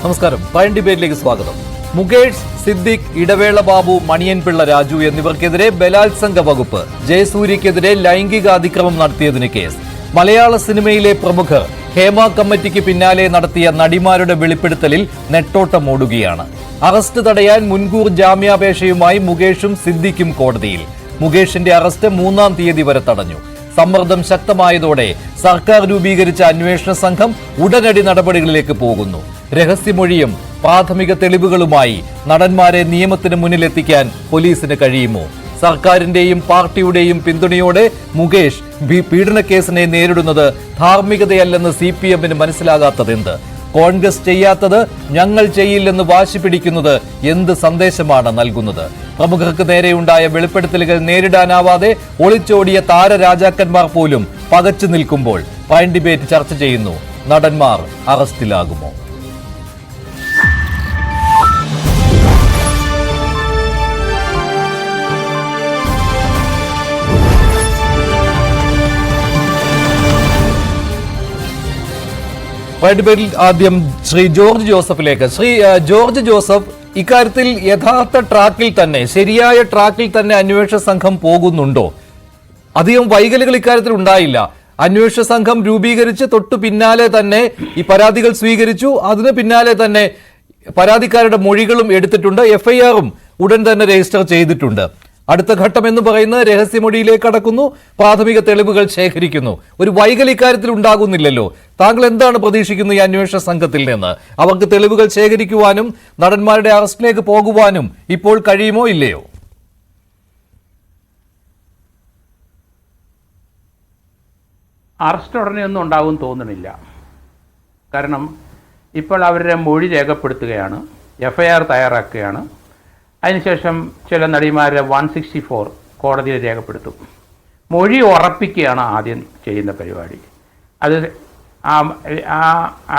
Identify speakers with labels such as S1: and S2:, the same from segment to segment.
S1: നമസ്കാരം. പ്രൈം ഡിബേറ്റിലേക്ക് സ്വാഗതം. മുകേഷ്, സിദ്ദിഖ്, ഇടവേള ബാബു, മണിയൻപിള്ള രാജു എന്നിവർക്കെതിരെ ബലാത്സംഗ വകുപ്പ്, ജയസൂര്യക്കെതിരെ ലൈംഗിക അതിക്രമം നടത്തിയതിന് കേസ്. മലയാള സിനിമയിലെ പ്രമുഖർ ഹേമ കമ്മിറ്റിക്ക് പിന്നാലെ നടത്തിയ നടിമാരുടെ വെളിപ്പെടുത്തലിൽ നെട്ടോട്ടമോടുകയാണ്. അറസ്റ്റ് തടയാൻ മുൻകൂർ ജാമ്യാപേക്ഷയുമായി മുകേഷും സിദ്ദിഖും കോടതിയിൽ. മുകേഷിന്റെ അറസ്റ്റ് 3-ാം തീയതി വരെ തടഞ്ഞു. സമ്മർദ്ദം ശക്തമായതോടെ സർക്കാർ രൂപീകരിച്ച അന്വേഷണ സംഘം ഉടനടി നടപടികളിലേക്ക് പോകുന്നു. രഹസ്യമൊഴിയും പ്രാഥമിക തെളിവുകളുമായി നടന്മാരെ നിയമത്തിന് മുന്നിലെത്തിക്കാൻ പോലീസിന് കഴിയുമോ? സർക്കാരിന്റെയും പാർട്ടിയുടെയും പിന്തുണയോടെ മുകേഷ് പീഡനക്കേസിനെ നേരിടുന്നത് ധാർമ്മികതയല്ലെന്ന് CPM-ന് മനസ്സിലാകാത്തതെന്ത്? കോൺഗ്രസ് ചെയ്യാത്തത് ഞങ്ങൾ ചെയ്യില്ലെന്ന് വാശി പിടിക്കുന്നത് എന്ത് സന്ദേശമാണ് നൽകുന്നത്? പ്രമുഖർക്ക് നേരെയുണ്ടായ വെളിപ്പെടുത്തലുകൾ നേരിടാനാവാതെ ഒളിച്ചോടിയ താരരാജാക്കന്മാർ പോലും പകച്ചു നിൽക്കുമ്പോൾ പ്രൈം ഡിബേറ്റ് ചർച്ച ചെയ്യുന്നു. നടന്മാർ അറസ്റ്റിലാകുമോ? പ്രൈം ഡിബേറ്റിൽ ആദ്യം ശ്രീ ജോർജ് ജോസഫിലേക്ക്. ശ്രീ ജോർജ് ജോസഫ്, ഇക്കാര്യത്തിൽ യഥാർത്ഥ ട്രാക്കിൽ തന്നെ, ശരിയായ ട്രാക്കിൽ തന്നെ അന്വേഷണ സംഘം പോകുന്നുണ്ടോ? അധികം വൈകലുകൾ ഇക്കാര്യത്തിൽ ഉണ്ടായില്ല. അന്വേഷണ സംഘം രൂപീകരിച്ച് തൊട്ടു പിന്നാലെ തന്നെ ഈ പരാതികൾ സ്വീകരിച്ചു. അതിന് പിന്നാലെ തന്നെ പരാതിക്കാരുടെ മൊഴികളും എടുത്തിട്ടുണ്ട്. FIR-ഉം ഉടൻ തന്നെ രജിസ്റ്റർ ചെയ്തിട്ടുണ്ട്. അടുത്ത ഘട്ടം എന്ന് പറയുന്നത് രഹസ്യമൊഴിയിലേക്ക് കടക്കുന്നു, പ്രാഥമിക തെളിവുകൾ ശേഖരിക്കുന്നു. ഒരു വൈകൽ ഇക്കാര്യത്തിൽ ഉണ്ടാകുന്നില്ലല്ലോ. താങ്കൾ എന്താണ് പ്രതീക്ഷിക്കുന്നത് ഈ അന്വേഷണ സംഘത്തിൽ നിന്ന്? അവർക്ക് തെളിവുകൾ ശേഖരിക്കുവാനും നടന്മാരുടെ അറസ്റ്റിലേക്ക് പോകുവാനും ഇപ്പോൾ കഴിയുമോ ഇല്ലയോ?
S2: അറസ്റ്റ് ഉടനെ ഒന്നും ഉണ്ടാകും തോന്നുന്നില്ല. കാരണം ഇപ്പോൾ അവരുടെ മൊഴി രേഖപ്പെടുത്തുകയാണ്, FIR തയ്യാറാക്കുകയാണ്. അതിനുശേഷം ചില നടിമാരെ 164 കോടതിയിൽ രേഖപ്പെടുത്തും. മൊഴി ഉറപ്പിക്കുകയാണ് ആദ്യം ചെയ്യുന്ന പരിപാടി. അത് ആ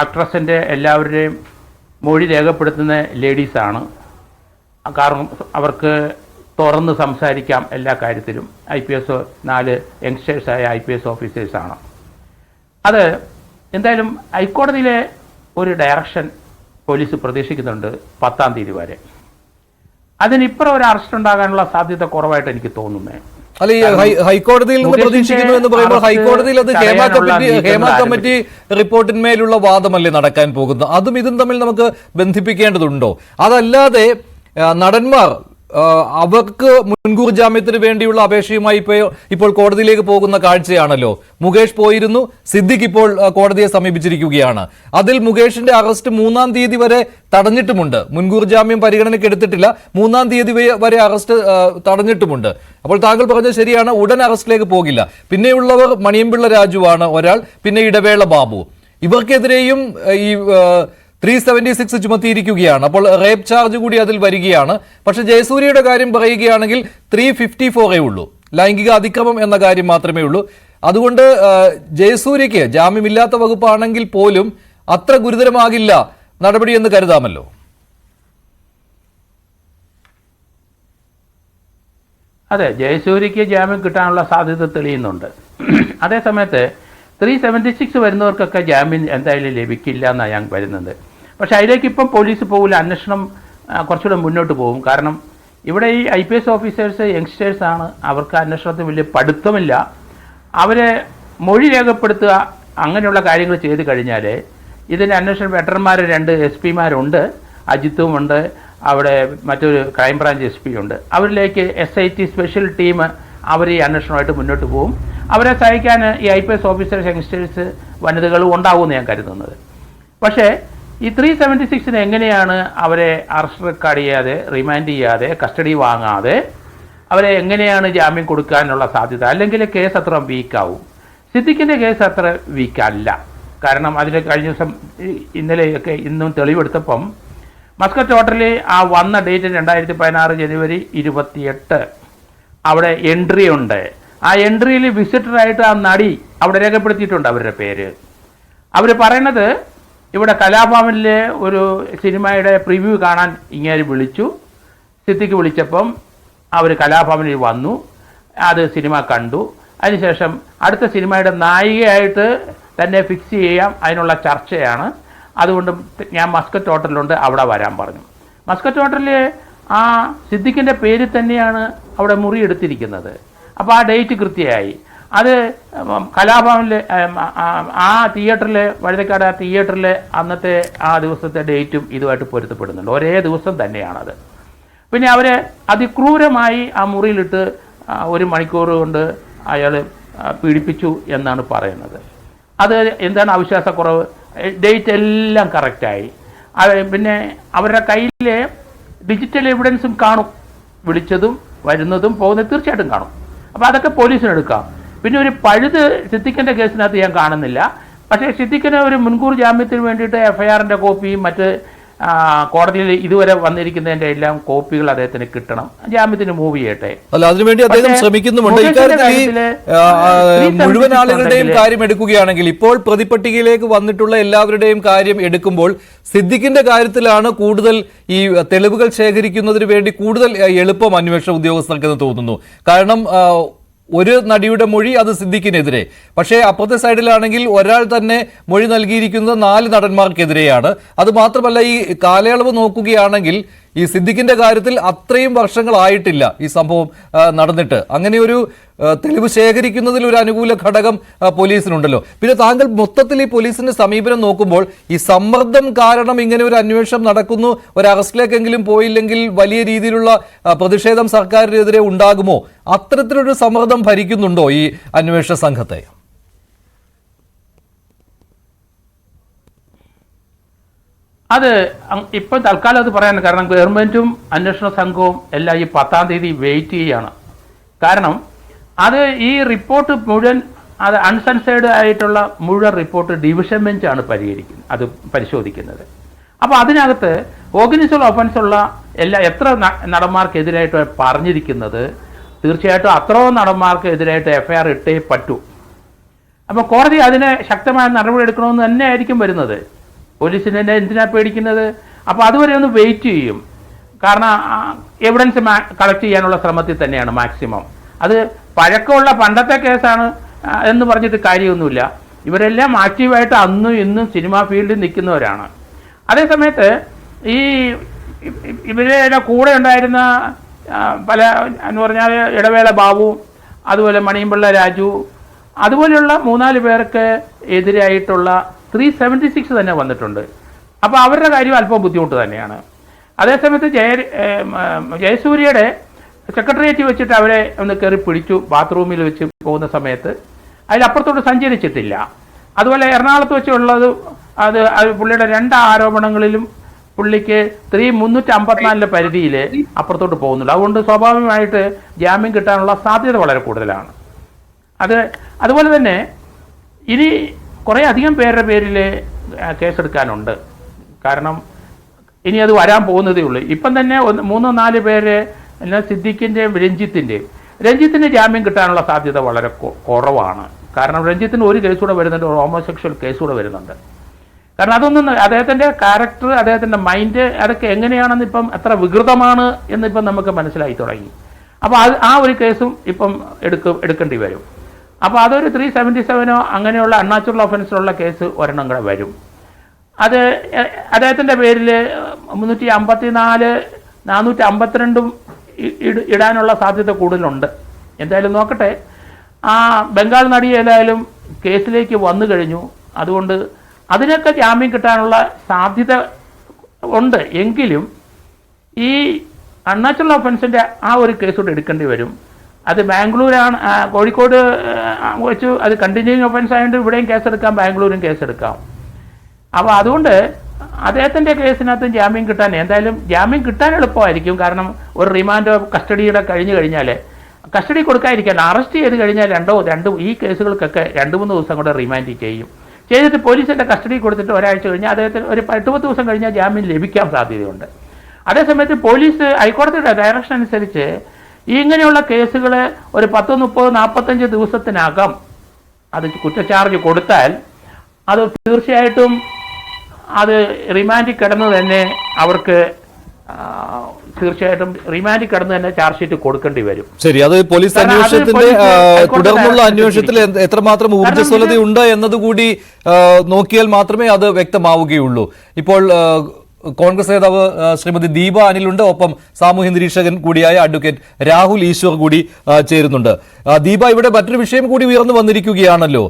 S2: ആക്ട്രസിൻ്റെ എല്ലാവരുടെയും മൊഴി രേഖപ്പെടുത്തുന്ന ലേഡീസാണ്. കാരണം അവർക്ക് തുറന്ന് സംസാരിക്കാം എല്ലാ കാര്യത്തിലും. IPS 4 യങ്സ്റ്റേഴ്സായ IPS ഓഫീസേഴ്സാണ്. അത് എന്തായാലും ഹൈക്കോടതിയിലെ ഒരു ഡയറക്ഷൻ പോലീസ് പ്രതീക്ഷിക്കുന്നുണ്ട് 10-ാം തീയതി വരെ. അതിനിപ്പുറം ഒരു അറസ്റ്റ് ഉണ്ടാകാനുള്ള സാധ്യത കുറവായിട്ട് എനിക്ക് തോന്നുന്നത്.
S1: അല്ല, ഈ ഹൈക്കോടതിയിൽ നിന്ന് പ്രതീക്ഷിക്കുന്നു എന്ന് പറയുമ്പോൾ ഹൈക്കോടതിയിൽ അത് ഹേമ കമ്മിറ്റി റിപ്പോർട്ടിന്മേലുള്ള വാദമല്ലേ നടക്കാൻ പോകുന്നത്? അതും ഇതും തമ്മിൽ നമുക്ക് ബന്ധിപ്പിക്കേണ്ടതുണ്ടോ? അതല്ലാതെ നടന്മാർ അവർക്ക് മുൻകൂർ ജാമ്യത്തിന് വേണ്ടിയുള്ള അപേക്ഷയുമായി ഇപ്പോൾ കോടതിയിലേക്ക് പോകുന്ന കാഴ്ചയാണല്ലോ. മുകേഷ് പോയിരുന്നു, സിദ്ദിഖ് ഇപ്പോൾ കോടതിയെ സമീപിച്ചിരിക്കുകയാണ്. അതിൽ മുകേഷിന്റെ അറസ്റ്റ് 3-ാം തീയതി വരെ തടഞ്ഞിട്ടുമുണ്ട്. മുൻകൂർ ജാമ്യം പരിഗണനയ്ക്ക് എടുത്തിട്ടില്ല. 3-ാം തീയതി വരെ അറസ്റ്റ് തടഞ്ഞിട്ടുമുണ്ട്. അപ്പോൾ താങ്കൾ പറഞ്ഞത് ശരിയാണ്, ഉടൻ അറസ്റ്റിലേക്ക് പോകില്ല. പിന്നെയുള്ളവർ മണിയൻപിള്ള രാജുവാണ് ഒരാൾ, പിന്നെ ഇടവേള ബാബു. ഇവർക്കെതിരെയും ഈ 376 ചുമത്തിയിരിക്കുകയാണ്. അപ്പോൾ റേപ്പ് ചാർജ് കൂടി അതിൽ വരികയാണ്. പക്ഷെ ജയസൂര്യയുടെ കാര്യം പറയുകയാണെങ്കിൽ 354 ഉള്ളൂ. ലൈംഗിക അതിക്രമം എന്ന കാര്യം മാത്രമേ ഉള്ളൂ. അതുകൊണ്ട് ജയസൂര്യക്ക് ജാമ്യമില്ലാത്ത വകുപ്പാണെങ്കിൽ പോലും അത്ര ഗുരുതരമാകില്ല നടപടി എന്ന് കരുതാമല്ലോ.
S2: അതെ, ജയസൂര്യക്ക് ജാമ്യം കിട്ടാനുള്ള സാധ്യത തെളിയുന്നുണ്ട്. അതേസമയത്ത് 376 വരുന്നവർക്കൊക്കെ ജാമ്യം എന്തായാലും ലഭിക്കില്ല എന്നാണ് ഞാൻ വരുന്നത്. പക്ഷേ അതിലേക്ക് ഇപ്പം പോലീസ് പോകില്ല, അന്വേഷണം കുറച്ചുകൂടെ മുന്നോട്ട് പോകും. കാരണം ഇവിടെ ഈ IPS ഓഫീസേഴ്സ് യങ്സ്റ്റേഴ്സാണ്, അവർക്ക് അന്വേഷണത്തിൽ വലിയ പഠിത്തമില്ല. അവരെ മൊഴി രേഖപ്പെടുത്തുക അങ്ങനെയുള്ള കാര്യങ്ങൾ ചെയ്ത് കഴിഞ്ഞാൽ ഇതിൻ്റെ അന്വേഷണം വെറ്റർമാർ 2 SP-മാരുണ്ട്, അജിത്തുമുണ്ട്, അവിടെ മറ്റൊരു ക്രൈംബ്രാഞ്ച് SP ഉണ്ട്. അവരിലേക്ക് SIT സ്പെഷ്യൽ ടീം അവർ ഈ അന്വേഷണമായിട്ട് മുന്നോട്ട് പോകും. അവരെ സഹായിക്കാൻ ഈ IPS ഓഫീസേഴ്സ് യങ്സ്റ്റേഴ്സ് വനിതകളും ഉണ്ടാവുമെന്ന് ഞാൻ കരുതുന്നത്. പക്ഷേ ഈ 376 എങ്ങനെയാണ് അവരെ അറസ്റ്റ് റെക്കോർഡ് ചെയ്യാതെ, റിമാൻഡ് ചെയ്യാതെ, കസ്റ്റഡി വാങ്ങാതെ അവരെ എങ്ങനെയാണ് ജാമ്യം കൊടുക്കാനുള്ള സാധ്യത? അല്ലെങ്കിൽ കേസ് അത്ര വീക്കാവും. സിദ്ദിഖിൻ്റെ കേസ് അത്ര വീക്കല്ല. കാരണം അതിൽ കഴിഞ്ഞ ദിവസം ഇന്നലെയൊക്കെ ഇന്നും തെളിവെടുത്തപ്പം മസ്കറ്റ് ഹോട്ടലിൽ ആ വന്ന ഡേറ്റ് 2016 ജനുവരി 28 അവിടെ എൻട്രി ഉണ്ട്. ആ എൻട്രിയിൽ വിസിറ്ററായിട്ട് ആ നടി അവിടെ രേഖപ്പെടുത്തിയിട്ടുണ്ട് അവരുടെ പേര്. അവർ പറയണത് ഇവിടെ കലാഭവനിലെ ഒരു സിനിമയുടെ പ്രിവ്യൂ കാണാൻ ഇങ്ങനെ വിളിച്ചു. സിദ്ദിഖ് വിളിച്ചപ്പം അവർ കലാഭവനിൽ വന്നു, അത് സിനിമ കണ്ടു. അതിനുശേഷം അടുത്ത സിനിമയുടെ നായികയായിട്ട് തന്നെ ഫിക്സ് ചെയ്യാം, അതിനുള്ള ചർച്ചയാണ്. അതുകൊണ്ട് ഞാൻ മസ്കറ്റ് ഹോട്ടലിലുണ്ട്, അവിടെ വരാൻ പറഞ്ഞു. മസ്കറ്റ് ഹോട്ടലിൽ ആ സിദ്ദിഖിൻ്റെ പേരിൽ തന്നെയാണ് അവിടെ മുറി എടുത്തിരിക്കുന്നത്. അപ്പോൾ ആ ഡേറ്റ് കൃത്യമായി. അത് കലാഭവനിൽ ആ തിയേറ്ററിൽ, വഴുതക്കാട് ആ തിയേറ്ററിൽ അന്നത്തെ ആ ദിവസത്തെ ഡേറ്റും ഇതുമായിട്ട് പൊരുത്തപ്പെടുന്നുണ്ട്. ഒരേ ദിവസം തന്നെയാണത്. പിന്നെ അവർ അതിക്രൂരമായി ആ മുറിയിലിട്ട് 1 മണിക്കൂർ കൊണ്ട് അയാൾ പീഡിപ്പിച്ചു എന്നാണ് പറയുന്നത്. അത് എന്താണ് അവിശ്വാസക്കുറവ്? ഡേറ്റ് എല്ലാം കറക്റ്റായി. പിന്നെ അവരുടെ കയ്യിൽ ഡിജിറ്റൽ എവിഡൻസും കാണും, വിളിച്ചതും വരുന്നതും പോകുന്നതും തീർച്ചയായിട്ടും കാണും. അപ്പോൾ അതൊക്കെ പോലീസിനെടുക്കാം. പിന്നെ ഒരു പഴുത് സിദ്ദിഖിൻ്റെ കേസിനകത്ത് ഞാൻ കാണുന്നില്ല. പക്ഷേ സിദ്ദിഖിന് ഒരു മുൻകൂർ ജാമ്യത്തിന് വേണ്ടിയിട്ട് FIR-ൻ്റെ കോപ്പിയും മറ്റ് കോടതിയിൽ ഇതുവരെ വന്നിരിക്കുന്നതിൻ്റെ എല്ലാം കോപ്പികൾ അദ്ദേഹത്തിന് കിട്ടണം, ജാമ്യത്തിന് മൂവ് ചെയ്യട്ടെ.
S1: അല്ല, അതിനുവേണ്ടി അദ്ദേഹം ശ്രമിക്കുന്നുമുണ്ട്. ഇക്കാര്യത്തിൽ മുഴുവൻ ആളുകളുടെയും കാര്യം എടുക്കുകയാണെങ്കിൽ ഇപ്പോൾ പ്രതിപട്ടികയിലേക്ക് വന്നിട്ടുള്ള എല്ലാവരുടെയും കാര്യം എടുക്കുമ്പോൾ സിദ്ദിഖിന്റെ കാര്യത്തിലാണ് കൂടുതൽ ഈ തെളിവുകൾ ശേഖരിക്കുന്നതിന് വേണ്ടി കൂടുതൽ എളുപ്പം അന്വേഷണ ഉദ്യോഗസ്ഥർക്കെന്ന് തോന്നുന്നു. കാരണം ഒരു നടിയുടെ മൊഴി അത് സിദ്ദിഖിനെതിരെ, പക്ഷേ അപ്പുറത്തെ സൈഡിലാണെങ്കിൽ ഒരാൾ തന്നെ മൊഴി നൽകിയിരിക്കുന്നത് 4 നടന്മാർക്കെതിരെയാണ്. അത് മാത്രമല്ല, ഈ കാലയളവ് നോക്കുകയാണെങ്കിൽ ഈ സിദ്ദിഖിന്റെ കാര്യത്തിൽ അത്രയും വർഷങ്ങളായിട്ടില്ല ഈ സംഭവം നടന്നിട്ട്. അങ്ങനെ ഒരു തെളിവ് ശേഖരിക്കുന്നതിൽ ഒരു അനുകൂല ഘടകം പോലീസിനുണ്ടല്ലോ. പിന്നെ താങ്കൾ മൊത്തത്തിൽ ഈ പോലീസിന്റെ സമീപനം നോക്കുമ്പോൾ ഈ സമ്മർദ്ദം കാരണം ഇങ്ങനെ ഒരു അന്വേഷണം നടക്കുന്നു, ഒരു അറസ്റ്റിലേക്കെങ്കിലും പോയില്ലെങ്കിൽ വലിയ രീതിയിലുള്ള പ്രതിഷേധം സർക്കാരിനെതിരെ ഉണ്ടാകുമോ? അത്തരത്തിലൊരു സമ്മർദ്ദം ഭരിക്കുന്നുണ്ടോ ഈ അന്വേഷണ സംഘത്തെ?
S2: അത് ഇപ്പം തൽക്കാലം അത് പറയാൻ കാരണം ഗവൺമെൻറ്റും അന്വേഷണ സംഘവും എല്ലാം ഈ 10-ാം തീയതി വെയിറ്റ് ചെയ്യുകയാണ്. കാരണം അത് ഈ റിപ്പോർട്ട് മുഴുവൻ, അത് അൺസെൻസേർഡ് ആയിട്ടുള്ള മുഴുവൻ റിപ്പോർട്ട് ഡിവിഷൻ ബെഞ്ചാണ് പരിശോധിക്കുന്നത്. അപ്പോൾ അതിനകത്ത് ഓർഗനൈസ്ഡ് ഒഫൻസ് ഉള്ള എത്ര നടന്മാർക്കെതിരായിട്ട് പറഞ്ഞിരിക്കുന്നത്, തീർച്ചയായിട്ടും അത്രയും നടന്മാർക്കെതിരായിട്ട് FIR ഇട്ടേ പറ്റൂ. അപ്പോൾ കോടതി അതിന് ശക്തമായ നടപടി എടുക്കണമെന്ന് തന്നെ ആയിരിക്കും വരുന്നത്. പോലീസിന് തന്നെ എന്തിനാ പേടിക്കുന്നത്? അപ്പോൾ അതുവരെ ഒന്ന് വെയിറ്റ് ചെയ്യും. കാരണം എവിഡൻസ് കളക്ട് ചെയ്യാനുള്ള ശ്രമത്തിൽ തന്നെയാണ് മാക്സിമം. അത് പഴക്കമുള്ള പണ്ടത്തെ കേസാണ് എന്ന് പറഞ്ഞിട്ട് കാര്യമൊന്നുമില്ല. ഇവരെല്ലാം ആക്റ്റീവായിട്ട് അന്നും ഇന്നും സിനിമാ ഫീൽഡിൽ നിൽക്കുന്നവരാണ്. അതേസമയത്ത് ഈ ഇവരുടെ കൂടെ ഉണ്ടായിരുന്ന പല എന്ന് പറഞ്ഞാൽ ഇടവേള ബാബു, അതുപോലെ മണിയൻപിള്ള രാജു, അതുപോലെയുള്ള 3-4 പേർക്ക് എതിരായിട്ടുള്ള 376 തന്നെ വന്നിട്ടുണ്ട്. അപ്പോൾ അവരുടെ കാര്യം അല്പം ബുദ്ധിമുട്ട് തന്നെയാണ്. അതേസമയത്ത് ജയസൂര്യയുടെ സെക്രട്ടേറിയറ്റ് വെച്ചിട്ട് അവരെ ഒന്ന് കയറി പിടിച്ചു, ബാത്റൂമിൽ വെച്ച് പോകുന്ന സമയത്ത് അതിലപ്പുറത്തോട്ട് സഞ്ചരിച്ചിട്ടില്ല. അതുപോലെ എറണാകുളത്ത് വെച്ചുള്ളത് അത് പുള്ളിയുടെ 2 ആരോപണങ്ങളിലും പുള്ളിക്ക് 354 പരിധിയിൽ അപ്പുറത്തോട്ട് പോകുന്നുള്ളൂ. അതുകൊണ്ട് സ്വാഭാവികമായിട്ട് ജാമ്യം കിട്ടാനുള്ള സാധ്യത വളരെ കൂടുതലാണ്. അതുപോലെ തന്നെ ഇനി കുറേ അധികം പേരുടെ പേരിൽ കേസെടുക്കാനുണ്ട്. കാരണം ഇനി അത് വരാൻ പോകുന്നതേ ഉള്ളൂ. ഇപ്പം തന്നെ 3-4 പേര് സിദ്ദിഖിൻ്റെയും രഞ്ജിത്തിൻ്റെ ജാമ്യം കിട്ടാനുള്ള സാധ്യത വളരെ കുറവാണ്. കാരണം രഞ്ജിത്തിന് ഒരു കേസ് കൂടെ വരുന്നുണ്ട്, ഹോമോസെക്ഷൽ കേസ് കൂടെ വരുന്നുണ്ട്. കാരണം അതൊന്നും അദ്ദേഹത്തിൻ്റെ ക്യാരക്ടർ, അദ്ദേഹത്തിൻ്റെ മൈൻഡ് അതൊക്കെ എങ്ങനെയാണെന്ന് ഇപ്പം എത്ര വികൃതമാണ് എന്നിപ്പം നമുക്ക് മനസ്സിലായി തുടങ്ങി. അപ്പോൾ ആ ഒരു കേസും ഇപ്പം എടുക്കേണ്ടി വരും. അപ്പോൾ അതൊരു 377 അങ്ങനെയുള്ള അൺനാച്ചുറൽ ഒഫൻസിലുള്ള കേസ് ഒരെണ്ണം കൂടെ വരും. അത് അദ്ദേഹത്തിൻ്റെ പേരിൽ 354, 452 ഇടാനുള്ള സാധ്യത കൂടുതലുണ്ട്. എന്തായാലും നോക്കട്ടെ. ആ ബംഗാൾ നടി ഏതായാലും കേസിലേക്ക് വന്നു കഴിഞ്ഞു. അതുകൊണ്ട് അതിനൊക്കെ ജാമ്യം കിട്ടാനുള്ള സാധ്യത ഉണ്ട്. എങ്കിലും ഈ അൺനാച്ചുറൽ ഒഫൻസിൻ്റെ ആ ഒരു കേസ് കൂടെ എടുക്കേണ്ടി വരും. അത് ബാംഗ്ലൂരാണ്, കോഴിക്കോട് വെച്ച് അത് കണ്ടിന്യൂയിങ് ഒഫൻസ് ആയതുകൊണ്ട് ഇവിടെയും കേസെടുക്കാം, ബാംഗ്ലൂരും കേസെടുക്കാം. അപ്പോൾ അതുകൊണ്ട് അദ്ദേഹത്തിൻ്റെ കേസിനകത്തും ജാമ്യം കിട്ടാൻ എന്തായാലും ജാമ്യം കിട്ടാൻ എളുപ്പമായിരിക്കും. കാരണം ഒരു റിമാൻഡോ കസ്റ്റഡിയുടെ കഴിഞ്ഞ് കഴിഞ്ഞാൽ കസ്റ്റഡി കൊടുക്കാതിരിക്കാൻ അറസ്റ്റ് ചെയ്ത് കഴിഞ്ഞാൽ ഈ കേസുകൾക്കൊക്കെ 2-3 ദിവസം കൂടെ റിമാൻഡ് ചെയ്തിട്ട് പോലീസിൻ്റെ കസ്റ്റഡി കൊടുത്തിട്ട് ഒരാഴ്ച കഴിഞ്ഞാൽ അദ്ദേഹത്തിന് ഒരു 8-10 ദിവസം കഴിഞ്ഞാൽ ജാമ്യം ലഭിക്കാൻ സാധ്യതയുണ്ട്. അതേസമയത്ത് പോലീസ് ഹൈക്കോടതിയുടെ ഡയറക്ഷൻ അനുസരിച്ച് ഇങ്ങനെയുള്ള കേസുകൾ ഒരു 10, 30, 45 ദിവസത്തിനകം അത് കുറ്റച്ചാർജ് കൊടുത്താൽ അത് തീർച്ചയായിട്ടും അത് റിമാൻഡിൽ കിടന്ന് തന്നെ അവർക്ക് തീർച്ചയായിട്ടും റിമാൻഡിൽ കിടന്ന് തന്നെ ചാർജ് ഷീറ്റ് കൊടുക്കേണ്ടി വരും.
S1: ശരി, അത് പോലീസ് അന്വേഷണത്തിന്റെ തുടർന്നുള്ള അന്വേഷണത്തിൽ എത്രമാത്രം ഊർജ്ജസ്വലതയുണ്ട് എന്നതുകൂടി നോക്കിയാൽ മാത്രമേ അത് വ്യക്തമാവുകയുള്ളൂ. ഇപ്പോൾ കോൺഗ്രസ് നേതാവ് ശ്രീമതി ദീപ അനിലുണ്ട്, ഒപ്പം സാമൂഹ്യ നിരീക്ഷകൻ കൂടിയായ അഡ്വക്കേറ്റ് രാഹുൽ ഈശ്വർ കൂടി ചേരുന്നുണ്ട്. ദീപ, ഇവിടെ മറ്റൊരു വിഷയം കൂടി ഉയർന്നു വന്നിരിക്കുകയാണല്ലോ,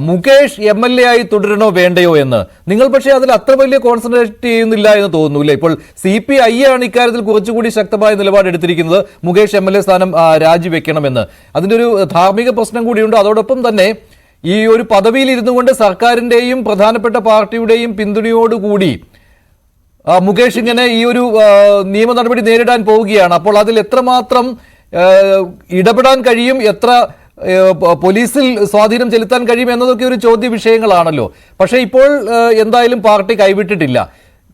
S1: മുകേഷ് MLA ആയി തുടരണോ വേണ്ടയോ എന്ന്. നിങ്ങൾ പക്ഷേ അതിൽ അത്ര വലിയ കോൺസെൻട്രേറ്റ് ചെയ്യുന്നില്ല എന്ന് തോന്നുന്നില്ല. ഇപ്പോൾ CPI ആണ് ഇക്കാര്യത്തിൽ കുറച്ചുകൂടി ശക്തമായ നിലപാടെടുത്തിരിക്കുന്നത്, മുകേഷ് MLA സ്ഥാനം രാജിവെക്കണമെന്ന്. അതിൻ്റെ ഒരു ധാർമ്മിക പ്രശ്നം കൂടിയുണ്ട്. അതോടൊപ്പം തന്നെ ഈ ഒരു പദവിയിൽ ഇരുന്നു കൊണ്ട് സർക്കാരിൻ്റെയും പ്രധാനപ്പെട്ട പാർട്ടിയുടെയും പിന്തുണയോടുകൂടി മുകേഷ് ഇങ്ങനെ ഈ ഒരു നിയമ നടപടി നേരിടാൻ പോവുകയാണ്. അപ്പോൾ അതിൽ എത്രമാത്രം ഇടപെടാൻ കഴിയും, എത്ര പോലീസിൽ സ്വാധീനം ചെലുത്താൻ കഴിയും എന്നതൊക്കെ ഒരു ചോദ്യ വിഷയങ്ങളാണല്ലോ. പക്ഷേ ഇപ്പോൾ എന്തായാലും പാർട്ടി കൈവിട്ടിട്ടില്ല.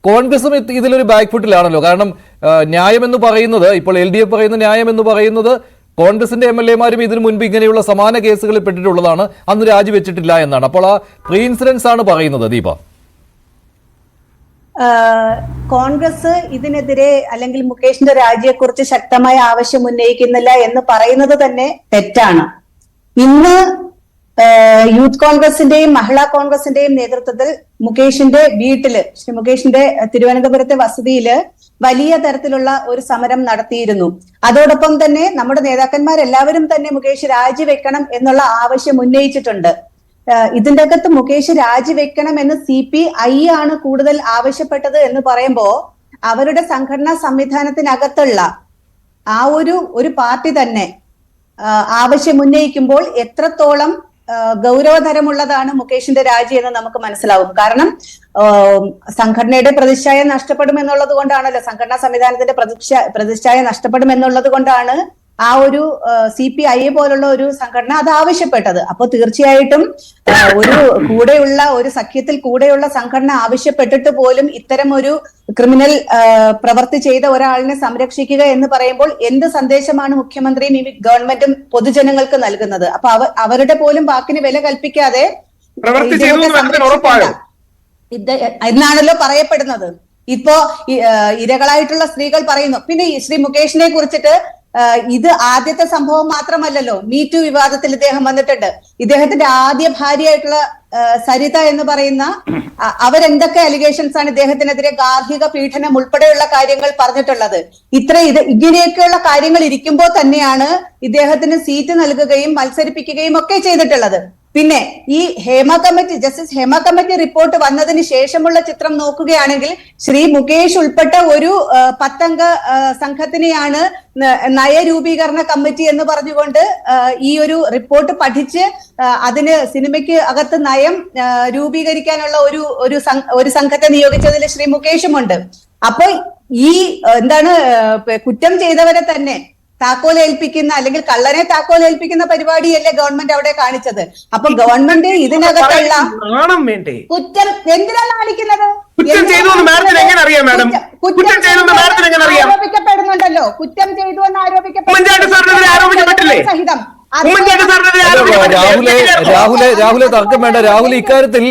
S1: കോൺഗ്രസും ഇതിലൊരു ബാക്ക് ഫുട്ടിലാണല്ലോ. കാരണം ന്യായമെന്ന് പറയുന്നത്, ഇപ്പോൾ LDF പറയുന്ന ന്യായമെന്ന് പറയുന്നത് കോൺഗ്രസിന്റെ MLA മാരും ഇതിനു മുൻപ് ഇങ്ങനെയുള്ള സമാന കേസുകളിൽ പെട്ടിട്ടുള്ളതാണ്, അന്ന് രാജിവെച്ചിട്ടില്ല എന്നാണ്. അപ്പോൾ ആ പ്രീ ഇൻസിഡൻസ് ആണ് പറയുന്നത്. ദീപ,
S3: കോൺഗ്രസ് ഇതിനെതിരെ അല്ലെങ്കിൽ മുകേഷിന്റെ രാജിയെക്കുറിച്ച് ശക്തമായ ആവശ്യം ഉന്നയിക്കുന്നില്ല എന്ന് പറയുന്നത് തന്നെ തെറ്റാണ്. ഇന്ന് യൂത്ത് കോൺഗ്രസിന്റെയും മഹിളാ കോൺഗ്രസിന്റെയും നേതൃത്വത്തിൽ മുകേഷിന്റെ വീട്ടില്, ശ്രീ മുകേഷിന്റെ തിരുവനന്തപുരത്തെ വസതിയില് വലിയ തരത്തിലുള്ള ഒരു സമരം നടത്തിയിരുന്നു. അതോടൊപ്പം തന്നെ നമ്മുടെ നേതാക്കന്മാരെല്ലാവരും തന്നെ മുകേഷ് രാജിവെക്കണം എന്നുള്ള ആവശ്യം ഉന്നയിച്ചിട്ടുണ്ട്. ഇതിന്റെ അകത്ത് മുകേഷ് രാജിവെക്കണം എന്ന് CPI ആണ് കൂടുതൽ ആവശ്യപ്പെട്ടത് എന്ന് പറയുമ്പോ അവരുടെ സംഘടനാ സംവിധാനത്തിനകത്തുള്ള ആ ഒരു പാർട്ടി തന്നെ ആവശ്യം ഉന്നയിക്കുമ്പോൾ എത്രത്തോളം ഗൗരവതരമുള്ളതാണ് മുകേഷിന്റെ രാജി എന്ന് നമുക്ക് മനസ്സിലാവും. കാരണം സംഘടനയുടെ പ്രതിച്ഛായ നഷ്ടപ്പെടുമെന്നുള്ളത് കൊണ്ടാണല്ലോ, സംഘടനാ സംവിധാനത്തിന്റെ പ്രതിച്ഛായ നഷ്ടപ്പെടുമെന്നുള്ളത് കൊണ്ടാണ് ആ ഒരു CPI പോലുള്ള ഒരു സംഘടന അത് ആവശ്യപ്പെട്ടത്. അപ്പൊ തീർച്ചയായിട്ടും ഒരു കൂടെയുള്ള ഒരു സഖ്യത്തിൽ കൂടെയുള്ള സംഘടന ആവശ്യപ്പെട്ടിട്ട് പോലും ഇത്തരം ഒരു ക്രിമിനൽ പ്രവൃത്തി ചെയ്ത ഒരാളിനെ സംരക്ഷിക്കുക എന്ന് പറയുമ്പോൾ എന്ത് സന്ദേശമാണ് മുഖ്യമന്ത്രിയും ഈ ഗവൺമെന്റും പൊതുജനങ്ങൾക്ക് നൽകുന്നത്? അപ്പൊ അവരുടെ പോലും വാക്കിന് വില കൽപ്പിക്കാതെ എന്നാണല്ലോ പറയപ്പെടുന്നത്. ഇപ്പോ ഇരകളായിട്ടുള്ള സ്ത്രീകൾ പറയുന്നു. പിന്നെ ശ്രീ മുകേഷിനെ കുറിച്ചിട്ട് ഇത് ആദ്യത്തെ സംഭവം മാത്രമല്ലല്ലോ, മീറ്റു വിവാദത്തിൽ ഇദ്ദേഹം വന്നിട്ടുണ്ട്. ഇദ്ദേഹത്തിന്റെ ആദ്യ ഭാര്യയായിട്ടുള്ള സരിത എന്ന് പറയുന്ന അവരെന്തൊക്കെ അലിഗേഷൻസ് ആണ് ഇദ്ദേഹത്തിനെതിരെ, ഗാർഹിക പീഡനം ഉൾപ്പെടെയുള്ള കാര്യങ്ങൾ പറഞ്ഞിട്ടുള്ളത്. ഇങ്ങനെയൊക്കെയുള്ള കാര്യങ്ങൾ ഇരിക്കുമ്പോൾ തന്നെയാണ് ഇദ്ദേഹത്തിന് സീറ്റ് നൽകുകയും മത്സരിപ്പിക്കുകയും ഒക്കെ ചെയ്തിട്ടുള്ളത്. പിന്നെ ഈ ജസ്റ്റിസ് ഹേമ കമ്മിറ്റി റിപ്പോർട്ട് വന്നതിന് ശേഷമുള്ള ചിത്രം നോക്കുകയാണെങ്കിൽ ശ്രീ മുകേഷ് ഉൾപ്പെട്ട ഒരു 10 അംഗ സംഘത്തിനെയാണ് നയരൂപീകരണ കമ്മിറ്റി എന്ന് പറഞ്ഞുകൊണ്ട് ഈ ഒരു റിപ്പോർട്ട് പഠിച്ച് അതിന് സിനിമയ്ക്ക് അകത്ത് നയം രൂപീകരിക്കാനുള്ള ഒരു സംഘത്തെ നിയോഗിച്ചതിൽ ശ്രീ മുകേഷുമുണ്ട്. അപ്പൊ ഈ കുറ്റം ചെയ്തവരെ തന്നെ താക്കോലേൽപ്പിക്കുന്ന അല്ലെങ്കിൽ കള്ളനെ താക്കോലേൽപ്പിക്കുന്ന പരിപാടിയല്ലേ ഗവൺമെന്റ് അവിടെ കാണിച്ചത്. അപ്പൊ ഗവൺമെന്റ് ഇതിനകത്തുള്ള കുറ്റം എന്തിനാണ് കാണിക്കുന്നത്? ആരോപിക്കപ്പെടുന്നുണ്ടല്ലോ, കുറ്റം ചെയ്തു എന്ന് ആരോപിക്കപ്പെടുന്നു സഹിതം.
S1: രാഹുലെ തർക്കം വേണ്ട. രാഹുൽ, ഇക്കാര്യത്തിൽ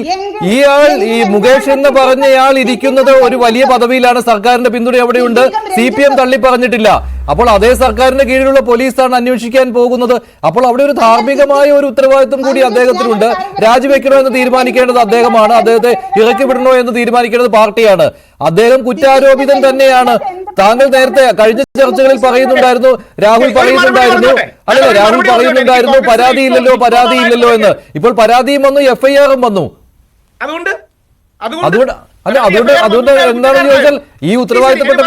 S1: ഈ മുകേഷ് എന്ന് പറഞ്ഞയാൾ ഇരിക്കുന്നത് ഒരു വലിയ പദവിയിലാണ്, സർക്കാരിന്റെ പിന്തുണ അവിടെയുണ്ട്, CPM തള്ളി പറഞ്ഞിട്ടില്ല. അപ്പോൾ അതേ സർക്കാരിന്റെ കീഴിലുള്ള പോലീസാണ് അന്വേഷിക്കാൻ പോകുന്നത്. അപ്പോൾ അവിടെ ഒരു ധാർമ്മികമായ ഒരു ഉത്തരവാദിത്വം കൂടി അദ്ദേഹത്തിനുണ്ട്. രാജിവെക്കണോ എന്ന് തീരുമാനിക്കേണ്ടത് അദ്ദേഹമാണ്, അദ്ദേഹത്തെ ഇറക്കി വിടണോ എന്ന് തീരുമാനിക്കേണ്ടത് പാർട്ടിയാണ്. അദ്ദേഹം കുറ്റാരോപിതൻ തന്നെയാണ്. താങ്കൾ നേരത്തെ കഴിഞ്ഞ ചർച്ചകളിൽ പറയുന്നുണ്ടായിരുന്നു, രാഹുൽ പറയുന്നുണ്ടായിരുന്നു പരാതിയില്ലല്ലോ എന്ന്. ഇപ്പോൾ പരാതിയും വന്നു, FIR-ഉം വന്നു. അതുകൊണ്ട് എന്താണെന്ന് ചോദിച്ചാൽ ഈ ഉത്തരവാദിത്തപ്പെട്ട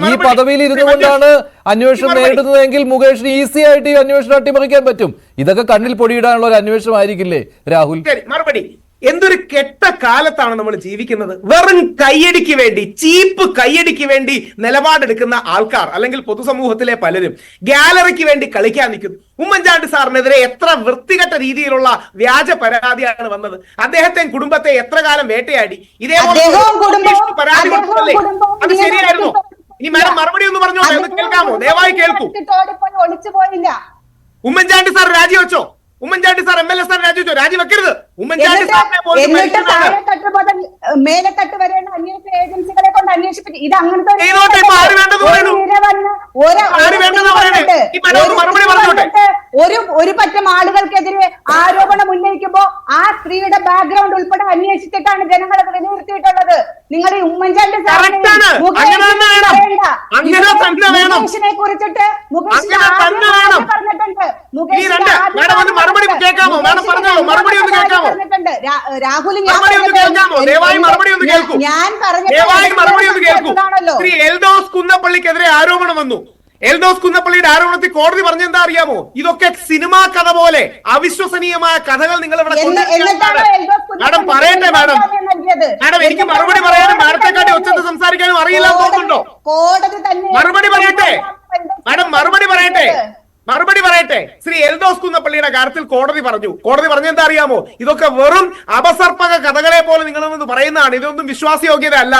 S1: ഈ പദവിയിൽ ഇരുന്നു കൊണ്ടാണ് അന്വേഷണം നേരിടുന്നതെങ്കിൽ മുകേഷിന് ഈസി ആയിട്ട് ഈ അന്വേഷണം അട്ടിമറിക്കാൻ പറ്റും. ഇതൊക്കെ കണ്ണിൽ പൊടിയിടാനുള്ള ഒരു അന്വേഷണം ആയിരിക്കില്ലേ രാഹുൽ?
S4: മറുപടി എന്തൊരു കെട്ട കാലത്താണ് നമ്മൾ ജീവിക്കുന്നത്. വെറും കയ്യടിക്ക് വേണ്ടി, ചീപ്പ് കയ്യടിക്ക് വേണ്ടി നിലപാടെടുക്കുന്ന ആൾക്കാർ അല്ലെങ്കിൽ പൊതുസമൂഹത്തിലെ പലരും ഗാലറിക്ക് വേണ്ടി കളിക്കാൻ നിൽക്കുന്നു. ഉമ്മൻചാണ്ടി സാറിനെതിരെ എത്ര വൃത്തികെട്ട രീതിയിലുള്ള വ്യാജ പരാതിയാണ് വന്നത്. അദ്ദേഹത്തെയും കുടുംബത്തെ എത്ര കാലം വേട്ടയാടി. ഇതേപോലെ പരാതി കൊടുത്തല്ലേ? അത് ശരിയായിരുന്നു. ഇനി മാഡം മറുപടി ഒന്ന് പറഞ്ഞോ, കേൾക്കാമോ? ദയവായി കേൾക്കൂ. ഉമ്മൻചാണ്ടി സാർ രാജിവെച്ചോ? ഉമ്മൻചാണ്ടി സാർ MLA സാർ രാജിവെച്ചോ? രാജിവെക്കരുത്. ഉമ്മൻചാണ്ടി സാറിനെ
S3: മേലെത്തട്ട് വരെയുള്ള അന്വേഷണ ഏജൻസികളെ കൊണ്ട് വിശേഷിപ്പിക്കും. ഇത് അങ്ങനത്തെ ഒരു പറ്റം ആളുകൾക്കെതിരെ ആരോപണം ഉന്നയിക്കുമ്പോ ആ സ്ത്രീയുടെ ബാക്ക്ഗ്രൗണ്ട് ഉൾപ്പെടെ അന്വേഷിച്ചിട്ടാണ് ജനങ്ങൾ അത് വിലയിരുത്തിയിട്ടുള്ളത്. നിങ്ങൾ ഈ ഉമ്മൻചാണ്ടി മുകേഷിനെ കുറിച്ചിട്ട് പറഞ്ഞിട്ടുണ്ട്. രാഹുൽ ഞാൻ പറഞ്ഞതാണല്ലോ.
S4: എൽദോസ് കുന്നപ്പള്ളിക്കെതിരെ ആരോപണം വന്നു. എൽദോസ് കുന്നപ്പള്ളിയുടെ ആരോപണത്തിൽ കോടതി പറഞ്ഞെന്താ അറിയാമോ? ഇതൊക്കെ സിനിമാ കഥ പോലെ അവിശ്വസനീയമായ കഥകൾ നിങ്ങൾ ഇവിടെ മാഡം പറയട്ടെ. മാഡം എനിക്ക് മറുപടി പറയാനും മാഡത്തെക്കാട്ടി ഒച്ചത്ത് സംസാരിക്കാനും അറിയില്ല തോന്നുന്നുണ്ടോ? മറുപടി പറയട്ടെ മാഡം, മറുപടി പറയട്ടെ. ശ്രീ എൽദോസ് കുന്നപ്പള്ളിയുടെ കാര്യത്തിൽ കോടതി പറഞ്ഞെന്താ അറിയാമോ? ഇതൊക്കെ വെറും അപസർപ്പക കഥകളെ പോലെ നിങ്ങളൊന്ന് പറയുന്നതാണ്, ഇതൊന്നും വിശ്വാസയോഗ്യത അല്ല.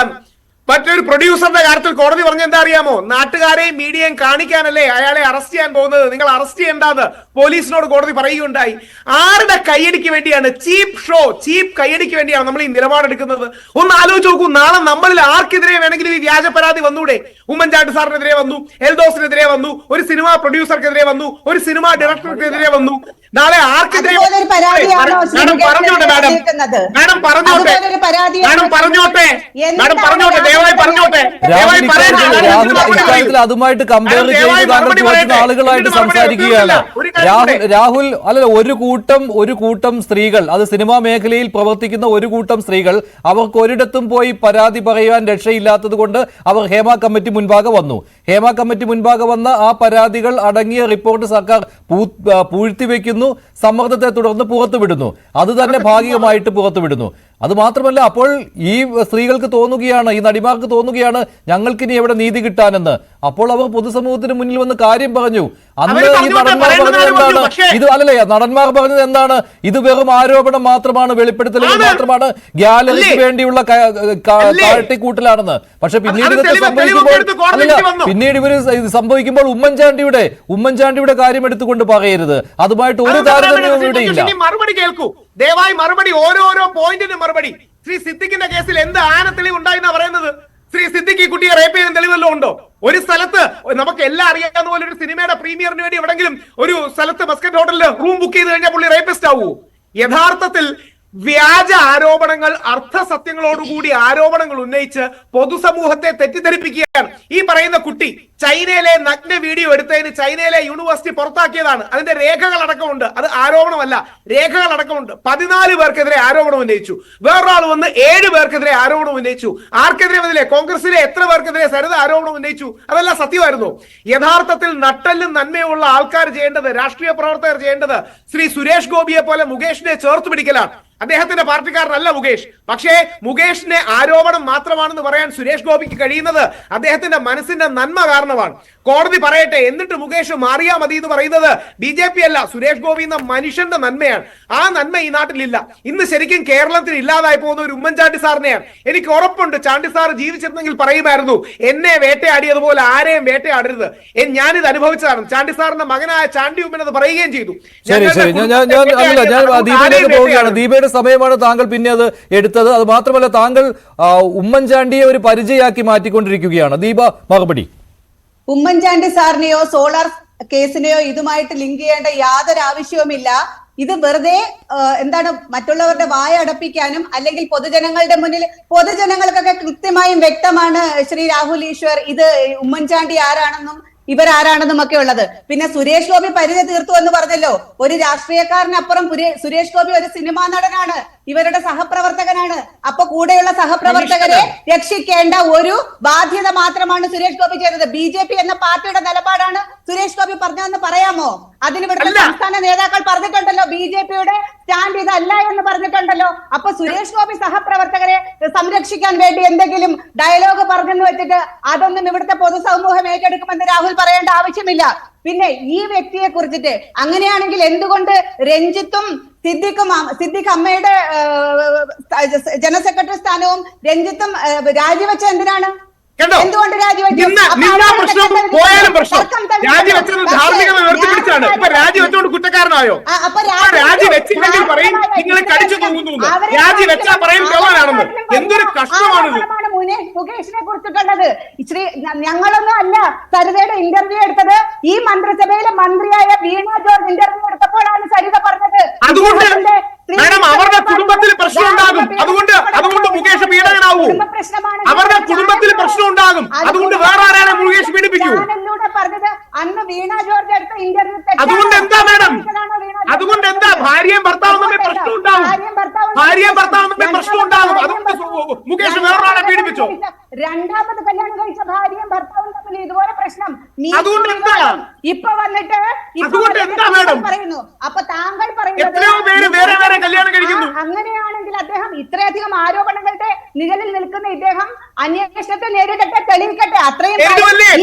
S4: മറ്റൊരു പ്രൊഡ്യൂസറിന്റെ കാര്യത്തിൽ കോടതി പറഞ്ഞെന്താ അറിയാമോ? നാട്ടുകാരെയും മീഡിയയും കാണിക്കാനല്ലേ അയാളെ അറസ്റ്റ് ചെയ്യാൻ പോകുന്നത്, നിങ്ങൾ അറസ്റ്റ് ചെയ്യേണ്ടത് പോലീസിനോട് കോടതി പറയുകയുണ്ടായി. ആരുടെ കയ്യടിക്ക് വേണ്ടിയാണ്? ചീപ്പ് കയ്യടിക്ക് വേണ്ടിയാണ് നമ്മൾ ഈ നിലപാടെടുക്കുന്നത്. ഒന്ന് ആലോചിച്ച് നോക്കൂ. നാളെ നമ്മളിൽ ആർക്കെതിരെ വേണമെങ്കിലും ഈ വ്യാജ പരാതി വന്നൂടെ? ഉമ്മൻചാണ്ടി സാറിനെതിരെ വന്നു, എൽദോസിനെതിരെ വന്നു, ഒരു സിനിമാ പ്രൊഡ്യൂസർക്കെതിരെ വന്നു, ഒരു സിനിമാ ഡയറക്ടർക്കെതിരെ വന്നു. നാളെ ആർക്കെതിരെ പറഞ്ഞോട്ടെ.
S1: അതുമായിട്ട് കമ്പയർ ചെയ്ത് താങ്കൾ കുറച്ച് ആളുകളായിട്ട് സംസാരിക്കുകയാണ്. രാഹുൽ അല്ലല്ല, ഒരു കൂട്ടം സ്ത്രീകൾ, അത് സിനിമാ മേഖലയിൽ പ്രവർത്തിക്കുന്ന ഒരു കൂട്ടം സ്ത്രീകൾ, അവർക്ക് ഒരിടത്തും പോയി പരാതി പറയാൻ രക്ഷയില്ലാത്തത് കൊണ്ട് അവർ ഹേമ കമ്മിറ്റി മുൻപാകെ വന്നു. ഹേമ കമ്മിറ്റി മുൻപാകെ വന്ന ആ പരാതികൾ അടങ്ങിയ റിപ്പോർട്ട് സർക്കാർ പൂഴ്ത്തിവെക്കുന്നു, സമ്മർദ്ദത്തെ തുടർന്ന് പുറത്തുവിടുന്നു. അത് തന്നെ ഭാഗികമായിട്ട് പുറത്തുവിടുന്നു. അത് മാത്രമല്ല, അപ്പോൾ ഈ സ്ത്രീകൾക്ക് തോന്നുകയാണ്, ഈ നടിമാർക്ക് തോന്നുകയാണ് ഞങ്ങൾക്കിനി എവിടെ നീതി കിട്ടാനെന്ന്. അപ്പോൾ അവർ പൊതുസമൂഹത്തിന് മുന്നിൽ വന്ന് കാര്യം പറഞ്ഞു. അന്ന് ഈ നടന്മാർ പറഞ്ഞത് എന്താണ്? നടന്മാർ പറഞ്ഞത് എന്താണ്? ഇത് വെറും ആരോപണം മാത്രമാണ്, വെളിപ്പെടുത്തലുകൾ മാത്രമാണ്, ഗ്യാലറിക്ക് വേണ്ടിയുള്ള കാട്ടിക്കൂട്ടലാണെന്ന്. പക്ഷെ പിന്നീട് ഇതൊക്കെ സംഭവിക്കുമ്പോൾ ഉമ്മൻചാണ്ടിയുടെ കാര്യം എടുത്തുകൊണ്ട് പറയരുത്. അതുമായിട്ട് ഒരു താരതമ്യവും ഇവിടെയില്ല.
S4: മറുപടി കേൾക്കൂ ദയവായി, മറുപടി ഓരോരോ പോയിന്റിന് മറുപടി. ശ്രീ സിദ്ദിഖിന്റെ കേസിൽ എന്ത് ആനത്തെളിവ് ഉണ്ടായെന്നാ പറയുന്നത്? ശ്രീ സിദ്ദിഖ് ഈ കുട്ടിയെ റേപ്പ് ചെയ്യുന്ന തെളിവല്ലോ ഉണ്ടോ? ഒരു സ്ഥലത്ത് നമുക്ക് എല്ലാം അറിയാവുന്ന പോലെ ഒരു സിനിമയുടെ പ്രീമിയറിന് വേണ്ടി എവിടെങ്കിലും ഒരു സ്ഥലത്ത് മസ്കറ്റ് ഹോട്ടലിൽ റൂം ബുക്ക് ചെയ്ത് കഴിഞ്ഞാൽ പുള്ളി റേപ്പിസ്റ്റ് ആവൂ? യഥാർത്ഥത്തിൽ വ്യാജ ആരോപണങ്ങൾ, അർത്ഥസത്യങ്ങളോടുകൂടി ആരോപണങ്ങൾ ഉന്നയിച്ച് പൊതുസമൂഹത്തെ തെറ്റിദ്ധരിപ്പിക്കുകയാണ്. ഈ പറയുന്ന കുട്ടി ചൈനയിലെ നഗ്ന വീഡിയോ എടുത്തതിന് ചൈനയിലെ യൂണിവേഴ്സിറ്റി പുറത്താക്കിയതാണ്. അതിന്റെ രേഖകൾ അടക്കമുണ്ട്. അത് ആരോപണമല്ല, രേഖകൾ അടക്കമുണ്ട്. 14 പേർക്കെതിരെ ആരോപണം ഉന്നയിച്ചു. വേറൊരാൾ വന്ന് 7 പേർക്കെതിരെ ആരോപണം ഉന്നയിച്ചു. ആർക്കെതിരെ വന്നില്ലേ? കോൺഗ്രസിലെ എത്ര പേർക്കെതിരെ സരിത ആരോപണം ഉന്നയിച്ചു? അതെല്ലാം സത്യമായിരുന്നു. യഥാർത്ഥത്തിൽ നട്ടല്ലും നന്മയുള്ള ആൾക്കാർ ചെയ്യേണ്ടത്, രാഷ്ട്രീയ പ്രവർത്തകർ ചെയ്യേണ്ടത് ശ്രീ സുരേഷ് ഗോപിയെ പോലെ മുകേഷിനെ ചേർത്ത് പിടിക്കലാണ്. അദ്ദേഹത്തിന്റെ പാർട്ടിക്കാരനല്ല മുകേഷ്. പക്ഷേ മുകേഷിനെ ആരോപണം മാത്രമാണെന്ന് പറയാൻ സുരേഷ് ഗോപിക്ക് കഴിയുന്നത് അദ്ദേഹത്തിന്റെ മനസ്സിന്റെ നന്മ കാരണമാണ്. കോടതി പറയട്ടെ. എന്നിട്ട് മുകേഷ് മാറിയാ മതി എന്ന് പറയുന്നത് BJP അല്ല, സുരേഷ് ഗോപി എന്ന മനുഷ്യന്റെ നന്മയാണ്. ആ നന്മ ഈ നാട്ടിലില്ല. ഇന്ന് ശരിക്കും കേരളത്തിൽ ഇല്ലാതായി പോകുന്ന ഒരു ഉമ്മൻചാണ്ടി സാറിനെയാണ്. എനിക്ക് ഉറപ്പുണ്ട് ചാണ്ടി സാർ ജീവിച്ചിരുന്നെങ്കിൽ പറയുമായിരുന്നു, എന്നെ വേട്ടയാടിയതുപോലെ ആരെയും വേട്ടയാടരുത്. ഞാനിത് അനുഭവിച്ചതാണ്. ചാണ്ടി സാറിന്റെ മകനായ ചാണ്ടി ഉമ്മൻ അത് പറയുകയും ചെയ്തു.
S1: ദീപയുടെ സമയമാണ് താങ്കൾ പിന്നെ അത് എടുത്തത്. അത് മാത്രമല്ല, താങ്കൾ ഉമ്മൻചാണ്ടിയെ ഒരു പരിചയമാക്കി മാറ്റിക്കൊണ്ടിരിക്കുകയാണ്. ദീപ, മറുപടി.
S3: ഉമ്മൻചാണ്ടി സാറിനെയോ സോളാർ കേസിനെയോ ഇതുമായിട്ട് ലിങ്ക് ചെയ്യേണ്ട യാതൊരു ആവശ്യവുമില്ല. ഇത് വെറുതെ എന്താണ് മറ്റുള്ളവരുടെ വായ അടപ്പിക്കാനും, അല്ലെങ്കിൽ പൊതുജനങ്ങളുടെ മുന്നിൽ, പൊതുജനങ്ങൾക്കൊക്കെ കൃത്യമായും വ്യക്തമാണ് ശ്രീ രാഹുൽ ഈശ്വർ ഇത് ഉമ്മൻചാണ്ടി ആരാണെന്നും ഇവരാരാണെന്നും ഒക്കെ ഉള്ളത്. പിന്നെ സുരേഷ് ഗോപി പരിധി തീർത്തു എന്ന് പറഞ്ഞല്ലോ. ഒരു രാഷ്ട്രീയക്കാരനപ്പുറം സുരേഷ് ഗോപി ഒരു സിനിമാ നടനാണ്, ഇവരുടെ സഹപ്രവർത്തകനാണ്. അപ്പൊ കൂടെയുള്ള സഹപ്രവർത്തകരെ രക്ഷിക്കേണ്ട ഒരു ബാധ്യത മാത്രമാണ് സുരേഷ് ഗോപി ചെയ്തത്. BJP എന്ന പാർട്ടിയുടെ നിലപാടാണ് സുരേഷ് ഗോപി പറഞ്ഞതെന്ന് പറയാമോ? അതിന് ഇവിടുത്തെ സംസ്ഥാന നേതാക്കൾ പറഞ്ഞിട്ടുണ്ടല്ലോ, BJPയുടെ സ്റ്റാൻഡ് ഇതല്ല എന്ന് പറഞ്ഞിട്ടുണ്ടല്ലോ. അപ്പൊ സുരേഷ് ഗോപി സഹപ്രവർത്തകരെ സംരക്ഷിക്കാൻ വേണ്ടി എന്തെങ്കിലും ഡയലോഗ് പറഞ്ഞെന്ന് വെച്ചിട്ട് അതൊന്നും ഇവിടുത്തെ പൊതുസമൂഹം ഏറ്റെടുക്കുമെന്ന് രാഹുൽ പറയേണ്ട ആവശ്യമില്ല. പിന്നെ ഈ വ്യക്തിയെ കുറിച്ചിട്ട് അങ്ങനെയാണെങ്കിൽ എന്തുകൊണ്ട് രഞ്ജിത്തും സിദ്ദിഖ് അമ്മയുടെ ജനറൽ സെക്രട്ടറി സ്ഥാനവും രഞ്ജിത്തും രാജിവെച്ച എന്തിനാണ്?
S4: കേട്ടോ?
S3: എന്തുകൊണ്ട് രാജിവെച്ചു?
S4: നിന്നാ പ്രശ്നം പോയാലും പ്രശ്നം. രാജിവെച്ചത് ധാർമ്മികത ഉയർത്തിപ്പിടിച്ചാണ്. ഇപ്പൊ രാജിവെച്ചോണ്ട് കുറ്റക്കാരനായോ? രാജിവെച്ചില്ലെങ്കിൽ പറയും നിങ്ങൾ കടിച്ചു തൂങ്ങുന്നു. രാജിവെച്ചാ പറയും കള്ളനാണെന്ന്. എന്തൊരു കഷ്ടമാണിത്.
S3: മുകേഷിനെ കുറിച്ചിട്ടുള്ളത് ശ്രീ ഞങ്ങളൊന്നും അല്ല സരിതയുടെ ഇന്റർവ്യൂ എടുത്തത്. ഈ മന്ത്രിസഭയിലെ മന്ത്രിയായ വീണ ജോർജ് ഇന്റർവ്യൂ എടുത്തപ്പോഴാണ് സരിത പറഞ്ഞത്.
S4: അതുകൊണ്ട് മാഡം അവരുടെ കുടുംബത്തിൽ പ്രശ്നം ഉണ്ടാകും. അതുകൊണ്ട് മുകേഷ് പീഡകനാവൂ. അവരുടെ കുടുംബത്തിൽ പ്രശ്നം ഉണ്ടാകും. അതുകൊണ്ട് വേറെ ആരാണ് മുകേഷ് പീഡിപ്പിക്കൂ?
S3: പറഞ്ഞത് അന്ന് വീണ ജോർജ് എടുത്ത ഇന്റർവ്യൂ.
S4: അതുകൊണ്ട് എന്താ മാഡം? അതുകൊണ്ട് എന്താ ഭാര്യയും ഭർത്താവും തമ്മിൽ പ്രശ്നം ഉണ്ടാവും. ഭാര്യയും ഭർത്താവും തമ്മിൽ പ്രശ്നം ഉണ്ടാകും. അതുകൊണ്ട് മുകേഷ് വേറൊരാളെ പീഡിപ്പിച്ചോ?
S3: രണ്ടാമത് കല്യാണം കഴിച്ച ഭാര്യയും ഭർത്താവും തമ്മിൽ ഇതുപോലെ പ്രശ്നം.
S4: അതുകൊണ്ട് എന്താ?
S3: ഇപ്പൊ വന്നിട്ട്
S4: അതുകൊണ്ട് എന്താ മാഡം
S3: പറയുന്നു? അപ്പൊ താങ്കൾ പറയുന്നത്
S4: എത്രയോ പേര് വേറെ വേറെ കല്യാണം കഴിക്കുന്നു.
S3: അങ്ങനെയാണെങ്കിൽ അദ്ദേഹം ഇത്രയധികം ആരോപണങ്ങളുടെ നിഴലിൽ നിൽക്കുന്ന ഇദ്ദേഹം അന്വേഷണത്തെ നേരിടട്ടെ, തെളിയിക്കട്ടെ. അത്രയും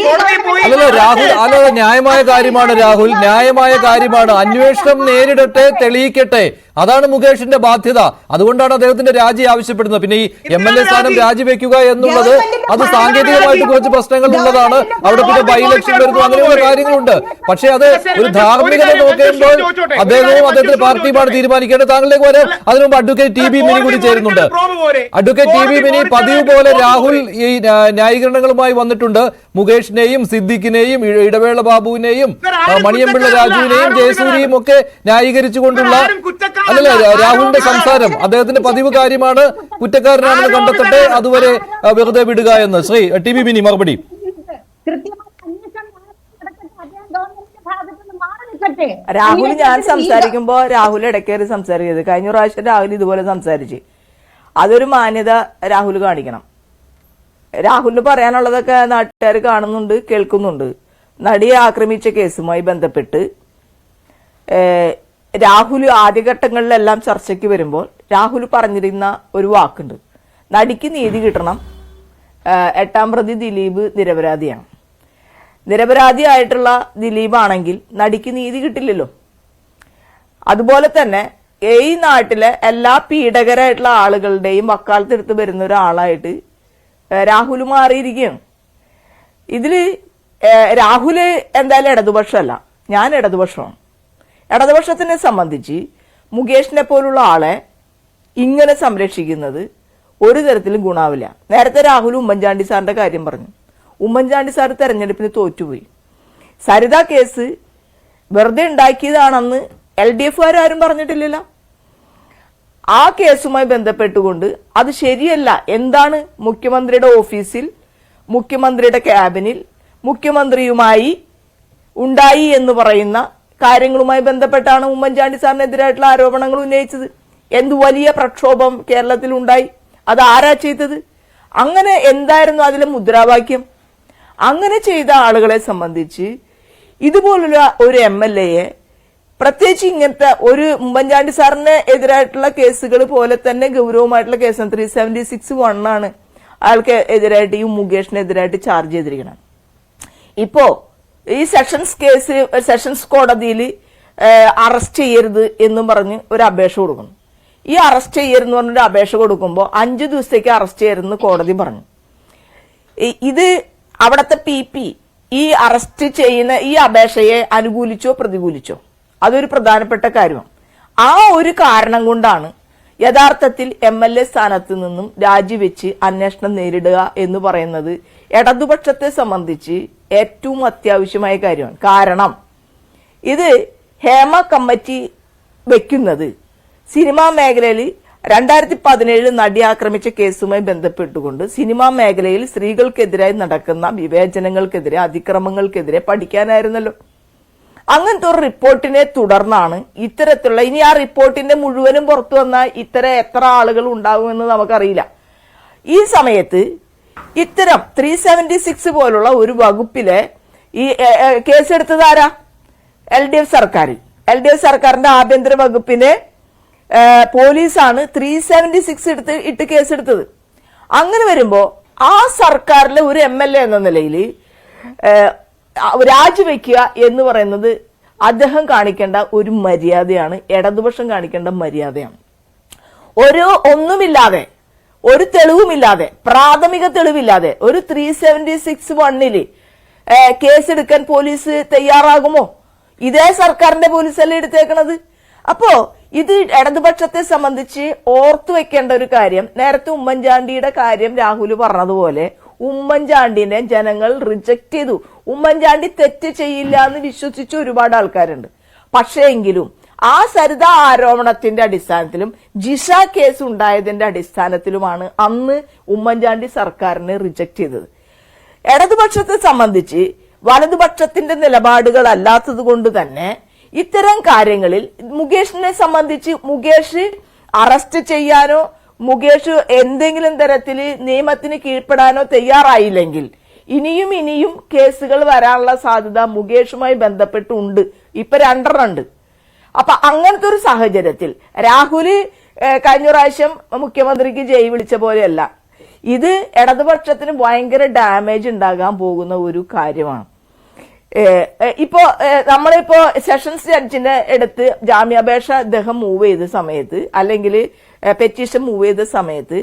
S1: അല്ലല്ലോ രാഹുൽ, അല്ലല്ലോ ന്യായമായ കാര്യമാണ് രാഹുൽ, ന്യായമായ കാര്യമാണ്. അന്വേഷണം നേരിടട്ടെ, തെളിയിക്കട്ടെ. അതാണ് മുകേഷിന്റെ ബാധ്യത. അതുകൊണ്ടാണ് അദ്ദേഹത്തിന്റെ രാജി ആവശ്യപ്പെടുന്നത്. പിന്നെ ഈ MLA സ്ഥാനം രാജിവെക്കുക എന്നുള്ളത് അത് സാങ്കേതികമായിട്ട് കുറച്ച് പ്രശ്നങ്ങൾ ഉള്ളതാണ്. അവിടെ പിന്നെ ബൈ ഇലക്ഷൻ വരുന്നു, അങ്ങനെയുള്ള കാര്യങ്ങളുണ്ട്. പക്ഷേ അത് ഒരു ധാർമ്മികത നോക്കുമ്പോൾ അദ്ദേഹവും അദ്ദേഹത്തിന്റെ പാർട്ടിയുമാണ് തീരുമാനിക്കേണ്ടത്. താങ്കളിലേക്ക് വരെ അതിനു മുമ്പ് അഡ്വക്കേറ്റ് TB മിനി കൂടി ചേരുന്നുണ്ട്. അഡ്വക്കേറ്റ് TB മിനി പതിവ് പോലെ രാഹുൽ ഈ ന്യായീകരണങ്ങളുമായി വന്നിട്ടുണ്ട്. മുകേഷിനെയും സിദ്ദിഖിനെയും ഇടവേള ബാബുവിനെയും മണിയൻപിള്ള രാജുവിനെയും ജയസൂരിയും ഒക്കെ ന്യായീകരിച്ചുകൊണ്ടുള്ള അല്ലല്ല രാഹുലിന്റെ സംസാരം അദ്ദേഹത്തിന്റെ പതിവ് കാര്യമാണ്. കുറ്റക്കാരനാണെന്ന് കണ്ടെത്തട്ടെ, അതുവരെ വെറുതെ വിടുക എന്ന്. ശ്രീ TB മിനി മറുപടി.
S5: രാഹുൽ ഞാൻ സംസാരിക്കുമ്പോ രാഹുൽ ഇടയ്ക്കേറി സംസാരിക്കരുത്. കഴിഞ്ഞ പ്രാവശ്യം രാഹുൽ ഇതുപോലെ സംസാരിച്ച് അതൊരു മാന്യത രാഹുൽ കാണിക്കണം. രാഹുലിന് പറയാനുള്ളതൊക്കെ നാട്ടുകാർ കാണുന്നുണ്ട്, കേൾക്കുന്നുണ്ട്. നടിയെ ആക്രമിച്ച കേസുമായി ബന്ധപ്പെട്ട് രാഹുൽ ആദ്യഘട്ടങ്ങളിലെല്ലാം ചർച്ചയ്ക്ക് വരുമ്പോൾ രാഹുൽ പറഞ്ഞിരുന്ന ഒരു വാക്കുണ്ട്, നടിക്ക് നീതി കിട്ടണം, 8ാം പ്രതി ദിലീപ് നിരപരാധിയാണ്. നിരപരാധിയായിട്ടുള്ള ദിലീപ് ആണെങ്കിൽ നടിക്ക് നീതി കിട്ടില്ലല്ലോ. അതുപോലെ തന്നെ ഈ നാട്ടിലെ എല്ലാ പീഡകരായിട്ടുള്ള ആളുകളുടെയും വക്കാലത്തെടുത്ത് വരുന്ന ഒരാളായിട്ട് രാഹുൽ മാറിയിരിക്കുകയാണ്. ഇതില് രാഹുല് എന്തായാലും ഇടതുപക്ഷമല്ല, ഞാൻ ഇടതുപക്ഷമാണ്. ഇടതുപക്ഷത്തിനെ സംബന്ധിച്ച് മുകേഷിനെ പോലുള്ള ആളെ ഇങ്ങനെ സംരക്ഷിക്കുന്നത് ഒരു തരത്തിലും ഗുണാവില്ല. നേരത്തെ രാഹുൽ ഉമ്മൻചാണ്ടി സാറിന്റെ കാര്യം പറഞ്ഞു. ഉമ്മൻചാണ്ടി സാർ തെരഞ്ഞെടുപ്പിന് തോറ്റുപോയി. സരിത കേസ് വെറുതെ ഉണ്ടാക്കിയതാണെന്ന് LDF ആരും പറഞ്ഞിട്ടില്ലല്ലോ. ആ കേസുമായി ബന്ധപ്പെട്ടുകൊണ്ട് അത് ശരിയല്ല, എന്താണ് മുഖ്യമന്ത്രിയുടെ ഓഫീസിൽ, മുഖ്യമന്ത്രിയുടെ ക്യാബിനിൽ മുഖ്യമന്ത്രിയുമായി ഉണ്ടായി എന്ന് പറയുന്ന കാര്യങ്ങളുമായി ബന്ധപ്പെട്ടാണ് ഉമ്മൻചാണ്ടി സാറിനെതിരായിട്ടുള്ള ആരോപണങ്ങൾ ഉന്നയിച്ചത്. എന്ത് വലിയ പ്രക്ഷോഭം കേരളത്തിൽ ഉണ്ടായി. അത് ആരാ ചെയ്തത്? അങ്ങനെ എന്തായിരുന്നു അതിലെ മുദ്രാവാക്യം? അങ്ങനെ ചെയ്ത ആളുകളെ സംബന്ധിച്ച് ഇതുപോലുള്ള ഒരു MLAയെ, പ്രത്യേകിച്ച് ഇങ്ങനത്തെ ഒരു ഉമ്മൻചാണ്ടി സാറിന് എതിരായിട്ടുള്ള കേസുകൾ പോലെ തന്നെ ഗൗരവമായിട്ടുള്ള കേസാണ്. 376(1) ആണ് അയാൾക്ക് എതിരായിട്ട്, ഈ മുകേഷിനെതിരായിട്ട് ചാർജ് ചെയ്തിരിക്കണം. ഇപ്പോ ഈ സെഷൻസ് കോടതിയിൽ അറസ്റ്റ് ചെയ്യരുത് എന്നും പറഞ്ഞ് ഒരു അപേക്ഷ കൊടുക്കുന്നു. ഈ അറസ്റ്റ് ചെയ്യരുതെന്ന് പറഞ്ഞൊരു അപേക്ഷ കൊടുക്കുമ്പോൾ 5 ദിവസത്തേക്ക് അറസ്റ്റ് ചെയ്യരുതെന്ന് കോടതി പറഞ്ഞു. ഇത് അവിടുത്തെ PP ഈ അറസ്റ്റ് ചെയ്യുന്ന ഈ അപേക്ഷയെ അനുകൂലിച്ചോ പ്രതികൂലിച്ചോ, അതൊരു പ്രധാനപ്പെട്ട കാര്യമാണ്. ആ ഒരു കാരണം കൊണ്ടാണ് യഥാർത്ഥത്തിൽ MLA സ്ഥാനത്ത് നിന്നും രാജിവെച്ച് അന്വേഷണം നേരിടുക എന്ന് പറയുന്നത് ഇടതുപക്ഷത്തെ സംബന്ധിച്ച് ഏറ്റവും അത്യാവശ്യമായ കാര്യമാണ്. കാരണം ഇത് ഹേമ കമ്മിറ്റി വെക്കുന്നത് സിനിമാ മേഖലയിൽ 2017 നടി ആക്രമിച്ച കേസുമായി ബന്ധപ്പെട്ടുകൊണ്ട് സിനിമാ മേഖലയിൽ സ്ത്രീകൾക്കെതിരായി നടക്കുന്ന വിവേചനങ്ങൾക്കെതിരെ, അതിക്രമങ്ങൾക്കെതിരെ പഠിക്കാനായിരുന്നല്ലോ. അങ്ങനത്തെ ഒരു റിപ്പോർട്ടിനെ തുടർന്നാണ് ഇത്തരത്തിലുള്ള, ഇനി ആ റിപ്പോർട്ടിന്റെ മുഴുവനും പുറത്തു വന്നാൽ എത്ര ആളുകൾ ഉണ്ടാകുമെന്ന് നമുക്കറിയില്ല. ഈ സമയത്ത് ഇത്തരം 376 പോലുള്ള ഒരു വകുപ്പിലെ ഈ കേസെടുത്തത് ആരാ? LDF സർക്കാർ. LDF സർക്കാരിന്റെ ആഭ്യന്തര വകുപ്പിനെ പോലീസാണ് 376 ഇട്ട് കേസെടുത്തത്. അങ്ങനെ വരുമ്പോ ആ സർക്കാരിലെ ഒരു MLA എന്ന നിലയിൽ രാജിവെക്കുക എന്ന് പറയുന്നത് അദ്ദേഹം കാണിക്കേണ്ട ഒരു മര്യാദയാണ്, ഇടതുപക്ഷം കാണിക്കേണ്ട മര്യാദയാണ്. ഒന്നുമില്ലാതെ ഒരു തെളിവുമില്ലാതെ, പ്രാഥമിക തെളിവില്ലാതെ ഒരു 376(1) കേസെടുക്കാൻ പോലീസ് തയ്യാറാകുമോ? ഇതേ സർക്കാരിന്റെ പോലീസല്ലേ എടുത്തേക്കണത്. അപ്പോ ഇത് ഇടതുപക്ഷത്തെ സംബന്ധിച്ച് ഓർത്തു വെക്കേണ്ട ഒരു കാര്യം, നേരത്തെ ഉമ്മൻചാണ്ടിയുടെ കാര്യം രാഹുൽ പറഞ്ഞതുപോലെ ഉമ്മൻചാണ്ടിനെ ജനങ്ങൾ റിജക്ട് ചെയ്തു. ഉമ്മൻചാണ്ടി തെറ്റ് ചെയ്യില്ല എന്ന് വിശ്വസിച്ച ഒരുപാട് ആൾക്കാരുണ്ട്. പക്ഷേ എങ്കിലും ആ സരിത ആരോപണത്തിന്റെ അടിസ്ഥാനത്തിലും ജിഷ കേസ് ഉണ്ടായതിന്റെ അടിസ്ഥാനത്തിലുമാണ് അന്ന് ഉമ്മൻചാണ്ടി സർക്കാരിനെ റിജക്ട് ചെയ്തത്. ഇടതുപക്ഷത്തെ സംബന്ധിച്ച് വലതുപക്ഷത്തിന്റെ നിലപാടുകൾ അല്ലാത്തത് കൊണ്ട് തന്നെ ഇത്തരം കാര്യങ്ങളിൽ മുകേഷിനെ സംബന്ധിച്ച് മുകേഷ് അറസ്റ്റ് ചെയ്യാനോ മുകേഷ് എന്തെങ്കിലും തരത്തിൽ നിയമത്തിന് കീഴ്പ്പെടാനോ തയ്യാറായില്ലെങ്കിൽ ഇനിയും കേസുകൾ വരാനുള്ള സാധ്യത മുകേഷുമായി ബന്ധപ്പെട്ടുണ്ട്. ഇപ്പൊ 2 ഉണ്ട്. അപ്പൊ അങ്ങനത്തെ ഒരു സാഹചര്യത്തിൽ രാഹുല് കഴിഞ്ഞ പ്രാവശ്യം മുഖ്യമന്ത്രിക്ക് ജയ് വിളിച്ച പോലെയല്ല, ഇത് ഇടതുപക്ഷത്തിന് ഭയങ്കര ഡാമേജ് ഉണ്ടാകാൻ പോകുന്ന ഒരു കാര്യമാണ്. ഇപ്പോ നമ്മളിപ്പോ സെഷൻസ് ജഡ്ജിന്റെ അടുത്ത് ജാമ്യാപേക്ഷ അദ്ദേഹം മൂവ് ചെയ്ത സമയത്ത്, അല്ലെങ്കിൽ പെറ്റീഷൻ മൂവ് ചെയ്ത സമയത്ത്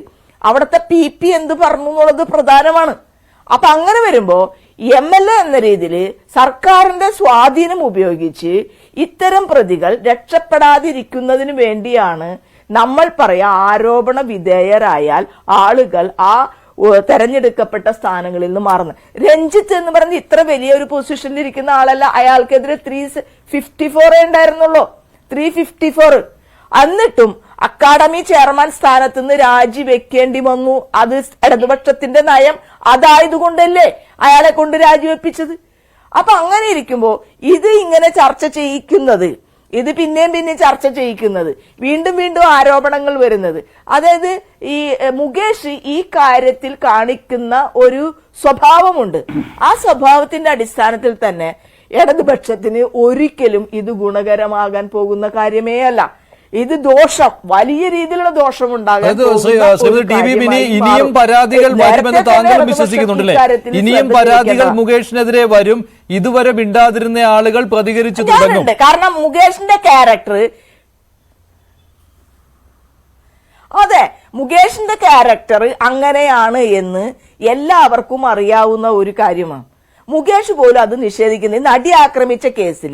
S5: അവിടുത്തെ PP എന്ത് പറഞ്ഞു എന്നുള്ളത് പ്രധാനമാണ്. അപ്പൊ അങ്ങനെ വരുമ്പോ MLA എന്ന രീതിയിൽ സർക്കാരിന്റെ സ്വാധീനം ഉപയോഗിച്ച് ഇത്തരം പ്രതികൾ രക്ഷപ്പെടാതിരിക്കുന്നതിന് വേണ്ടിയാണ് നമ്മൾ പറയാ ആരോപണ വിധേയരായാൽ ആളുകൾ ആ തെരഞ്ഞെടുക്കപ്പെട്ട സ്ഥാനങ്ങളിൽ നിന്ന് മാറുന്നത്. രഞ്ജിത്ത് എന്ന് പറഞ്ഞ് ഇത്ര വലിയൊരു പൊസിഷനിൽ ഇരിക്കുന്ന ആളല്ല, അയാൾക്കെതിരെ 354 ഉണ്ടായിരുന്നുള്ളൂ, 354. എന്നിട്ടും അക്കാഡമി ചെയർമാൻ സ്ഥാനത്ത് നിന്ന് രാജിവെക്കേണ്ടി വന്നു. അത് ഇടതുപക്ഷത്തിന്റെ നയം അതായതുകൊണ്ടല്ലേ അയാളെ കൊണ്ട് രാജിവെപ്പിച്ചത്. അപ്പൊ അങ്ങനെ ഇരിക്കുമ്പോ ഇത് ഇങ്ങനെ ചർച്ച ചെയ്യിക്കുന്നത്, ഇത് പിന്നെയും ചർച്ച ചെയ്യിക്കുന്നത്, വീണ്ടും ആരോപണങ്ങൾ വരുന്നത്, അതായത് ഈ മുകേഷ് ഈ കാര്യത്തിൽ കാണിക്കുന്ന ഒരു സ്വഭാവമുണ്ട്. ആ സ്വഭാവത്തിന്റെ അടിസ്ഥാനത്തിൽ തന്നെ ഇടതുപക്ഷത്തിന് ഒരിക്കലും ഇത് ഗുണകരമാകാൻ പോകുന്ന കാര്യമേ അല്ല. ഇത് ദോഷം, വലിയ രീതിയിലുള്ള ദോഷം ഉണ്ടാകാൻ
S1: ഇനിയും പരാതികൾ വരുമെന്ന് താങ്കൾ വിശ്വസിക്കുന്നുണ്ടല്ലേ? ഇനിയും പരാതികൾ മുകേഷിനെതിരെ വരും. ഇതുവരെ മിണ്ടാതിരുന്ന ആളുകൾ പ്രതികരിച്ചു തുടങ്ങും.
S5: കാരണം മുകേഷിന്റെ ക്യാരക്ടർ, അതെ, മുകേഷിന്റെ ക്യാരക്ടർ അങ്ങനെയാണ് എന്ന് എല്ലാവർക്കും അറിയാവുന്ന ഒരു കാര്യമാണ്. മുകേഷ് പോലും അത് നിഷേധിക്കുന്നത്. നടി ആക്രമിച്ച കേസിൽ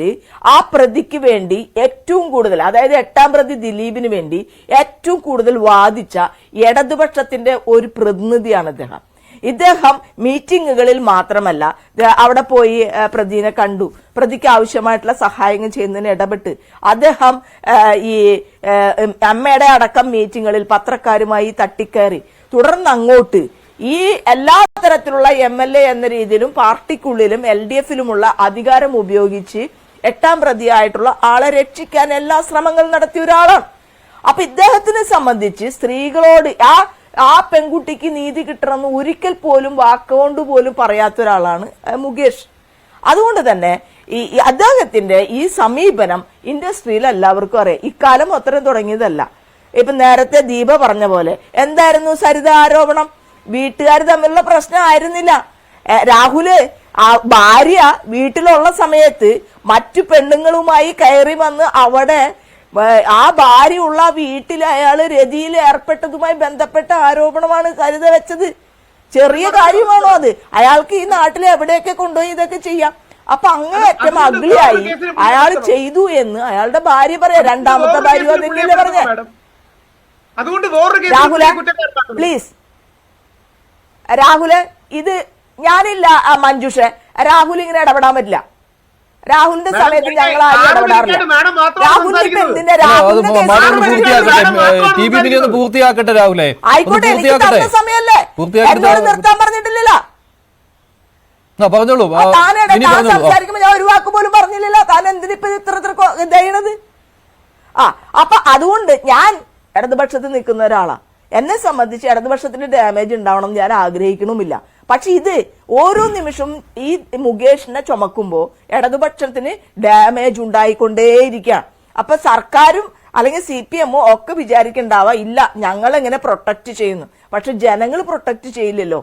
S5: ആ പ്രതിക്ക് വേണ്ടി ഏറ്റവും കൂടുതൽ, അതായത് 8ാം പ്രതി ദിലീപിന് വേണ്ടി ഏറ്റവും കൂടുതൽ വാദിച്ച ഇടതുപക്ഷത്തിന്റെ ഒരു പ്രതിനിധിയാണ് അദ്ദേഹം. ഇദ്ദേഹം മീറ്റിങ്ങുകളിൽ മാത്രമല്ല, അവിടെ പോയി പ്രതിനെ കണ്ടു, പ്രതിക്ക് ആവശ്യമായിട്ടുള്ള സഹായങ്ങൾ ചെയ്യുന്നതിന് ഇടപെട്ട് അദ്ദേഹം ഈ അമ്മയുടെ അടക്കം മീറ്റിങ്ങുകളിൽ പത്രക്കാരുമായി തട്ടിക്കയറി. തുടർന്ന് അങ്ങോട്ട് ഈ എല്ലാ തരത്തിലുള്ള MLA എന്ന രീതിയിലും പാർട്ടിക്കുള്ളിലും LDFിലുമുള്ള അധികാരം ഉപയോഗിച്ച് 8ാം പ്രതിയായിട്ടുള്ള ആളെ രക്ഷിക്കാൻ എല്ലാ ശ്രമങ്ങളും നടത്തിയ ഒരാളാണ്. അപ്പൊ ഇദ്ദേഹത്തിനെ സംബന്ധിച്ച് സ്ത്രീകളോട് ആ പെൺകുട്ടിക്ക് നീതി കിട്ടണമെന്ന് ഒരിക്കൽ പോലും വാക്കുകൊണ്ട് പോലും പറയാത്ത ഒരാളാണ് മുകേഷ്. അതുകൊണ്ട് തന്നെ ഈ അദ്ദേഹത്തിന്റെ ഈ സമീപനം ഇൻഡസ്ട്രിയിൽ എല്ലാവർക്കും അറിയാം. ഇക്കാലം അത്രയും തുടങ്ങിയതല്ല. ഇപ്പൊ നേരത്തെ ദീപ പറഞ്ഞ പോലെ എന്തായിരുന്നു സരിത ആരോപണം? വീട്ടുകാർ തമ്മിലുള്ള പ്രശ്നം ആയിരുന്നില്ല. രാഹുല് ഭാര്യ വീട്ടിലുള്ള സമയത്ത് മറ്റു പെണ്ണുങ്ങളുമായി കയറി വന്ന് അവിടെ ആ ഭാര്യയുള്ള വീട്ടിൽ അയാള് രതിയിൽ ഏർപ്പെട്ടതുമായി ബന്ധപ്പെട്ട ആരോപണമാണ് സരിത വെച്ചത്. ചെറിയ കാര്യമാണോ അത്? അയാൾക്ക് ഈ നാട്ടിൽ എവിടെയൊക്കെ കൊണ്ടുപോയി ഇതൊക്കെ ചെയ്യാം. അപ്പൊ അങ്ങേയറ്റം അഗ്ലിയായി അയാൾ ചെയ്തു എന്ന് അയാളുടെ ഭാര്യ പറയാ. 2ാമത്തെ ഭാര്യ അതെങ്കിലും പറഞ്ഞ. രാഹുല പ്ലീസ്, രാഹുല് ഇത് ഞാനില്ല മഞ്ജുഷ, രാഹുൽ ഇങ്ങനെ ഇടപെടാൻ പറ്റില്ല. രാഹുലിന്റെ സമയത്ത് ഞങ്ങൾ ആരും ഇടപെടാറില്ല.
S1: പൂർത്തിയാക്കട്ടെ രാഹുലെ.
S5: ആയിക്കോട്ടെ, എനിക്ക് തന്ന സമയല്ലേ, എന്നോട് നിർത്താൻ പറഞ്ഞിട്ടില്ലല്ലോ.
S1: പറഞ്ഞോളൂ.
S5: താൻ സംസാരിക്കുമ്പോ ഞാൻ ഒരു വാക്ക് പോലും പറഞ്ഞില്ലല്ലോ. താൻ എന്തിനിപ്പോ ഇത്ര ദയണത്? അപ്പൊ അതുകൊണ്ട് ഞാൻ ഇടതുപക്ഷത്തിൽ നിൽക്കുന്ന ഒരാളാ. എന്നെ സംബന്ധിച്ച് ഇടതുപക്ഷത്തിന് ഡാമേജ് ഉണ്ടാവണം ഞാൻ ആഗ്രഹിക്കണമില്ല. പക്ഷെ ഇത് ഓരോ നിമിഷവും ഈ മുകേഷിനെ ചുമക്കുമ്പോ ഇടതുപക്ഷത്തിന് ഡാമേജ് ഉണ്ടായിക്കൊണ്ടേയിരിക്കുകയാണ്. അപ്പൊ സർക്കാരും അല്ലെങ്കിൽ CPM ഒക്കെ വിചാരിക്കണ്ടാവാ, ഇല്ല ഞങ്ങൾ എങ്ങനെ പ്രൊട്ടക്ട് ചെയ്യുന്നു. പക്ഷെ ജനങ്ങൾ പ്രൊട്ടക്ട് ചെയ്യില്ലല്ലോ.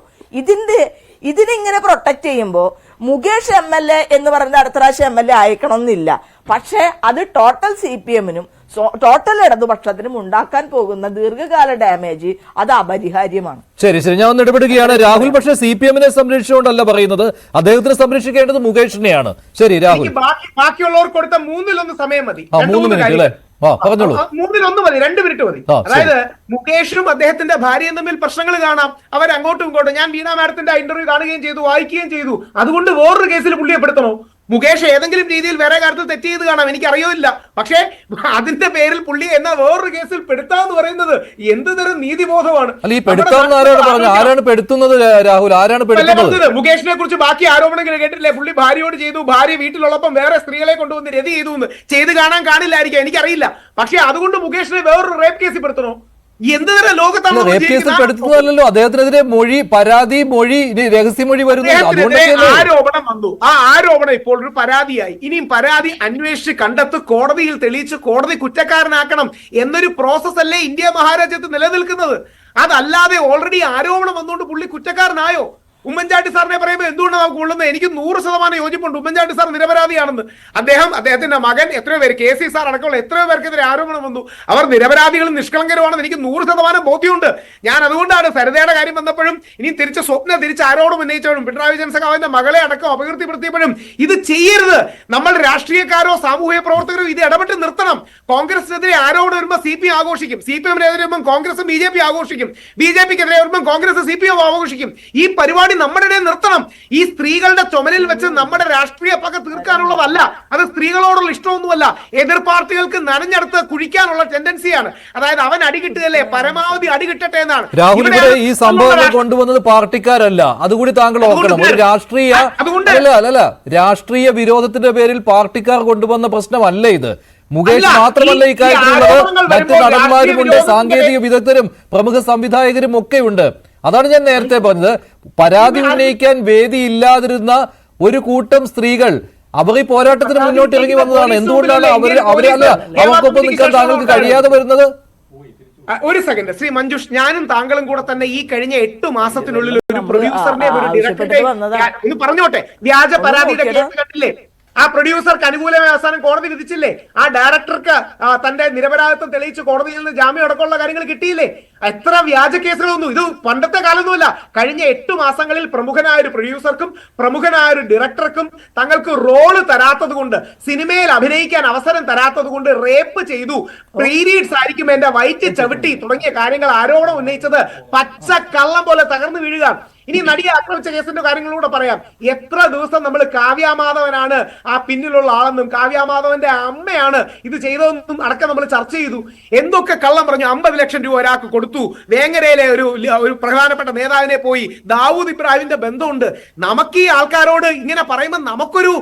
S5: ഇതിനിങ്ങനെ പ്രൊട്ടക്ട് ചെയ്യുമ്പോ മുകേഷ് MLA എന്ന് പറയുന്ന അടുത്ത പ്രാവശ്യം MLA അയക്കണം എന്നില്ല. പക്ഷെ അത് ടോട്ടൽ CPMനും ടോട്ടൽ ഇടതുപക്ഷത്തിനും ഉണ്ടാക്കാൻ പോകുന്ന ദീർഘകാല ഡാമേജ് അത് അപരിഹാര്യമാണ്.
S1: ശരി ശരി, ഞാൻ ഒന്ന് ഇടപെടുകയാണ്. രാഹുൽ പക്ഷേ CPM-നെ സംരക്ഷിച്ചുകൊണ്ടല്ല പറയുന്നത്, അദ്ദേഹത്തിന് സംരക്ഷിക്കേണ്ടത് മുകേഷിനെയാണ്. ശരി രാഹുൽ,
S4: ബാക്കിയുള്ളവർ കൊടുത്ത 3-1 സമയം മതി.
S1: 3 മിനിറ്റ് അല്ലേ? പറഞ്ഞോളൂ.
S4: 3-1 മതി, 2 മിനിറ്റ് മതി. അതായത് മുകേഷും അദ്ദേഹത്തിന്റെ ഭാര്യയും തമ്മിൽ പ്രശ്നങ്ങൾ കാണാം, അവർ അങ്ങോട്ടും ഇങ്ങോട്ടും. ഞാൻ വീണ മാഡത്തിന്റെ ഇന്റർവ്യൂ കാണുകയും ചെയ്തു, വായിക്കുകയും ചെയ്തു. അതുകൊണ്ട് വേറൊരു കേസിൽ പുള്ളിയെ പെടുത്തണോ? മുകേഷ് ഏതെങ്കിലും രീതിയിൽ വേറെ കാര്യത്തിൽ തെറ്റ് ചെയ്ത് കാണാം, എനിക്കറിയില്ല. പക്ഷേ അതിന്റെ പേരിൽ പുള്ളി എന്നാ വേറൊരു കേസിൽ പെടുത്താന്ന് പറയുന്നത് എന്ത് തരം നീതിബോധമാണ്?
S1: ആരാണ് പെടുത്തുന്നത് രാഹുൽ? ആരാണ് പെടുത്തുന്നത്?
S4: മുകേഷിനെ കുറിച്ച് ബാക്കി ആരോപണങ്ങൾ കേട്ടില്ലേ? പുള്ളി ഭാര്യയോട് ചെയ്തു, ഭാര്യ വീട്ടിലുള്ളപ്പം വേറെ സ്ത്രീകളെ കൊണ്ടുവന്ന് രതി ചെയ്തു എന്ന് ചെയ്ത് കാണാൻ കാണില്ലായിരിക്കും, എനിക്കറിയില്ല. പക്ഷെ അതുകൊണ്ട് മുകേഷിനെ വേറൊരു റേപ്പ് കേസിൽ പെടുത്തണോ?
S1: പെടുത്തുന്നതല്ലോ, അദ്ദേഹത്തിനെതിരെ മൊഴി രഹസ്യമൊഴി വരുന്നു.
S4: ആരോപണം വന്നു, ആ ആരോപണം ഇപ്പോൾ ഒരു പരാതിയായി. ഇനിയും പരാതി അന്വേഷിച്ച് കണ്ടെത്ത് കോടതിയിൽ തെളിയിച്ച് കോടതി കുറ്റക്കാരനാക്കണം എന്നൊരു പ്രോസസ് അല്ലേ ഇന്ത്യ മഹാരാജ്യത്ത് നിലനിൽക്കുന്നത്? അതല്ലാതെ ഓൾറെഡി ആരോപണം വന്നുകൊണ്ട് പുള്ളി കുറ്റക്കാരനായോ? ഉമ്മൻചാണ്ടി സാറിനെ പറയുമ്പോൾ എന്തുകൊണ്ടാണ് നമുക്ക് ഉള്ളത്? എനിക്ക് 100% യോജിപ്പുണ്ട്. ഉമ്മൻചാണ്ടി സാർ നിരപരാധിയാണെന്ന്. അദ്ദേഹത്തിന്റെ മകൻ, എത്രയോ പേര്, KC സാർ അടക്കമുള്ള എത്രയോ പേർക്കെതിരെ ആരോപണം വന്നു. അവർ നിരപരാധികളും നിഷ്കളങ്കരുമാണെന്ന് എനിക്ക് 100% ബോധ്യമുണ്ട്. ഞാൻ അതുകൊണ്ടാണ് സരിതയുടെ കാര്യം വന്നപ്പോഴും ഇനി തിരിച്ച് ആരോടും ഉന്നയിച്ചപ്പോഴും പിണറായി വിജയൻ അവന്റെ മകളെ അടക്കം അപകീർത്തിപ്പെടുത്തിയപ്പോഴും ഇത് ചെയ്യരുത്. നമ്മൾ രാഷ്ട്രീയക്കാരോ സാമൂഹിക പ്രവർത്തകരോ ഇത് ഇടപെട്ട് നിർത്തണം. കോൺഗ്രസിനെതിരെ ആരോപണം വരുമ്പോൾ CPM ആഘോഷിക്കും, CPM-നെതിരെ വരുമ്പോൾ കോൺഗ്രസും BJP ആഘോഷിക്കും, BJP-ക്കെതിരെ വരുമ്പോൾ കോൺഗ്രസ് CPM ആഘോഷിക്കും. ഈ പരിപാടി നമ്മുടെ നിർത്തണം. ഈ സ്ത്രീകളുടെ ചുമലിൽ വെച്ച് നമ്മുടെ രാഷ്ട്രീയ പക തീർക്കാനുള്ളതല്ല. അത് സ്ത്രീകളോടുള്ള ഇഷ്ടമൊന്നുമല്ല. എതിർ പാർട്ടികൾക്ക് നനഞ്ഞെടുത്ത് കുഴിക്കാനുള്ള ടെൻഡൻസിയാണ്. അതായത് അവൻ അടികിട്ടുകയല്ലേ, പരമാവധി അടികിട്ടട്ടെ എന്നാണ്.
S1: രാഹുൽ ഈ സംഭവങ്ങൾ കൊണ്ടുവന്നത് പാർട്ടിക്കാരല്ല, അതുകൂടി താങ്കൾ ഓർക്കണം. ഒരു രാഷ്ട്രീയ വിരോധത്തിന്റെ പേരിൽ പാർട്ടിക്കാർ കൊണ്ടുവന്ന പ്രശ്നമല്ല ഇത്. മുകേഷ് മാത്രമല്ല ഇക്കാര്യത്തിലുള്ളത്, മറ്റു നടന്മാരുമുണ്ട്, സാങ്കേതിക വിദഗ്ധരും പ്രമുഖ സംവിധായകരും ഒക്കെ ഉണ്ട്. അതാണ് ഞാൻ നേരത്തെ പറഞ്ഞത്. പരാതി ഉന്നയിക്കാൻ വേദിയില്ലാതിരുന്ന ഒരു കൂട്ടം സ്ത്രീകൾ അവർ ഈ പോരാട്ടത്തിന് മുന്നോട്ട് ഇറങ്ങി വന്നതാണ്. എന്തുകൊണ്ടാണ് അവർക്കൊപ്പം നിൽക്കാൻ താങ്കൾക്ക് കഴിയാതെ വരുന്നത്?
S4: ഒരു സെക്കൻഡ് ശ്രീ മഞ്ജുഷ്, ഞാനും താങ്കളും കൂടെ തന്നെ ഈ കഴിഞ്ഞ 8 മാസത്തിനുള്ളിൽ ഒരു പ്രൊഡ്യൂസറിനെ ഒരു ഡയറക്ടറെ ഒന്ന് പറഞ്ഞോട്ടെ, വ്യാജ പരാതിയുടെ കേസ് കണ്ടില്ലേ? ആ പ്രൊഡ്യൂസർക്ക് അനുകൂലമായ അവസാനം കോടതി വിധിച്ചില്ലേ? ആ ഡയറക്ടർക്ക് തന്റെ നിരപരാധിത്വം തെളിയിച്ച് കോടതിയിൽ നിന്ന് ജാമ്യം അടക്കമുള്ള കാര്യങ്ങൾ കിട്ടിയില്ലേ? എത്ര വ്യാജ കേസുകളൊന്നും ഇത് പണ്ടത്തെ കാലമൊന്നുമല്ല. കഴിഞ്ഞ 8 മാസങ്ങളിൽ പ്രമുഖനായ ഒരു പ്രൊഡ്യൂസർക്കും പ്രമുഖനായ ഒരു ഡയറക്ടർക്കും തങ്ങൾക്ക് റോള് തരാത്തത് കൊണ്ട്, സിനിമയിൽ അഭിനയിക്കാൻ അവസരം തരാത്തത് കൊണ്ട് റേപ്പ് ചെയ്തു, പീരീഡ്സ് ആയിരിക്കും എന്റെ വയറ്റ് ചവിട്ടി തുടങ്ങിയ കാര്യങ്ങൾ ആരോപണം ഉന്നയിച്ചത് പച്ച കള്ളം പോലെ തകർന്നു വീഴുക. ഇനി നടിയെ ആക്രമിച്ച കേസിന്റെ കാര്യങ്ങളൂടെ പറയാം. എത്ര ദിവസം നമ്മൾ കാവ്യാമാധവനാണ് ആ പിന്നിലുള്ള ആളെന്നും കാവ്യാമാധവന്റെ അമ്മയാണ് ഇത് ചെയ്തതെന്നും അടക്കം നമ്മൾ ചർച്ച ചെയ്തു. എന്തൊക്കെ കള്ളം പറഞ്ഞു. 50 ലക്ഷം രൂപ ഒരാൾക്ക് കൊടുത്തു, വേങ്ങരയിലെ ഒരു പ്രധാനപ്പെട്ട നേതാവിനെ പോയി, ദാവൂദ് ഇബ്രാഹിമിന്റെ ബന്ധമുണ്ട്. നമുക്ക് ഈ ആൾക്കാരോട് ഇങ്ങനെ പറയുമ്പോൾ നമുക്കൊരു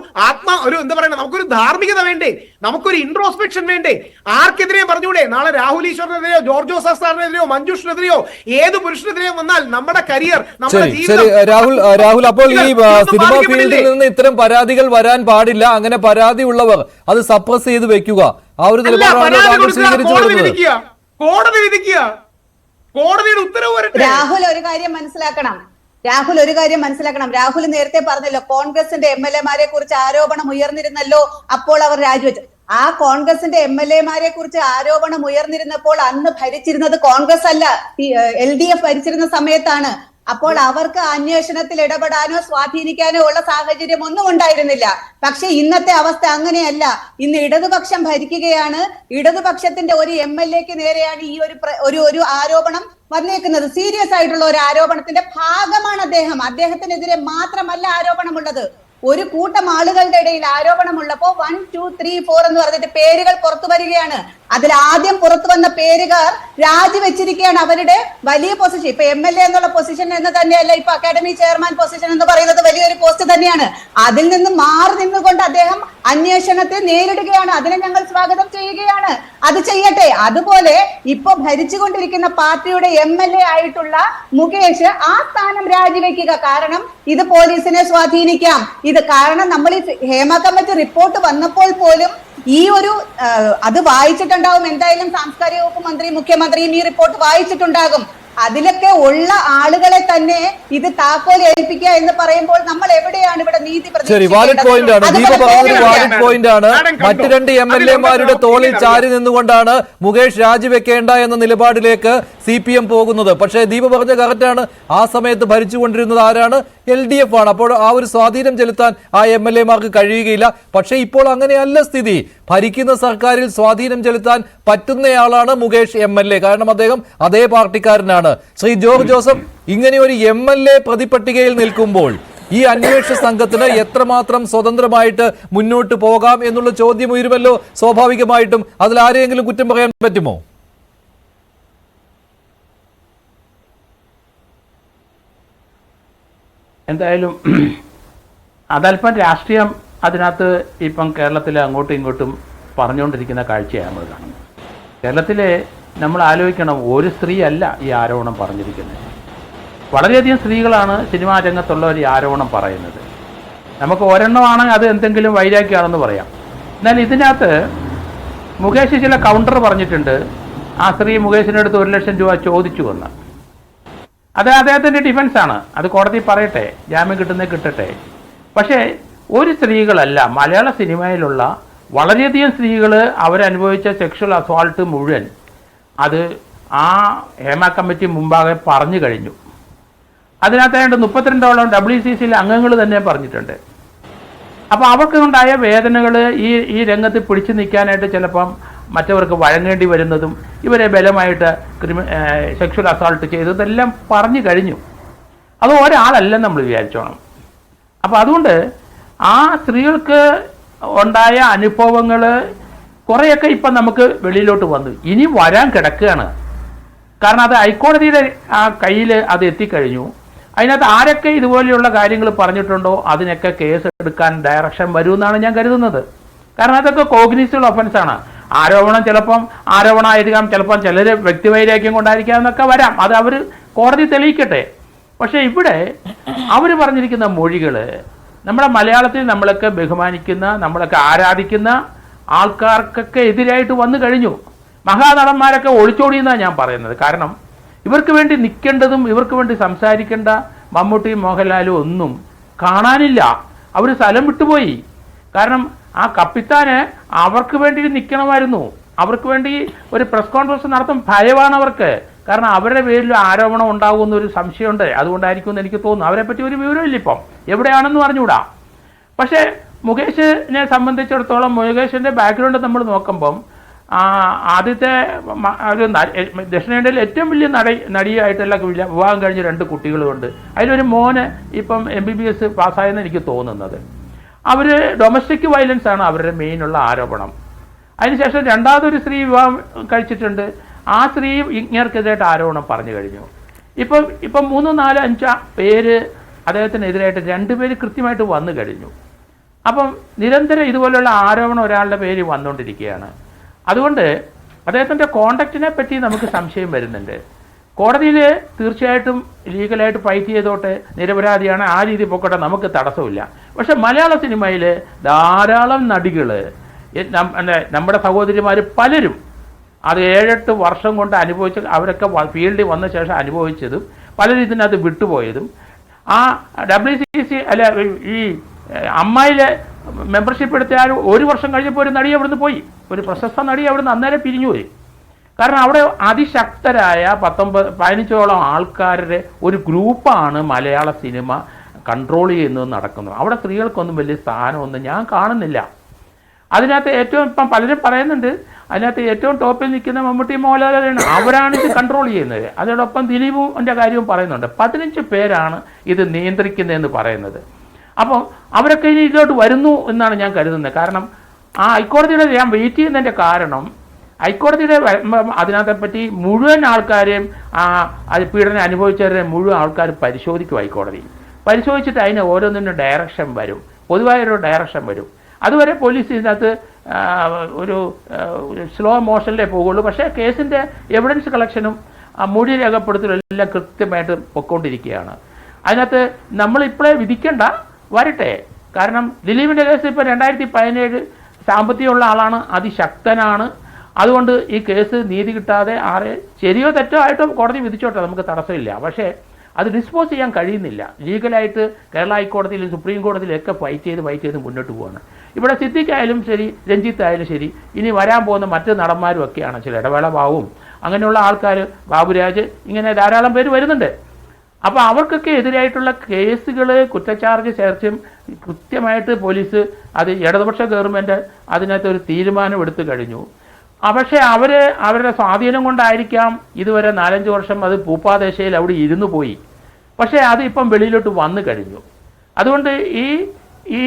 S4: നമുക്കൊരു ധാർമ്മികത വേണ്ടേ? നമുക്കൊരു ഇൻട്രോസ്പെക്ഷൻ വേണ്ടേ? ആർക്കെതിരെയും പറഞ്ഞൂടെ? നാളെ രാഹുൽ ഈശ്വറിനെതിരെയോ ജോർജ് ജോസഫ് സാറിനെതിരെയോ മഞ്ജുഷിനെതിരെയോ ഏത് പുരുഷനെതിരെയോ വന്നാൽ നമ്മുടെ കരിയർ, നമ്മുടെ
S1: ശരി രാഹുൽ, അപ്പോൾ ഈ സിനിമാ ഫീൽഡിൽ നിന്ന് ഇത്തരം പരാതികൾ വരാൻ പാടില്ല. അങ്ങനെ പരാതി ഉള്ളവർ അത് സപ്രസ് ചെയ്ത് വെക്കുക. ആ ഒരു നിലപാടാണ് താങ്കൾ സ്വീകരിച്ചു വരുന്നത്.
S4: കോടതി വിധിക്കുക, കോടതിയുടെ ഉത്തരവ് വരട്ടെ.
S3: രാഹുൽ ഒരു കാര്യം മനസ്സിലാക്കണം. രാഹുൽ നേരത്തെ പറഞ്ഞല്ലോ, കോൺഗ്രസിന്റെ MLA-മാരെ കുറിച്ച് ആരോപണം ഉയർന്നിരുന്നല്ലോ, അപ്പോൾ അവർ രാജിവെച്ചു. ആ കോൺഗ്രസിന്റെ MLA-മാരെ കുറിച്ച് ആരോപണം ഉയർന്നിരുന്നപ്പോൾ അന്ന് ഭരിച്ചിരുന്നത് കോൺഗ്രസ് അല്ല, LDF ഭരിച്ചിരുന്ന സമയത്താണ്. അപ്പോൾ അവർക്ക് അന്വേഷണത്തിൽ ഇടപെടാനോ സ്വാധീനിക്കാനോ ഉള്ള സാഹചര്യം ഒന്നും ഉണ്ടായിരുന്നില്ല. പക്ഷെ ഇന്നത്തെ അവസ്ഥ അങ്ങനെയല്ല. ഇന്ന് ഇടതുപക്ഷം ഭരിക്കുകയാണ്. ഇടതുപക്ഷത്തിന്റെ ഒരു MLA-ക്ക് നേരെയാണ് ഈ ഒരു ആരോപണം വന്നേക്കുന്നത്. സീരിയസ് ആയിട്ടുള്ള ഒരു ആരോപണത്തിന്റെ ഭാഗമാണ് അദ്ദേഹം. അദ്ദേഹത്തിനെതിരെ മാത്രമല്ല ആരോപണമുള്ളത്. ഒരു കൂട്ടം ആളുകളുടെ ഇടയിൽ ആരോപണമുള്ളപ്പോ 1, 2, 3, 4 എന്ന് പറഞ്ഞിട്ട് പേരുകൾ പുറത്തു വരികയാണ്. അതിൽ ആദ്യം പുറത്തു വന്ന പേരുകാർ രാജിവെച്ചിരിക്കുകയാണ് അവരുടെ വലിയ പൊസിഷൻ. ഇപ്പൊ MLA എന്നുള്ള പൊസിഷൻ എന്ന് തന്നെയല്ല, ഇപ്പൊ അക്കാഡമി ചെയർമാൻ പൊസിഷൻ എന്ന് പറയുന്നത് വലിയൊരു പോസ്റ്റ് തന്നെയാണ്. അതിൽ നിന്ന് മാറി നിന്നുകൊണ്ട് അദ്ദേഹം അന്വേഷണത്തെ നേരിടുകയാണ്. അതിനെ ഞങ്ങൾ സ്വാഗതം ചെയ്യുകയാണ്. അത് ചെയ്യട്ടെ. അതുപോലെ ഇപ്പൊ ഭരിച്ചുകൊണ്ടിരിക്കുന്ന പാർട്ടിയുടെ MLA ആയിട്ടുള്ള മുകേഷ് ആ സ്ഥാനം രാജിവെക്കുക. കാരണം ഇത് പോലീസിനെ സ്വാധീനിക്കാം. കാരണം നമ്മൾ ഈ ഹേമ കമ്മിറ്റി റിപ്പോർട്ട് വന്നപ്പോൾ പോലും ഈ അത് വായിച്ചിട്ടുണ്ടാവും. എന്തായാലും സാംസ്കാരിക വകുപ്പ് മന്ത്രി, മുഖ്യമന്ത്രിയും ഈ റിപ്പോർട്ട് വായിച്ചിട്ടുണ്ടാകും. അതിലൊക്കെ ഉള്ള ആളുകളെ തന്നെ ഇത് താക്കോൽ ഏൽപ്പിക്കുക എന്ന് പറയുമ്പോൾ നമ്മൾ എവിടെയാണ് ഇവിടെ നീതി
S1: ശരി, വാലിഡ് പോയിന്റ് ആണ്. ദീപ പറഞ്ഞൊരു വാലിഡ് പോയിന്റ് ആണ്. മറ്റ് 2 MLA-മാരുടെ തോളിൽ ചാരി നിന്നുകൊണ്ടാണ് മുകേഷ് രാജിവെക്കേണ്ട എന്ന നിലപാടിലേക്ക് CPM പോകുന്നത്. പക്ഷേ ദീപ പറഞ്ഞ കറക്റ്റാണ്. ആ സമയത്ത് ഭരിച്ചുകൊണ്ടിരുന്നത് ആരാണ്? LDF ആണ്. അപ്പോൾ ആ ഒരു സ്വാധീനം ചെലുത്താൻ ആ MLA-മാർക്ക് കഴിയുകയില്ല. പക്ഷേ ഇപ്പോൾ അങ്ങനെയല്ല സ്ഥിതി. ഭരിക്കുന്ന സർക്കാരിൽ സ്വാധീനം ചെലുത്താൻ പറ്റുന്നയാളാണ് മുകേഷ് MLA. കാരണം അദ്ദേഹം അതേ പാർട്ടിക്കാരനാണ്. ശ്രീ ജോർജ് ജോസഫ്, ഇങ്ങനെ ഒരു MLA പ്രതിപട്ടികയിൽ നിൽക്കുമ്പോൾ ഈ അന്വേഷണ സംഘത്തിന് എത്രമാത്രം സ്വതന്ത്രമായിട്ട് മുന്നോട്ട് പോകാം എന്നുള്ള ചോദ്യം ഉയരുമല്ലോ സ്വാഭാവികമായിട്ടും. അതിൽ ആരെയെങ്കിലും കുറ്റം പറയാൻ പറ്റുമോ?
S2: എന്തായാലും അതല്പം രാഷ്ട്രീയം അതിനകത്ത് ഇപ്പം കേരളത്തിൽ അങ്ങോട്ടും ഇങ്ങോട്ടും പറഞ്ഞുകൊണ്ടിരിക്കുന്ന കാഴ്ചയാണ് നമ്മൾ കാണുന്നത്. കേരളത്തിലെ നമ്മൾ ആലോചിക്കണം, ഒരു സ്ത്രീ അല്ല ഈ ആരോപണം പറഞ്ഞിരിക്കുന്നത്. വളരെയധികം സ്ത്രീകളാണ് സിനിമാ രംഗത്തുള്ളവർ ഈ ആരോപണം പറയുന്നത്. നമുക്ക് ഒരെണ്ണമാണെങ്കിൽ അത് എന്തെങ്കിലും വൈരാഗ്യമാണെന്ന് പറയാം. എന്നാൽ ഇതിനകത്ത് മുകേഷ് ചില കൗണ്ടർ പറഞ്ഞിട്ടുണ്ട്. ആ സ്ത്രീ മുകേഷിൻ്റെ അടുത്ത് 1 ലക്ഷം രൂപ ചോദിച്ചു എന്ന്. അത് അദ്ദേഹത്തിൻ്റെ ഡിഫൻസാണ്. അത് കോടതി പറയട്ടെ, ജാമ്യം കിട്ടട്ടെ. പക്ഷേ ഒരു സ്ത്രീകളല്ല, മലയാള സിനിമയിലുള്ള വളരെയധികം സ്ത്രീകൾ അവരനുഭവിച്ച സെക്ഷൽ അസോൾട്ട് മുഴുവൻ അത് ആ ഹേമ കമ്മിറ്റി മുമ്പാകെ പറഞ്ഞു കഴിഞ്ഞു. അതിനകത്തായിട്ട് 32ഓളം WCCയിലെ അംഗങ്ങൾ തന്നെ പറഞ്ഞിട്ടുണ്ട്. അപ്പോൾ അവർക്കുണ്ടായ വേദനകൾ ഈ രംഗത്ത് പിടിച്ചു നിൽക്കാനായിട്ട് ചിലപ്പം മറ്റവർക്ക് വഴങ്ങേണ്ടി വരുന്നതും ഇവരെ ബലമായിട്ട് സെക്ഷൽ അസോൾട്ട് ചെയ്തതെല്ലാം പറഞ്ഞു കഴിഞ്ഞു. അത് ഒരാളല്ലെന്ന് നമ്മൾ വിചാരിച്ചോണം. അപ്പോൾ അതുകൊണ്ട് ആ സ്ത്രീകൾക്ക് ഉണ്ടായ അനുഭവങ്ങൾ കുറേയൊക്കെ ഇപ്പം നമുക്ക് വെളിയിലോട്ട് വന്നു. ഇനി വരാൻ കിടക്കുകയാണ്. കാരണം അത് ഹൈക്കോടതിയുടെ ആ കയ്യിൽ അത് എത്തിക്കഴിഞ്ഞു. അതിനകത്ത് ആരൊക്കെ ഇതുപോലെയുള്ള കാര്യങ്ങൾ പറഞ്ഞിട്ടുണ്ടോ അതിനൊക്കെ കേസ് എടുക്കാൻ ഡയറക്ഷൻ വരുമെന്നാണ് ഞാൻ കരുതുന്നത്. കാരണം അതൊക്കെ കോഗ്നിസബിൾ ഒഫൻസാണ്. ആരോപണം ചിലപ്പം ആരോപണമായിരിക്കാം, ചിലപ്പം ചിലർ വ്യക്തിവൈരാഗ്യം കൊണ്ടായിരിക്കാം എന്നൊക്കെ വരാം. അത് അവർ കോടതി തെളിയിക്കട്ടെ. പക്ഷേ ഇവിടെ അവർ പറഞ്ഞിരിക്കുന്ന മൊഴികൾ നമ്മുടെ മലയാളത്തിൽ നമ്മളൊക്കെ ബഹുമാനിക്കുന്ന, നമ്മളൊക്കെ ആരാധിക്കുന്ന ആൾക്കാർക്കൊക്കെ എതിരായിട്ട് വന്നു കഴിഞ്ഞു. മഹാനടന്മാരൊക്കെ ഒളിച്ചോടിയെന്നാണ് ഞാൻ പറയുന്നത്. കാരണം ഇവർക്ക് വേണ്ടി നിൽക്കേണ്ടതും ഇവർക്ക് വേണ്ടി സംസാരിക്കേണ്ട മമ്മൂട്ടിയും മോഹൻലാലും ഒന്നും കാണാനില്ല. അവർ സ്ഥലം വിട്ടുപോയി. കാരണം ആ കപ്പിത്താന് അവർക്ക് വേണ്ടി നിൽക്കണമായിരുന്നു. അവർക്ക് വേണ്ടി ഒരു പ്രസ് കോൺഫറൻസ് നടത്തും ഭയമാണ് അവർക്ക്. കാരണം അവരുടെ പേരിൽ ആരോപണം ഉണ്ടാകുമെന്നൊരു സംശയമുണ്ട്. അതുകൊണ്ടായിരിക്കുമെന്ന് എനിക്ക് തോന്നുന്നു. അവരെപ്പറ്റി ഒരു വിവരമില്ല ഇപ്പം, എവിടെയാണെന്ന് പറഞ്ഞുകൂടാ. പക്ഷേ മുകേഷിനെ സംബന്ധിച്ചിടത്തോളം മുകേഷിൻ്റെ ബാക്ക്ഗ്രൗണ്ട് നമ്മൾ നോക്കുമ്പം ആദ്യത്തെ ഒരു ദക്ഷിണേന്ത്യയിൽ ഏറ്റവും വലിയ നടിയായിട്ടുള്ള വിവാഹം കഴിഞ്ഞ 2 കുട്ടികളുമുണ്ട്. അതിലൊരു മോന് ഇപ്പം MBBS പാസ്സായെന്ന് എനിക്ക് തോന്നുന്നത്. അവർ ഡൊമസ്റ്റിക് വയലൻസ് ആണ് അവരുടെ മെയിനുള്ള ആരോപണം. അതിനുശേഷം രണ്ടാമതൊരു സ്ത്രീ വിവാഹം കഴിച്ചിട്ടുണ്ട്. ആ സ്ത്രീ ഇങ്ങേർക്കെതിരായിട്ട് ആരോപണം പറഞ്ഞു കഴിഞ്ഞു. ഇപ്പം 3, 4, 5 പേര് അദ്ദേഹത്തിനെതിരായിട്ട് 2 പേര് കൃത്യമായിട്ട് വന്നു കഴിഞ്ഞു. അപ്പം നിരന്തരം ഇതുപോലെയുള്ള ആരോപണം ഒരാളുടെ പേര് വന്നുകൊണ്ടിരിക്കുകയാണ്. അതുകൊണ്ട് അദ്ദേഹത്തിൻ്റെ കോണ്ടക്റ്റിനെ പറ്റി നമുക്ക് സംശയം വരുന്നുണ്ട്. കോടതിയിൽ തീർച്ചയായിട്ടും ലീഗലായിട്ട് ഫൈറ്റ് ചെയ്തോട്ടെ, നിരപരാധിയാണ്, ആ രീതി പോക്കോട്ടെ, നമുക്ക് തടസ്സമില്ല. പക്ഷെ മലയാള സിനിമയിൽ ധാരാളം നടികൾ, നമ്മുടെ സഹോദരിമാർ പലരും അത് 7-8 വർഷം കൊണ്ട് അനുഭവിച്ച, അവരൊക്കെ ഫീൽഡിൽ വന്ന ശേഷം അനുഭവിച്ചതും പലരും ഇതിനകത്ത് വിട്ടുപോയതും ആ WCC അല്ല ഈ അമ്മായിലെ മെമ്പർഷിപ്പ് എടുത്താൽ 1 വർഷം കഴിഞ്ഞപ്പോൾ ഒരു നടി അവിടുന്ന് പോയി, ഒരു പ്രശസ്ത നടി അവിടുന്ന് അന്നേരം പിരിഞ്ഞുപോയി. കാരണം അവിടെ അതിശക്തരായ 15ഓളം ആൾക്കാരുടെ ഒരു ഗ്രൂപ്പാണ് മലയാള സിനിമ കൺട്രോൾ ചെയ്യുന്നത് നടക്കുന്നത്. അവിടെ സ്ത്രീകൾക്കൊന്നും വലിയ സ്ഥാനമൊന്നും ഞാൻ കാണുന്നില്ല. അതിനകത്ത് ഏറ്റവും ഇപ്പം പലരും പറയുന്നുണ്ട്, അതിനകത്ത് ഏറ്റവും ടോപ്പിൽ നിൽക്കുന്ന മമ്മൂട്ടി മോഹൻലാലാണ്, അവരാണ് ഇത് കൺട്രോൾ ചെയ്യുന്നത്. അതോടൊപ്പം ദിലീപിൻ്റെ കാര്യവും പറയുന്നുണ്ട്. 15 പേരാണ് ഇത് നിയന്ത്രിക്കുന്നതെന്ന് പറയുന്നത്. അപ്പം അവരൊക്കെ ഇനി ഇതിലോട്ട് വരുന്നു എന്നാണ് ഞാൻ കരുതുന്നത്. കാരണം ആ ഹൈക്കോടതിയുടെ ഞാൻ വെയിറ്റ് ചെയ്യുന്നതിൻ്റെ കാരണം ഹൈക്കോടതിയുടെ അതിനകത്തെപ്പറ്റി മുഴുവൻ ആൾക്കാരെയും അത് പീഡനം അനുഭവിച്ചവരെ മുഴുവൻ ആൾക്കാർ പരിശോധിക്കും. ഹൈക്കോടതി പരിശോധിച്ചിട്ട് അതിന് ഓരോന്നിനും ഡയറക്ഷൻ വരും, പൊതുവായൊരു ഡയറക്ഷൻ വരും. അതുവരെ പോലീസ് ഇതിനകത്ത് ഒരു സ്ലോ മോഷനിലേ പോകുള്ളൂ. പക്ഷേ കേസിൻ്റെ എവിഡൻസ് കളക്ഷനും മൊഴി രേഖപ്പെടുത്തലും എല്ലാം കൃത്യമായിട്ട് പൊയ്ക്കൊണ്ടിരിക്കുകയാണ്. അതിനകത്ത് നമ്മളിപ്പോഴേ വിധിക്കേണ്ട, വരട്ടെ. കാരണം ദിലീപിൻ്റെ കേസ് ഇപ്പോൾ 2017 സാമ്പത്തികമുള്ള ആളാണ്, അതിശക്തനാണ്. അതുകൊണ്ട് ഈ കേസ് നീതി കിട്ടാതെ ശരിയോ തെറ്റോ ആയിട്ടോ കോടതി വിധിച്ചോട്ടെ, നമുക്ക് തടസ്സമില്ല. പക്ഷേ അത് ഡിസ്പോസ് ചെയ്യാൻ കഴിയുന്നില്ല. ലീഗലായിട്ട് കേരള ഹൈക്കോടതിയിലും സുപ്രീം കോടതിയിലൊക്കെ ഫൈറ്റ് ചെയ്ത് മുന്നോട്ട് പോവാണ്. ഇവിടെ സിദ്ദിഖായാലും ശരി, രഞ്ജിത്ത് ആയാലും ശരി, ഇനി വരാൻ പോകുന്ന മറ്റ് നടന്മാരും ഒക്കെയാണ്, ചില ഇടവേള ബാബുവും അങ്ങനെയുള്ള ആൾക്കാർ, ബാബുരാജ്, ഇങ്ങനെ ധാരാളം പേര് വരുന്നുണ്ട്. അപ്പോൾ അവർക്കൊക്കെ എതിരായിട്ടുള്ള കേസുകൾ, കുറ്റച്ചാർജ് ചേർച്ചും കൃത്യമായിട്ട് പോലീസ്, അത് ഇടതുപക്ഷ ഗവൺമെൻറ് അതിനകത്ത് ഒരു തീരുമാനം എടുത്തു കഴിഞ്ഞു. പക്ഷേ അവരുടെ സ്വാധീനം കൊണ്ടായിരിക്കാം ഇതുവരെ 4-5 വർഷം അത് പൂപ്പാദേശയിൽ അവിടെ ഇരുന്നു പോയി. പക്ഷേ അത് ഇപ്പം വെളിയിലോട്ട് വന്നു കഴിഞ്ഞു. അതുകൊണ്ട് ഈ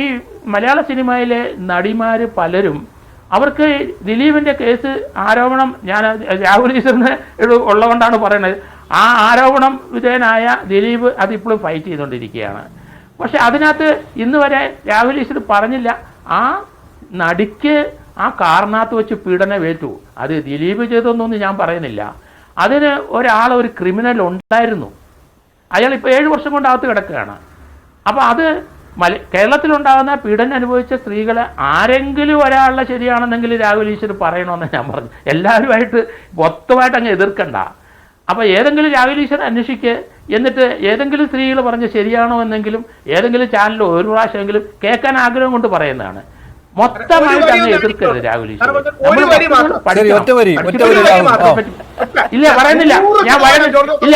S2: മലയാള സിനിമയിലെ നടിമാർ പലരും, അവർക്ക് ദിലീപിൻ്റെ കേസ് ആരോപണം, ഞാൻ രാഹുൽ ഈശ്വറിന് ഉള്ളതുകൊണ്ടാണ് പറയുന്നത്, ആ ആരോപണം വിധേയനായ ദിലീപ് അതിപ്പോഴും ഫൈറ്റ് ചെയ്തുകൊണ്ടിരിക്കുകയാണ്. പക്ഷെ അതിനകത്ത് ഇന്ന് വരെ രാഹുൽ ഈശ്വർ പറഞ്ഞില്ല ആ നടിക്ക് ആ കാറിനകത്ത് വെച്ച് പീഡനമേറ്റു, അത് ദിലീപ് ചെയ്തൊന്നും ഞാൻ പറയുന്നില്ല. അതിന് ഒരു ക്രിമിനൽ ഉണ്ടായിരുന്നു, അയാൾ ഇപ്പോൾ 7 വർഷം കൊണ്ട് അകത്ത് കിടക്കുകയാണ്. അപ്പോൾ അത് കേരളത്തിലുണ്ടാകുന്ന പീഡനം അനുഭവിച്ച സ്ത്രീകളെ ആരെങ്കിലും ഒരാളുടെ ശരിയാണെന്നെങ്കിൽ രാഹുൽ ഈശ്വർ പറയണമെന്ന് ഞാൻ പറഞ്ഞു. എല്ലാവരുമായിട്ട് മൊത്തമായിട്ട് അങ്ങ് എതിർക്കണ്ട. അപ്പോൾ ഏതെങ്കിലും രാഹുൽ ഈശ്വർ അന്വേഷിക്കുക, എന്നിട്ട് ഏതെങ്കിലും സ്ത്രീകൾ പറഞ്ഞ് ശരിയാണോ എന്നെങ്കിലും ഏതെങ്കിലും ചാനലിൽ ഒരു പ്രാവശ്യമെങ്കിലും കേൾക്കാൻ ആഗ്രഹം കൊണ്ട് പറയുന്നതാണ്. മൊത്തമായിട്ട് അങ്ങ് എതിർക്കരുത് രാഹുൽ ഈശ്വർ. ഇല്ല പറയുന്നില്ല, ഞാൻ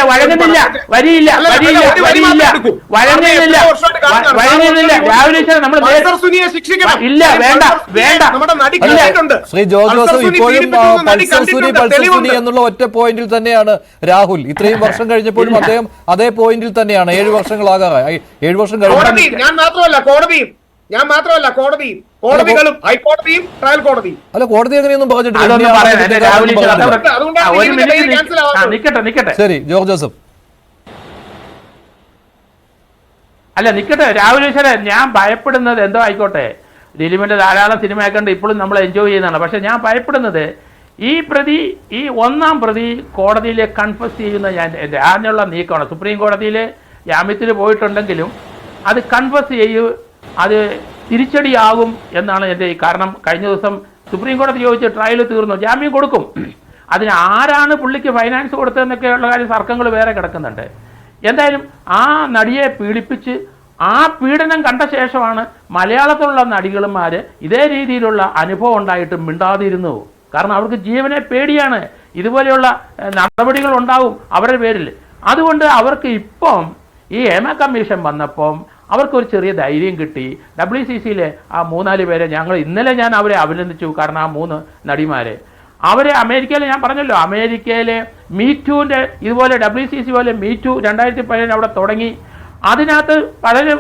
S2: വഴങ്ങുന്നില്ല, വരിയില്ല രാഹുൽ ഈശ്വർ നമ്മൾ ഇല്ല, വേണ്ട.
S1: ശ്രീ ജോർജ് ജോസഫ് ഇപ്പോഴും പൾസർ സുനി എന്നുള്ള ഒറ്റ പോയിന്റിൽ തന്നെയാണ് രാഹുൽ. ഇത്രയും വർഷം കഴിഞ്ഞപ്പോഴും അദ്ദേഹം അതേ പോയിന്റിൽ തന്നെയാണ്. 7 വർഷങ്ങളാകാറായി. 7 വർഷം കഴിഞ്ഞു.
S4: ഞാൻ മാത്രമല്ല കോടതികളും ഹൈക്കോടതിയും ട്രയൽ കോടതിയും.
S1: അല്ല, കോടതി അങ്ങനെയൊന്നും പറഞ്ഞിട്ടില്ല. ശരി ജോർജ് ജോസഫ്.
S2: അല്ല നിൽക്കട്ടെ, രാഹുൽ ഈശ്വരൻ, ഞാൻ ഭയപ്പെടുന്നത് എന്തോ ആയിക്കോട്ടെ, ദിലീപിന്റെ ധാരാളം സിനിമ ആയിക്കൊണ്ട് ഇപ്പോഴും നമ്മൾ എൻജോയ് ചെയ്യുന്നതാണ്. പക്ഷെ ഞാൻ ഭയപ്പെടുന്നത് ഈ 1-ാം പ്രതി കോടതിയിൽ കൺഫസ് ചെയ്യുന്ന അതിനുള്ള നീക്കമാണ്. സുപ്രീം കോടതിയിൽ ജാമ്യത്തിൽ പോയിട്ടുണ്ടെങ്കിലും അത് കൺഫസ് അത് തിരിച്ചടിയാകും എന്നാണ് എൻ്റെ. കാരണം കഴിഞ്ഞ ദിവസം സുപ്രീം കോടതി ചോദിച്ച് ട്രയൽ തീർന്നു, ജാമ്യം കൊടുക്കും. അതിന് ആരാണ് പുള്ളിക്ക് ഫൈനാൻസ് കൊടുത്തതെന്നൊക്കെയുള്ള കാര്യം തർക്കങ്ങൾ വേറെ കിടക്കുന്നുണ്ട്. എന്തായാലും ആ നടിയെ പീഡിപ്പിച്ച് ആ പീഡനം കണ്ട ശേഷമാണ് മലയാളത്തിലുള്ള നടികളുമാർ ഇതേ രീതിയിലുള്ള അനുഭവം ഉണ്ടായിട്ട് മിണ്ടാതിരുന്നു. കാരണം അവർക്ക് ജീവനെ പേടിയാണ്, ഇതുപോലെയുള്ള നടപടികൾ ഉണ്ടാവും അവരുടെ പേരിൽ. അതുകൊണ്ട് അവർക്ക് ഇപ്പം ഈ ഹേമ കമ്മീഷൻ വന്നപ്പം അവർക്കൊരു ചെറിയ ധൈര്യം കിട്ടി. WCCയിലെ ആ 3-4 പേരെ ഇന്നലെ ഞാൻ അവരെ അഭിനന്ദിച്ചു. കാരണം ആ 3 നടിമാരെ അവരെ അമേരിക്കയിൽ, ഞാൻ പറഞ്ഞല്ലോ, അമേരിക്കയിലെ മീറ്റൂവിൻ്റെ ഇതുപോലെ WCC പോലെ മീറ്റു 2017 അവിടെ തുടങ്ങി. അതിനകത്ത് പലരും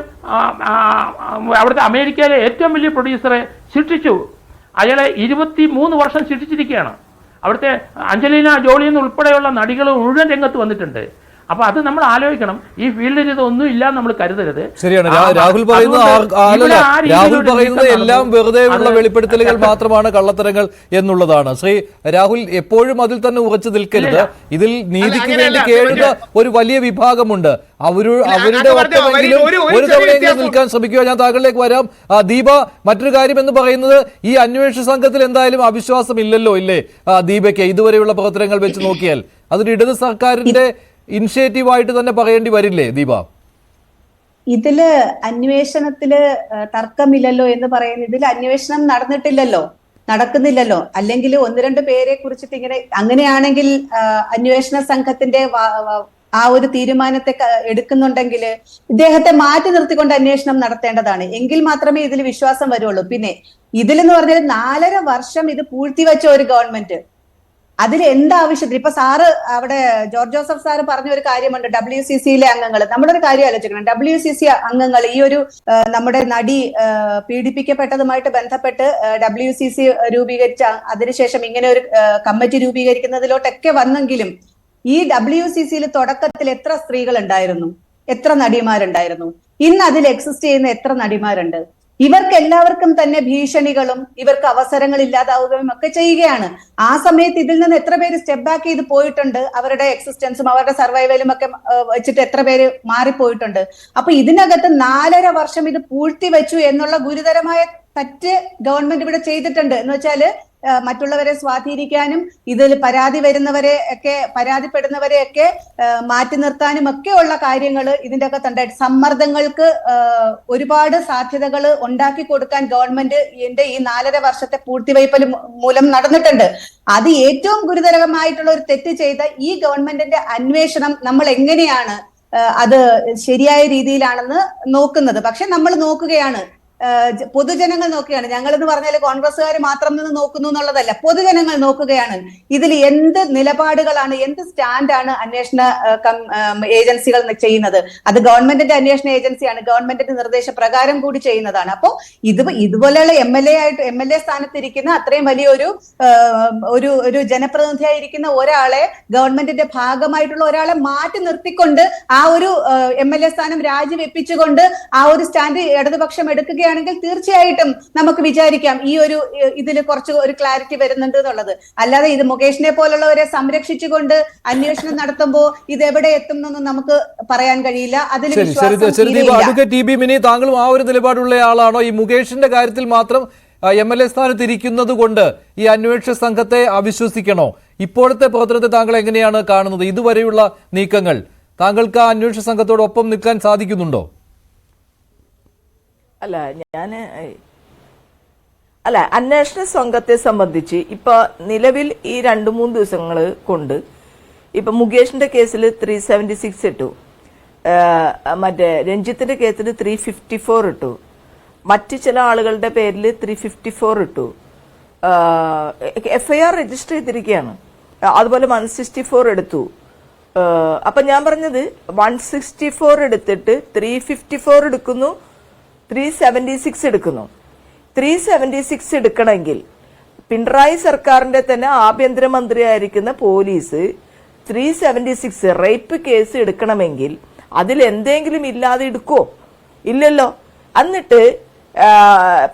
S2: അവിടുത്തെ അമേരിക്കയിലെ ഏറ്റവും വലിയ പ്രൊഡ്യൂസറെ ശിക്ഷിച്ചു. അയാളെ 23 വർഷം ശിക്ഷിച്ചിരിക്കുകയാണ്. അവിടുത്തെ അഞ്ജലീന ജോളി ഉൾപ്പെടെയുള്ള നടികൾ മുഴുവൻ രംഗത്ത് വന്നിട്ടുണ്ട്. അപ്പൊ അത് നമ്മൾ ആലോചിക്കണം. ഈ ഫീൽഡിൽ ഇതൊന്നും ഇല്ല നമ്മൾ കരുതരുത്.
S1: ശരിയാണ് രാഹുൽ പറയുന്നത് എല്ലാം വെറുതെ ഉള്ള വെളിപ്പെടുത്തലുകൾ മാത്രമാണ്, കള്ളത്തരങ്ങൾ എന്നുള്ളതാണ്. ശ്രീ രാഹുൽ എപ്പോഴും അതിൽ തന്നെ ഉറച്ചു നിൽക്കരുത്. ഇതിൽ നീതിക്ക് വേണ്ടി കേഴുന്ന ഒരു വലിയ വിഭാഗമുണ്ട്. അവരുടെ ഒപ്പമെങ്കിലും ഒരു തവണയെങ്കിലും നിൽക്കാൻ ശ്രമിക്കുക. ഞാൻ താങ്കളിലേക്ക് വരാം. ദീപ, മറ്റൊരു കാര്യം എന്ന് പറയുന്നത് ഈ അന്വേഷണ സംഘത്തിൽ എന്തായാലും അവിശ്വാസം ഇല്ലല്ലോ, ഇല്ലേ ദീപയ്ക്ക്? ഇതുവരെയുള്ള പ്രവർത്തനങ്ങൾ വെച്ച് നോക്കിയാൽ അതൊരു ഇടത് സർക്കാരിന്റെ ഇനിഷ്യേറ്റീവായിട്ട് തന്നെ പറയേണ്ടി വരില്ലേ ദീപ?
S3: ഇതില് അന്വേഷണത്തില് തർക്കമില്ലല്ലോ എന്ന് പറയുന്നത്, ഇതിൽ അന്വേഷണം നടക്കുന്നില്ലല്ലോ. അല്ലെങ്കിൽ 1-2 പേരെ കുറിച്ചിട്ട് ഇങ്ങനെ, അങ്ങനെയാണെങ്കിൽ അന്വേഷണ സംഘത്തിന്റെ ആ ഒരു തീരുമാനത്തെ എടുക്കുന്നുണ്ടെങ്കിൽ ഇദ്ദേഹത്തെ മാറ്റി നിർത്തിക്കൊണ്ട് അന്വേഷണം നടത്തേണ്ടതാണ്. എങ്കിൽ മാത്രമേ ഇതിൽ വിശ്വാസം വരുള്ളൂ. പിന്നെ ഇതിലെന്ന് പറഞ്ഞാൽ 4.5 വർഷം ഇത് പൂഴ്ത്തിവെച്ച ഒരു ഗവൺമെന്റ്, അതിൽ എന്താവശ്യത്തിന് ഇപ്പൊ സാറ് അവിടെ ജോർജ് ജോസഫ് സാറ് പറഞ്ഞ ഒരു കാര്യമുണ്ട്. WCCയിലെ അംഗങ്ങൾ, നമ്മളൊരു കാര്യം ആലോചിക്കണം. WCC അംഗങ്ങൾ ഈ ഒരു നമ്മുടെ നടി പീഡിപ്പിക്കപ്പെട്ടതുമായിട്ട് ബന്ധപ്പെട്ട് WCC രൂപീകരിച്ച അതിനുശേഷം ഇങ്ങനെ ഒരു കമ്മിറ്റി രൂപീകരിക്കുന്നതിലോട്ടൊക്കെ വന്നെങ്കിലും ഈ WCCയിൽ തുടക്കത്തിൽ എത്ര സ്ത്രീകൾ ഉണ്ടായിരുന്നു, എത്ര നടിമാരുണ്ടായിരുന്നു? ഇന്ന് അതിൽ എക്സിസ്റ്റ് ചെയ്യുന്ന എത്ര നടിമാരുണ്ട്? ഇവർക്ക് എല്ലാവർക്കും തന്നെ ഭീഷണികളും ഇവർക്ക് അവസരങ്ങൾ ഇല്ലാതാവുകയും ഒക്കെ ചെയ്യുകയാണ്. ആ സമയത്ത് ഇതിൽ നിന്ന് എത്ര പേര് സ്റ്റെപ്പ് ബാക്ക് ചെയ്ത് പോയിട്ടുണ്ട്, അവരുടെ എക്സിസ്റ്റൻസും അവരുടെ സർവൈവലും ഒക്കെ വെച്ചിട്ട് എത്ര പേര് മാറിപ്പോയിട്ടുണ്ട്. അപ്പൊ ഇതിനകത്ത് 4.5 വർഷം ഇത് പൂഴ്ത്തി വെച്ചു എന്നുള്ള ഗുരുതരമായ തെറ്റ് ഗവൺമെന്റ് ഇവിടെ ചെയ്തിട്ടുണ്ട്. എന്ന് വെച്ചാല് മറ്റുള്ളവരെ സ്വാധീനിക്കാനും ഇതിൽ പരാതിപ്പെടുന്നവരെ ഒക്കെ മാറ്റി നിർത്താനും ഒക്കെ ഉള്ള കാര്യങ്ങൾ ഇതിന്റെ അകത്തുണ്ടായിട്ട് സമ്മർദ്ദങ്ങൾക്ക് ഒരുപാട് സാധ്യതകൾ ഉണ്ടാക്കി കൊടുക്കാൻ ഗവൺമെന്റിന്റെ ഈ 4.5 വർഷത്തെ പൂഴ്ത്തിവയ്പൽ മൂലം നടന്നിട്ടുണ്ട്. അത് ഏറ്റവും ഗുരുതരമായിട്ടുള്ള ഒരു തെറ്റ് ചെയ്ത ഈ ഗവൺമെന്റിന്റെ അന്വേഷണം നമ്മൾ എങ്ങനെയാണ് അത് ശരിയായ രീതിയിലാണെന്ന് നോക്കുന്നത്. പക്ഷെ നമ്മൾ നോക്കുകയാണ്, പൊതുജനങ്ങൾ നോക്കുകയാണ്. ഞങ്ങൾ എന്ന് പറഞ്ഞാൽ കോൺഗ്രസ്സുകാർ മാത്രം നിന്ന് നോക്കുന്നു എന്നുള്ളതല്ല, പൊതുജനങ്ങൾ നോക്കുകയാണ്. ഇതിൽ എന്ത് നിലപാടുകളാണ്, എന്ത് സ്റ്റാൻഡാണ് അന്വേഷണ ഏജൻസികൾ ചെയ്യുന്നത്. അത് ഗവൺമെന്റിന്റെ അന്വേഷണ ഏജൻസിയാണ്, ഗവൺമെന്റിന്റെ നിർദ്ദേശപ്രകാരം കൂടി ചെയ്യുന്നതാണ്. അപ്പോൾ ഇതുപോലെയുള്ള എം.എൽ.എ സ്ഥാനത്തിരിക്കുന്ന അത്രയും വലിയൊരു ഒരു ജനപ്രതിനിധിയായിരിക്കുന്ന ഒരാളെ, ഗവൺമെന്റിന്റെ ഭാഗമായിട്ടുള്ള ഒരാളെ മാറ്റി നിർത്തിക്കൊണ്ട് ആ ഒരു എം.എൽ.എ സ്ഥാനം രാജിവെപ്പിച്ചുകൊണ്ട് ആ ഒരു സ്റ്റാൻഡ് ഇടതുപക്ഷം എടുക്കുകയാണെങ്കിൽ തീർച്ചയായിട്ടും നമുക്ക് വിചാരിക്കാം ഈ ഇതിൽ കുറച്ച് ഒരു ക്ലാരിറ്റി വരുന്നുണ്ട് എന്നുള്ളത്. അല്ലാതെ ഇത് മുകേഷിനെ പോലുള്ളവരെ സംരക്ഷിച്ചുകൊണ്ട് അന്വേഷണം നടത്തുമ്പോൾ ഇത് എവിടെ എത്തും എന്നൊന്നും നമുക്ക് പറയാൻ കഴിയില്ല. അതിൽ
S1: താങ്കളും ആ ഒരു നിലപാടുള്ള ആളാണോ? ഈ മുകേഷിന്റെ കാര്യത്തിൽ മാത്രം എം.എൽ.എ സ്ഥാനത്ത് ഇരിക്കുന്നത് കൊണ്ട് ഈ അന്വേഷണ സംഘത്തെ അവിശ്വസിക്കണോ? ഇപ്പോഴത്തെ പ്രവർത്തനത്തെ താങ്കൾ എങ്ങനെയാണ് കാണുന്നത്? ഇതുവരെയുള്ള നീക്കങ്ങൾ താങ്കൾക്ക് ആ അന്വേഷണ സംഘത്തോടൊപ്പം നിൽക്കാൻ സാധിക്കുന്നുണ്ടോ?
S5: അന്വേഷണ സംഘത്തെ സംബന്ധിച്ച് ഇപ്പൊ നിലവിൽ ഈ 2-3 ദിവസങ്ങൾ കൊണ്ട് ഇപ്പൊ മുകേഷിന്റെ കേസിൽ 376 ഇട്ടു, മറ്റേ രഞ്ജിത്തിന്റെ കേസിൽ 354 ഇട്ടു, മറ്റു ചില ആളുകളുടെ പേരിൽ 354 ഇട്ടു, FIR രജിസ്റ്റർ ചെയ്തിരിക്കുകയാണ്. അതുപോലെ 164 എടുത്തു. അപ്പൊ ഞാൻ പറഞ്ഞത് 164 എടുത്തിട്ട് 354 എടുക്കുന്നു, 376 എടുക്കുന്നു. 376 എടുക്കണമെങ്കിൽ പിണറായി സർക്കാരിന്റെ തന്നെ ആഭ്യന്തരമന്ത്രിയായിരിക്കുന്ന പോലീസ് 376 റേപ്പ് കേസ് എടുക്കണമെങ്കിൽ അതിൽ എന്തെങ്കിലും ഇല്ലാതെ എടുക്കോ? ഇല്ലല്ലോ. എന്നിട്ട്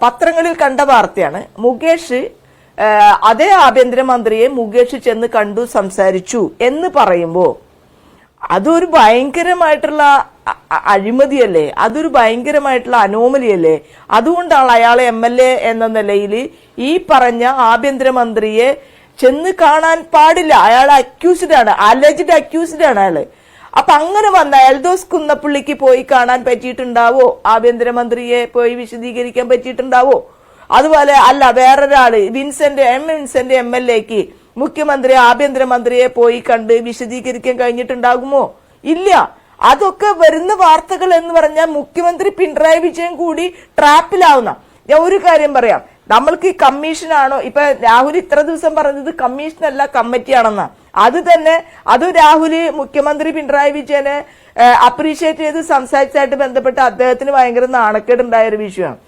S5: പത്രങ്ങളിൽ കണ്ട വാർത്തയാണ്, മുകേഷ് അതേ ആഭ്യന്തരമന്ത്രിയെ മുകേഷ് ചെന്ന് കണ്ടു, സംസാരിച്ചു എന്ന് പറയുമ്പോ അതൊരു ഭയങ്കരമായിട്ടുള്ള അഴിമതിയല്ലേ, അതൊരു ഭയങ്കരമായിട്ടുള്ള അനോമലിയല്ലേ. അതുകൊണ്ടാണ് അയാളെ MLA എന്ന നിലയിൽ ഈ പറഞ്ഞ ആഭ്യന്തരമന്ത്രിയെ ചെന്ന് കാണാൻ പാടില്ല. അയാൾ അക്യൂസ്ഡ് ആണ്, അലജ്ഡ് അക്യൂസ്ഡ് ആണ് അയാള്. അപ്പൊ അങ്ങനെ വന്ന എൽദോസ് കുന്നപ്പള്ളിക്ക് പോയി കാണാൻ പറ്റിയിട്ടുണ്ടാവോ? ആഭ്യന്തരമന്ത്രിയെ പോയി വിശദീകരിക്കാൻ പറ്റിയിട്ടുണ്ടാവോ? അതുപോലെ അല്ല, വേറൊരാള് വിൻസെന്റ് MLAക്ക് മുഖ്യമന്ത്രി ആഭ്യന്തരമന്ത്രിയെ പോയി കണ്ട് വിശദീകരിക്കാൻ കഴിഞ്ഞിട്ടുണ്ടാകുമോ? ഇല്ല. അതൊക്കെ വരുന്ന വാർത്തകൾ എന്ന് പറഞ്ഞാൽ മുഖ്യമന്ത്രി പിണറായി വിജയൻ കൂടി ട്രാപ്പിലാവുന്ന. ഞാൻ ഒരു കാര്യം പറയാം, നമ്മൾക്ക് ഈ കമ്മീഷനാണോ, ഇപ്പൊ രാഹുൽ ഇത്ര ദിവസം പറഞ്ഞത് കമ്മീഷനല്ല കമ്മിറ്റിയാണെന്നാ. അത് രാഹുല് മുഖ്യമന്ത്രി പിണറായി വിജയനെ അപ്രീഷിയേറ്റ് ചെയ്ത് സംസാരിച്ചതായിട്ട് ബന്ധപ്പെട്ട് അദ്ദേഹത്തിന് ഭയങ്കര നാണക്കേടുണ്ടായ ഒരു വിഷയമാണ്.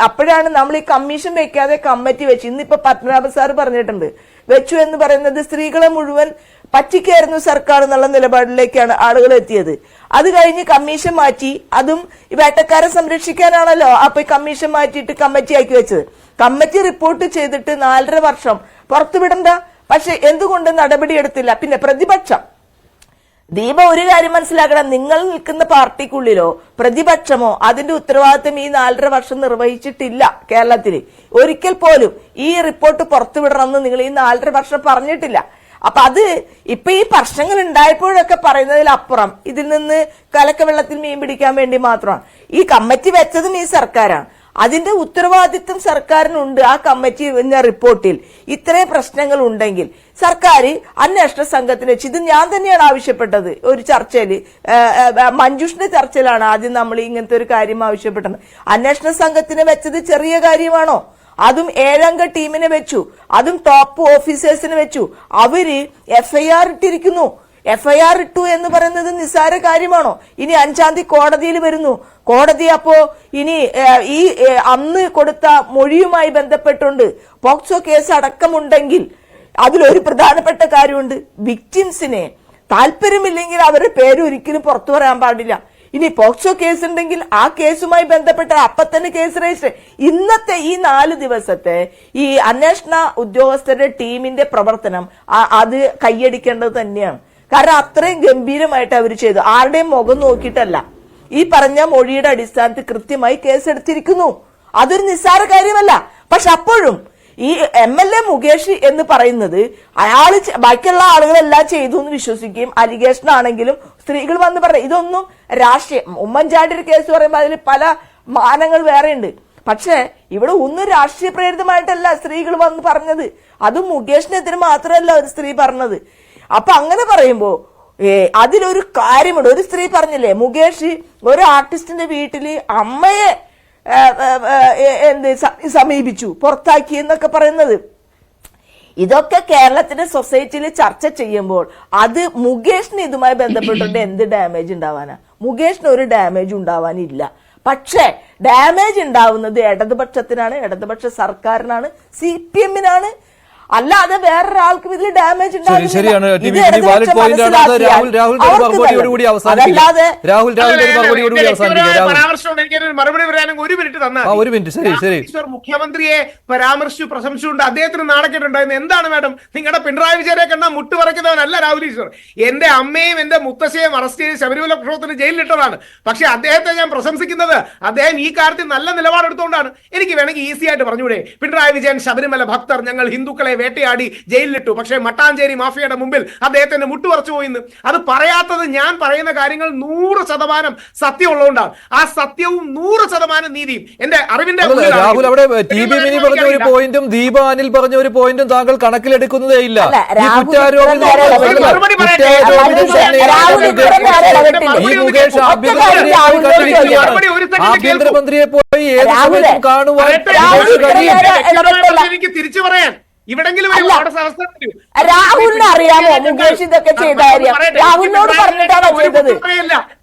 S5: അപ്പോഴാണ് നമ്മൾ ഈ കമ്മീഷൻ വെക്കാതെ കമ്മിറ്റി വെച്ച്, ഇന്നിപ്പോ പത്മനാഭ സാർ പറഞ്ഞിട്ടുണ്ട്, വെച്ചു എന്ന് പറയുന്നത് സ്ത്രീകളെ മുഴുവൻ പറ്റിക്കായിരുന്നു സർക്കാർ എന്നുള്ള നിലപാടിലേക്കാണ് ആളുകൾ എത്തിയത്. അത് കഴിഞ്ഞ് കമ്മീഷൻ മാറ്റി, അതും വേട്ടക്കാരെ സംരക്ഷിക്കാനാണല്ലോ. അപ്പൊ ഈ കമ്മീഷൻ മാറ്റിയിട്ട് കമ്മിറ്റി ആക്കി വെച്ചത്. കമ്മിറ്റി റിപ്പോർട്ട് ചെയ്തിട്ട് 4.5 വർഷം പുറത്തുവിടണ്ട. പക്ഷെ എന്തുകൊണ്ട് നടപടിയെടുത്തില്ല? പിന്നെ പ്രതിപക്ഷം, ദീപ ഒരു കാര്യം മനസ്സിലാക്കണം, നിങ്ങൾ നിൽക്കുന്ന പാർട്ടിക്കുള്ളിലോ പ്രതിപക്ഷമോ അതിന്റെ ഉത്തരവാദിത്വം ഈ 4.5 വർഷം നിർവഹിച്ചിട്ടില്ല. കേരളത്തിൽ ഒരിക്കൽ പോലും ഈ റിപ്പോർട്ട് പുറത്തുവിടണമെന്ന് നിങ്ങൾ ഈ 4.5 വർഷം പറഞ്ഞിട്ടില്ല. അപ്പൊ അത് ഇപ്പൊ ഈ പ്രശ്നങ്ങൾ ഉണ്ടായപ്പോഴൊക്കെ പറയുന്നതിലപ്പുറം ഇതിൽ നിന്ന് കലക്കവെള്ളത്തിൽ മീൻ പിടിക്കാൻ വേണ്ടി മാത്രമാണ്. ഈ കമ്മിറ്റി വെച്ചതും ഈ സർക്കാരാണ്. അതിന്റെ ഉത്തരവാദിത്വം സർക്കാരിനുണ്ട്. ആ കമ്മിറ്റി റിപ്പോർട്ടിൽ ഇത്രയും പ്രശ്നങ്ങൾ ഉണ്ടെങ്കിൽ സർക്കാർ അന്വേഷണ സംഘത്തിന് വെച്ച്, ഇത് ഞാൻ തന്നെയാണ് ആവശ്യപ്പെട്ടത് ഒരു ചർച്ചയിൽ, മഞ്ജുഷിന്റെ ചർച്ചയിലാണ് ആദ്യം നമ്മൾ ഇങ്ങനത്തെ ഒരു കാര്യം ആവശ്യപ്പെട്ടത്. അന്വേഷണ സംഘത്തിന് വെച്ചത് ചെറിയ കാര്യമാണോ? അതും 7 അംഗ ടീമിനെ വെച്ചു, അതും ടോപ്പ് ഓഫീസേഴ്സിനെ വെച്ചു. അവര് FIR ഇട്ടിരിക്കുന്നു. FIR ഇട്ടു എന്ന് പറയുന്നത് നിസ്സാര കാര്യമാണോ? ഇനി 5-ാം തീയതി കോടതിയിൽ വരുന്നു. കോടതി അപ്പോ ഇനി ഈ അന്ന് കൊടുത്ത മൊഴിയുമായി ബന്ധപ്പെട്ടുണ്ട് പോക്സോ കേസ് അടക്കമുണ്ടെങ്കിൽ അതിലൊരു പ്രധാനപ്പെട്ട കാര്യമുണ്ട്, വിക്ടിംസിനെ താല്പര്യമില്ലെങ്കിൽ അവരുടെ പേര് ഒരിക്കലും പുറത്തു പറയാൻ പാടില്ല. ഇനി പോക്സോ കേസ് ഉണ്ടെങ്കിൽ ആ കേസുമായി ബന്ധപ്പെട്ട അപ്പൊ തന്നെ കേസ് രജിസ്റ്റർ. ഇന്നത്തെ ഈ 4 ദിവസത്തെ ഈ അന്വേഷണ ഉദ്യോഗസ്ഥരുടെ ടീമിന്റെ പ്രവർത്തനം അത് കൈയടിക്കേണ്ടത് തന്നെയാണ്. കാരണം അത്രയും ഗംഭീരമായിട്ട് അവർ ചെയ്തു. ആരുടെയും മുഖം നോക്കിയിട്ടല്ല, ഈ പറഞ്ഞ മൊഴിയുടെ അടിസ്ഥാനത്തിൽ കൃത്യമായി കേസെടുത്തിരിക്കുന്നു. അതൊരു നിസ്സാര കാര്യമല്ല. പക്ഷെ അപ്പോഴും ഈ MLA മുകേഷ് എന്ന് പറയുന്നത് അയാള് ബാക്കിയുള്ള ആളുകളെല്ലാം ചെയ്തു എന്ന് വിശ്വസിക്കുകയും അലിഗേഷൻ ആണെങ്കിലും സ്ത്രീകൾ വന്ന് പറയും ഇതൊന്നും രാഷ്ട്രീയം. ഉമ്മൻചാണ്ടിയുടെ കേസ് പറയുമ്പോൾ അതിൽ പല മാനങ്ങൾ വേറെ ഉണ്ട്. പക്ഷെ ഇവിടെ ഒന്നും രാഷ്ട്രീയ പ്രേരിതമായിട്ടല്ല സ്ത്രീകൾ വന്ന് പറഞ്ഞത്. അതും മുകേഷിനെതിരെ മാത്രമല്ല ഒരു സ്ത്രീ പറഞ്ഞത്. അപ്പൊ അങ്ങനെ പറയുമ്പോ അതിലൊരു കാര്യമുണ്ട്. ഒരു സ്ത്രീ പറഞ്ഞില്ലേ, മുകേഷ് ഒരു ആർട്ടിസ്റ്റിന്റെ വീട്ടില് അമ്മയെ സമീപിച്ചു, പുറത്താക്കി എന്നൊക്കെ പറയുന്നത്. ഇതൊക്കെ കേരളത്തിന്റെ സൊസൈറ്റിയിൽ ചർച്ച ചെയ്യുമ്പോൾ അത് മുകേഷിന് ഇതുമായി ബന്ധപ്പെട്ടിട്ട് എന്ത് ഡാമേജ് ഉണ്ടാവാനാ? മുകേഷിന് ഒരു ഡാമേജ് ഉണ്ടാവാനില്ല. പക്ഷേ ഡാമേജ് ഉണ്ടാവുന്നത് ഇടതുപക്ഷത്തിനാണ്, ഇടതുപക്ഷ സർക്കാരിനാണ്, CPM-നാണ്. അല്ലാതെ വേറൊരാൾക്കും ഇതിൽ ഡാമേജ്
S1: ശരിയാണ്.
S4: മറുപടി പറയാനും 1 മിനിറ്റ് തന്നാൽ മുഖ്യമന്ത്രിയെ പരാമർശിച്ചു പ്രശംസിച്ചുകൊണ്ട് അദ്ദേഹത്തിന് നാണക്കേടുണ്ടായിരുന്നു. എന്താണ് മാഡം, നിങ്ങളുടെ പിണറായി വിജയനെ കണ്ടാൽ മുട്ട് പറയ്ക്കുന്നവനല്ല രാഹുൽ ഈശ്വർ. എന്റെ അമ്മയും എന്റെ മുത്തശ്ശിയെയും അറസ്റ്റ് ചെയ്ത് ശബരിമല പ്രക്ഷോഭത്തിന് ജയിലിലിട്ടതാണ്. പക്ഷെ അദ്ദേഹത്തെ ഞാൻ പ്രശംസിക്കുന്നത് അദ്ദേഹം ഈ കാര്യത്തിൽ നല്ല നിലപാടെടുത്തുകൊണ്ടാണ്. എനിക്ക് വേണമെങ്കിൽ ഈസി ആയിട്ട് പറഞ്ഞൂടെ, പിണറായി വിജയൻ ശബരിമല ഭക്തർ, ഞങ്ങൾ ഹിന്ദുക്കളെ വേട്ടയാടി ജയിലിലിട്ടു, പക്ഷേ മട്ടാഞ്ചേരി മാഫിയയുടെ മുമ്പിൽ അദ്ദേഹത്തിന് മുട്ടുപറച്ചു പോയിന്ന്. അത് പറയാത്തത് ഞാൻ പറയുന്ന കാര്യങ്ങൾ 100% സത്യമുള്ളതുകൊണ്ടാണ്. ആ സത്യവും 100% നീതിയും എന്റെ അറിവിന്റെ
S1: രാഹുൽ അവിടെ TB മിനി പറഞ്ഞ ഒരു പോയിന്റും ദീപ അനിൽ പറഞ്ഞ ഒരു പോയിന്റും താങ്കൾ കണക്കിലെടുക്കുന്നതേ ഇല്ല. ആഭ്യന്തരമന്ത്രിയെ പോയി ഏത് സമയത്തും കാണുവാൻ
S4: എനിക്ക് തിരിച്ചു പറയാൻ ഇവിടെങ്കിലും
S5: രാഹുലിനെ അറിയാമോ മുകേഷ് ഇതൊക്കെ ചെയ്ത കാര്യം? രാഹുലിനോട് പറഞ്ഞിട്ടാണോ ചെയ്തത്?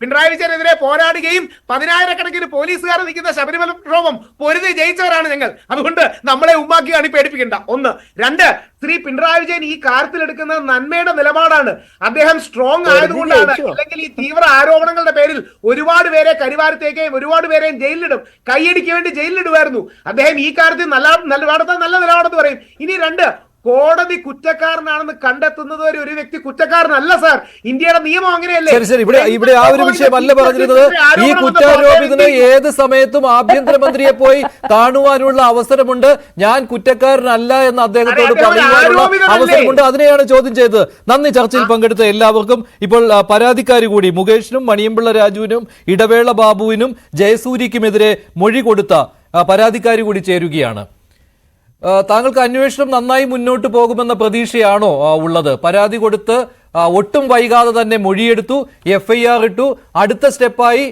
S4: പിണറായി വിജയനെതിരെ പോരാടുകയും 10,000-കണക്കിന് പോലീസുകാർ നിൽക്കുന്ന ശബരിമല പ്രക്ഷോഭം പൊരുതി ജയിച്ചവരാണ് ഞങ്ങൾ. അതുകൊണ്ട് നമ്മളെ ഉമ്മാക്കിയാണ് പേടിപ്പിക്കേണ്ട. 1. 2, ശ്രീ പിണറായി വിജയൻ ഈ കാര്യത്തിൽ എടുക്കുന്നത് നന്മയുടെ നിലപാടാണ്. അദ്ദേഹം സ്ട്രോങ് ആയതുകൊണ്ടാണ്. അല്ലെങ്കിൽ ഈ തീവ്ര ആരോപണങ്ങളുടെ പേരിൽ ഒരുപാട് പേരെ കരിവാരത്തേക്കും ഒരുപാട് പേരെയും ജയിലിലിടും. കൈയടിക്ക് വേണ്ടി ജയിലിലിടുമായിരുന്നു. അദ്ദേഹം ഈ കാര്യത്തിൽ നല്ല നിലപാടെന്ന് പറയും. ഇനി 2, കോടതി കുറ്റക്കാരനാണെന്ന് കണ്ടെത്തുന്നത് വരെ ഒരു വ്യക്തി കുറ്റക്കാരനല്ല സാർ. ഇന്ത്യയുടെ നിയമം അങ്ങനെയല്ലേ?
S1: ശരി, ഇവിടെ ആ ഒരു വിഷയമല്ല പറഞ്ഞിരുന്നത്. ഈ കുറ്റാരോപിതന് ഏത് സമയത്തും ആഭ്യന്തരമന്ത്രിയെ പോയി കാണുവാനുള്ള അവസരമുണ്ട്. ഞാൻ കുറ്റക്കാരനല്ല എന്ന് അദ്ദേഹത്തോട് പറയുവാനുള്ള അവസരമുണ്ട്. അതിനെയാണ് ചോദ്യം ചെയ്തത്. നന്ദി ചർച്ചയിൽ പങ്കെടുത്ത എല്ലാവർക്കും. ഇപ്പോൾ പരാതിക്കാരി കൂടി മുകേഷിനും മണിയൻപിള്ള രാജുവിനും ഇടവേള ബാബുവിനും ജയസൂര്യക്കുമെതിരെ മൊഴി കൊടുത്ത പരാതിക്കാരി കൂടി ചേരുകയാണ്. താങ്കൾക്ക് അന്വേഷണം നന്നായി മുന്നോട്ട് പോകുമെന്ന പ്രതീക്ഷയാണോ ഉള്ളത്? പരാതി കൊടുത്ത് ഒട്ടും വൈകാതെ തന്നെ മൊഴിയെടുത്തു, FIR ഇട്ടു. അടുത്ത സ്റ്റെപ്പായി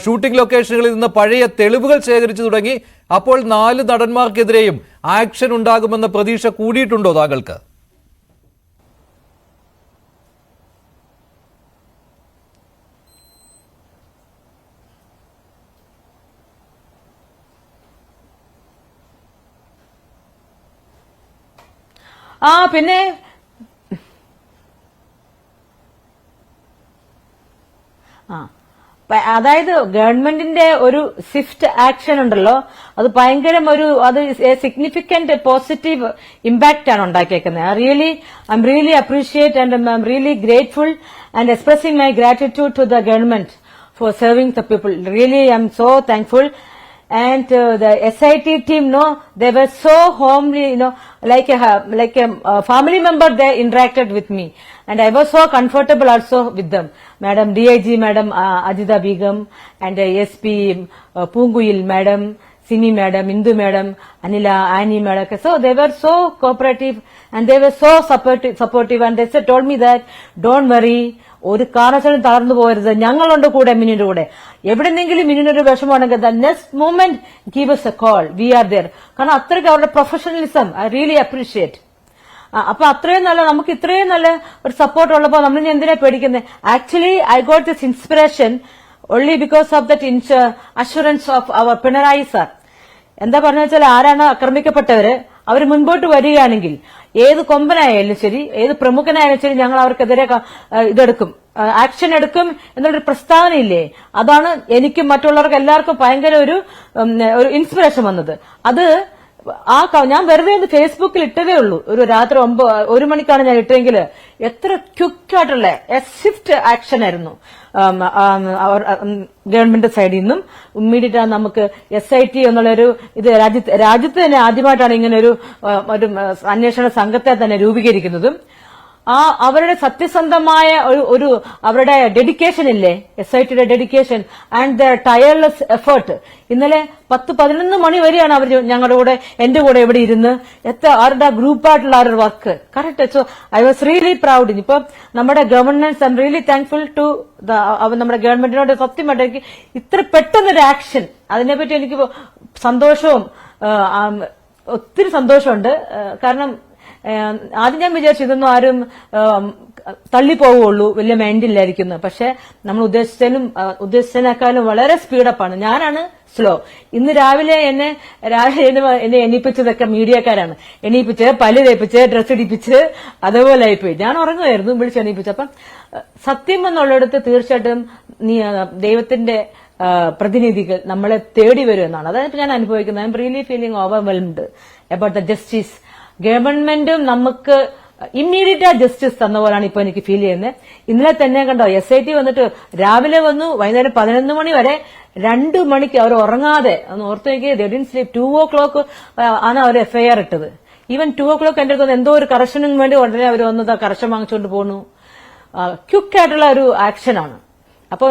S1: ഷൂട്ടിംഗ് ലൊക്കേഷനുകളിൽ നിന്ന് പഴയ തെളിവുകൾ ശേഖരിച്ചു തുടങ്ങി. അപ്പോൾ 4 നടന്മാർക്കെതിരെയും ആക്ഷൻ ഉണ്ടാകുമെന്ന പ്രതീക്ഷ കൂടിയിട്ടുണ്ടോ താങ്കൾക്ക്?
S6: പിന്നെ അതായത് ഗവൺമെന്റിന്റെ ഒരു സ്വിഫ്റ്റ് ആക്ഷൻ ഉണ്ടല്ലോ, അത് ഭയങ്കരം അത് സിഗ്നിഫിക്കന്റ് പോസിറ്റീവ് ഇമ്പാക്ട് ആണ് ഉണ്ടാക്കിയേക്കുന്നത്. I am really appreciate and I am really grateful and expressing my gratitude to the government for serving the people. Really I am so thankful. And the SIT team, they were so homely, like a family member. They interacted with me, and I was so comfortable also with them. Madam DIG, Madam Ajida Begum, and SP Punguyil, Madam Sini, Madam Indu, Madam Anila, Annie, Madam. So they were so cooperative, and they were so supportive, and they told me that don't worry. ഒരു കാരണവശാലും തളർന്നു പോകരുത്, ഞങ്ങളുണ്ട് കൂടെ, മിനിന്റെ കൂടെ. എവിടെന്നെങ്കിലും മിനിനൊരു വിഷമമാണെങ്കിൽ the next moment give us a call, we are there. കാരണം അത്രയ്ക്ക് അവരുടെ പ്രൊഫഷണലിസം ഐ റിയലി അപ്രീഷിയേറ്റ്. അപ്പൊ അത്രയും നല്ല, നമുക്ക് ഇത്രയും നല്ല ഒരു സപ്പോർട്ട് ഉള്ളപ്പോ നമ്മൾ എന്തിനാ പേടിക്കുന്നത്? Actually I got this inspiration only because of that assurance of our Pinarayi sir. എന്താ പറഞ്ഞ വെച്ചാൽ, ആരാണ് ആക്രമിക്കപ്പെട്ടവര് അവർ മുൻപോട്ട് വരികയാണെങ്കിൽ ഏത് കൊമ്പനായാലും ശരി, ഏത് പ്രമുഖനായാലും ശരി, ഞങ്ങൾ അവർക്കെതിരെ ഇതെടുക്കും, ആക്ഷൻ എടുക്കും എന്നുള്ളൊരു പ്രസ്താവനയില്ലേ, അതാണ് എനിക്കും മറ്റുള്ളവർക്ക് എല്ലാവർക്കും ഭയങ്കര ഒരു ഇൻസ്പിറേഷൻ വന്നത്. അത് ഞാൻ വെറുതെ ഒന്ന് ഫേസ്ബുക്കിൽ ഇട്ടതേ ഉള്ളൂ. ഒരു രാത്രി 1 മണിക്കാണ് ഞാൻ ഇട്ടെങ്കിൽ എത്ര ക്വിക്കായിട്ടുള്ള സ്വിഫ്റ്റ് ആക്ഷൻ ആയിരുന്നു ഗവൺമെന്റ് സൈഡിൽ നിന്നും. ഇമ്മീഡിയറ്റ് നമുക്ക് SIT എന്നുള്ളൊരു ഇത് രാജ്യത്ത് തന്നെ ആദ്യമായിട്ടാണ് ഇങ്ങനെ ഒരു അന്വേഷണ സംഘത്തെ തന്നെ രൂപീകരിക്കുന്നതും. അവരുടെ സത്യസന്ധമായ ഒരു അവരുടെ ഡെഡിക്കേഷൻ ഇല്ലേ, SITയുടെ dedication and the tireless effort. ഇന്നലെ 10-11 മണി വരെയാണ് അവർ ഞങ്ങളുടെ കൂടെ എന്റെ കൂടെ ഇവിടെ ഇരുന്ന് അവരുടെ ഗ്രൂപ്പായിട്ടുള്ള അവരുടെ work correct. So I was really proud. ഇപ്പൊ നമ്മുടെ government I am really thankful to നമ്മുടെ ഗവൺമെന്റിനോട് സത്യമായിട്ട് എനിക്ക് ഇത്ര പെട്ടെന്നൊരു ആക്ഷൻ, അതിനെപ്പറ്റി എനിക്ക് സന്തോഷവും ഒത്തിരി സന്തോഷമുണ്ട്. കാരണം ആദ്യം ഞാൻ വിചാരിച്ചു ഇതൊന്നും ആരും തള്ളിപ്പോവുള്ളൂ, വലിയ മൈൻഡില്ലായിരിക്കുന്നു. പക്ഷെ നമ്മൾ ഉദ്ദേശിച്ചതിനേക്കാളും വളരെ സ്പീഡപ്പാണ്. ഞാനാണ് സ്ലോ. ഇന്ന് രാവിലെ എന്നെ എണീപ്പിച്ചതൊക്കെ മീഡിയക്കാരാണ് എണീപ്പിച്ച്, പല്ല് തേപ്പിച്ച്, ഡ്രസ്സ് ഇടിപ്പിച്ച്, അതേപോലെ ആയിപ്പോയി. ഞാൻ ഉറങ്ങുമായിരുന്നു, വിളിച്ചെണീപ്പിച്ചു. അപ്പം സത്യം എന്നുള്ളിടത്ത് തീർച്ചയായിട്ടും ദൈവത്തിന്റെ പ്രതിനിധികൾ നമ്മളെ തേടി വരും എന്നാണ്. അതായത് ഞാൻ അനുഭവിക്കുന്നത്. I am really feeling overwhelmed about the justice. ഗവൺമെന്റും നമുക്ക് ഇമ്മീഡിയറ്റ് ആ ജസ്റ്റിസ് തന്ന പോലാണ് ഇപ്പൊ എനിക്ക് ഫീൽ ചെയ്യുന്നത്. ഇന്നലെ തന്നെ കണ്ടോ, SIT വന്നിട്ട് രാവിലെ വന്നു, വൈകുന്നേരം 11 മണി വരെ 2 മണിക്ക് അവർ ഉറങ്ങാതെ ഒന്ന് ഓർത്ത് നോക്കിയേ. ദേ ഡിഡ്ന്റ് സ്ലീപ്. 2 o'clock ആണ് അവർ FIR ഇട്ടത്. ഈവൻ 2 o'clock എന്റെ അടുത്ത് എന്തോ ഒരു കറക്ഷനും വേണ്ടി ഉടനെ അവർ വന്നത് കറക്ഷൻ വാങ്ങിച്ചുകൊണ്ട് പോന്നു. ക്വിക്കായിട്ടുള്ള ഒരു ആക്ഷനാണ്. അപ്പോൾ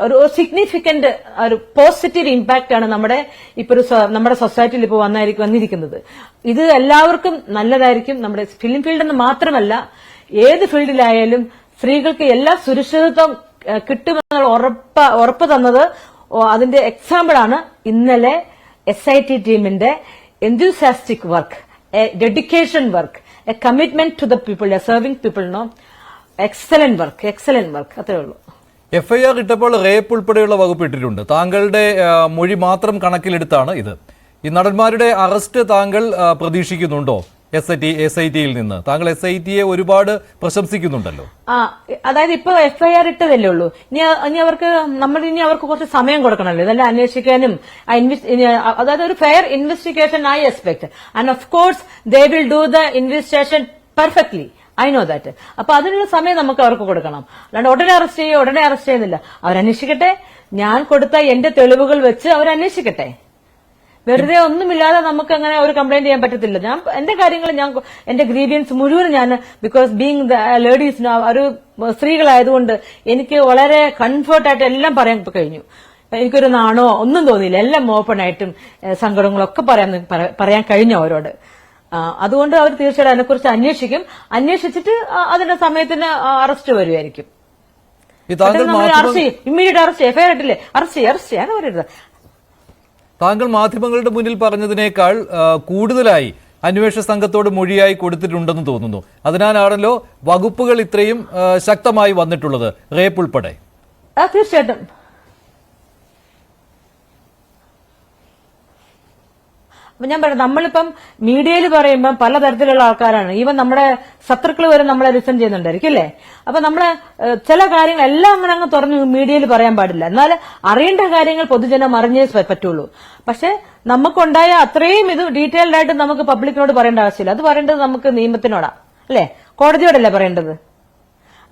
S6: ഒരു സിഗ്നിഫിക്കന്റ് ഒരു പോസിറ്റീവ് ഇമ്പാക്ട് ആണ് നമ്മുടെ സൊസൈറ്റിയിൽ ഇപ്പോൾ വന്നിരിക്കുന്നത്. ഇത് എല്ലാവർക്കും നല്ലതായിരിക്കും. നമ്മുടെ ഫിലിം ഫീൽഡ് എന്ന് മാത്രമല്ല, ഏത് ഫീൽഡിലായാലും സ്ത്രീകൾക്ക് എല്ലാ സുരക്ഷിതത്വം കിട്ടുമെന്നുള്ള ഉറപ്പ് തന്നത് അതിന്റെ എക്സാമ്പിൾ ആണ് ഇന്നലെ SIT ടീമിന്റെ enthusiastic work, a dedication work, a commitment to the people, a serving people. No, excellent work. അത്രേ ഉള്ളൂ.
S1: FIR ഇട്ടപ്പോൾ റേപ്പ് ഉൾപ്പെടെയുള്ള വകുപ്പ് ഇട്ടിട്ടുണ്ട്. താങ്കളുടെ മൊഴി മാത്രം കണക്കിലെടുത്താണ് ഇത്. ഈ നടന്മാരുടെ അറസ്റ്റ് താങ്കൾ പ്രതീക്ഷിക്കുന്നുണ്ടോ SITയിൽ നിന്ന്? താങ്കൾ SITയെ ഒരുപാട് പ്രശംസിക്കുന്നുണ്ടല്ലോ.
S6: അതായത് ഇപ്പൊ FIR ഇട്ടതല്ലേ ഉള്ളൂ. ഇനി അവർക്ക് കുറച്ച് സമയം കൊടുക്കണമല്ലോ ഇതെല്ലാം അന്വേഷിക്കാനും. അതായത് ഒരു fair investigation I expect. And of course they will do the investigation perfectly. I know that. അപ്പൊ അതിനുള്ള സമയം നമുക്ക് അവർക്ക് കൊടുക്കണം. അല്ലാണ്ട് ഉടനെ അറസ്റ്റ് ചെയ്യുന്നില്ല. അവരന്വേഷിക്കട്ടെ. ഞാൻ കൊടുത്ത എന്റെ തെളിവുകൾ വെച്ച് അവരന്വേഷിക്കട്ടെ. വെറുതെ ഒന്നുമില്ലാതെ നമുക്ക് അങ്ങനെ ഒരു കംപ്ലൈന്റ് ചെയ്യാൻ പറ്റത്തില്ല. ഞാൻ എന്റെ കാര്യങ്ങൾ എന്റെ ഗ്രീവിയൻസ് മുഴുവൻ ഞാൻ ബിക്കോസ് ബീങ് ദ ലേഡീസ് ഒരു സ്ത്രീകളായതുകൊണ്ട് എനിക്ക് വളരെ കംഫർട്ടായിട്ട് എല്ലാം പറയാൻ കഴിഞ്ഞു. എനിക്കൊരു നാണോ ഒന്നും തോന്നിയില്ല. എല്ലാം ഓപ്പൺ ആയിട്ടും സങ്കടങ്ങളൊക്കെ പറയാൻ കഴിഞ്ഞു അവരോട്. അതുകൊണ്ട് അവർ തീർച്ചയായിട്ടും അതിനെക്കുറിച്ച് അന്വേഷിച്ചിട്ട് അതിന്റെ സമയത്തിന് അറസ്റ്റ് വരുമായിരിക്കും. ഇമ്മീഡിയറ്റ് അറസ്റ്റ്, FIR ഇട്ടില്ലേ, അറസ്റ്റ് ചെയ്യാൻ പറയരുത്.
S1: താങ്കൾ മാധ്യമങ്ങളുടെ മുന്നിൽ പറഞ്ഞതിനേക്കാൾ കൂടുതലായി അന്വേഷണ സംഘത്തോട് മൊഴിയായി കൊടുത്തിട്ടുണ്ടെന്ന് തോന്നുന്നു. അതിനാലാണല്ലോ വകുപ്പുകൾ ഇത്രയും ശക്തമായി വന്നിട്ടുള്ളത്, റേപ്പ് ഉൾപ്പെടെ.
S6: തീർച്ചയായിട്ടും. ഞാൻ പറയാം, നമ്മളിപ്പം മീഡിയയിൽ പറയുമ്പോൾ പലതരത്തിലുള്ള ആൾക്കാരാണ്. ഈവൻ നമ്മുടെ ശത്രുക്കൾ വരെ നമ്മളെ ലിസൺ ചെയ്യുന്നുണ്ടായിരിക്കും അല്ലേ. അപ്പൊ നമ്മളെ ചില കാര്യങ്ങൾ എല്ലാം അങ്ങ് തുറന്ന് മീഡിയയിൽ പറയാൻ പാടില്ല. എന്നാൽ അറിയേണ്ട കാര്യങ്ങൾ പൊതുജനം അറിഞ്ഞേ പറ്റുള്ളൂ. പക്ഷെ നമുക്കുണ്ടായ അത്രയും ഇത് ഡീറ്റെയിൽഡ് ആയിട്ട് നമുക്ക് പബ്ലിക്കിനോട് പറയേണ്ട ആവശ്യമില്ല. അത് പറയേണ്ടത് നമുക്ക് നിയമത്തിനോടാ അല്ലേ, കോടതിയോടല്ലേ പറയേണ്ടത്.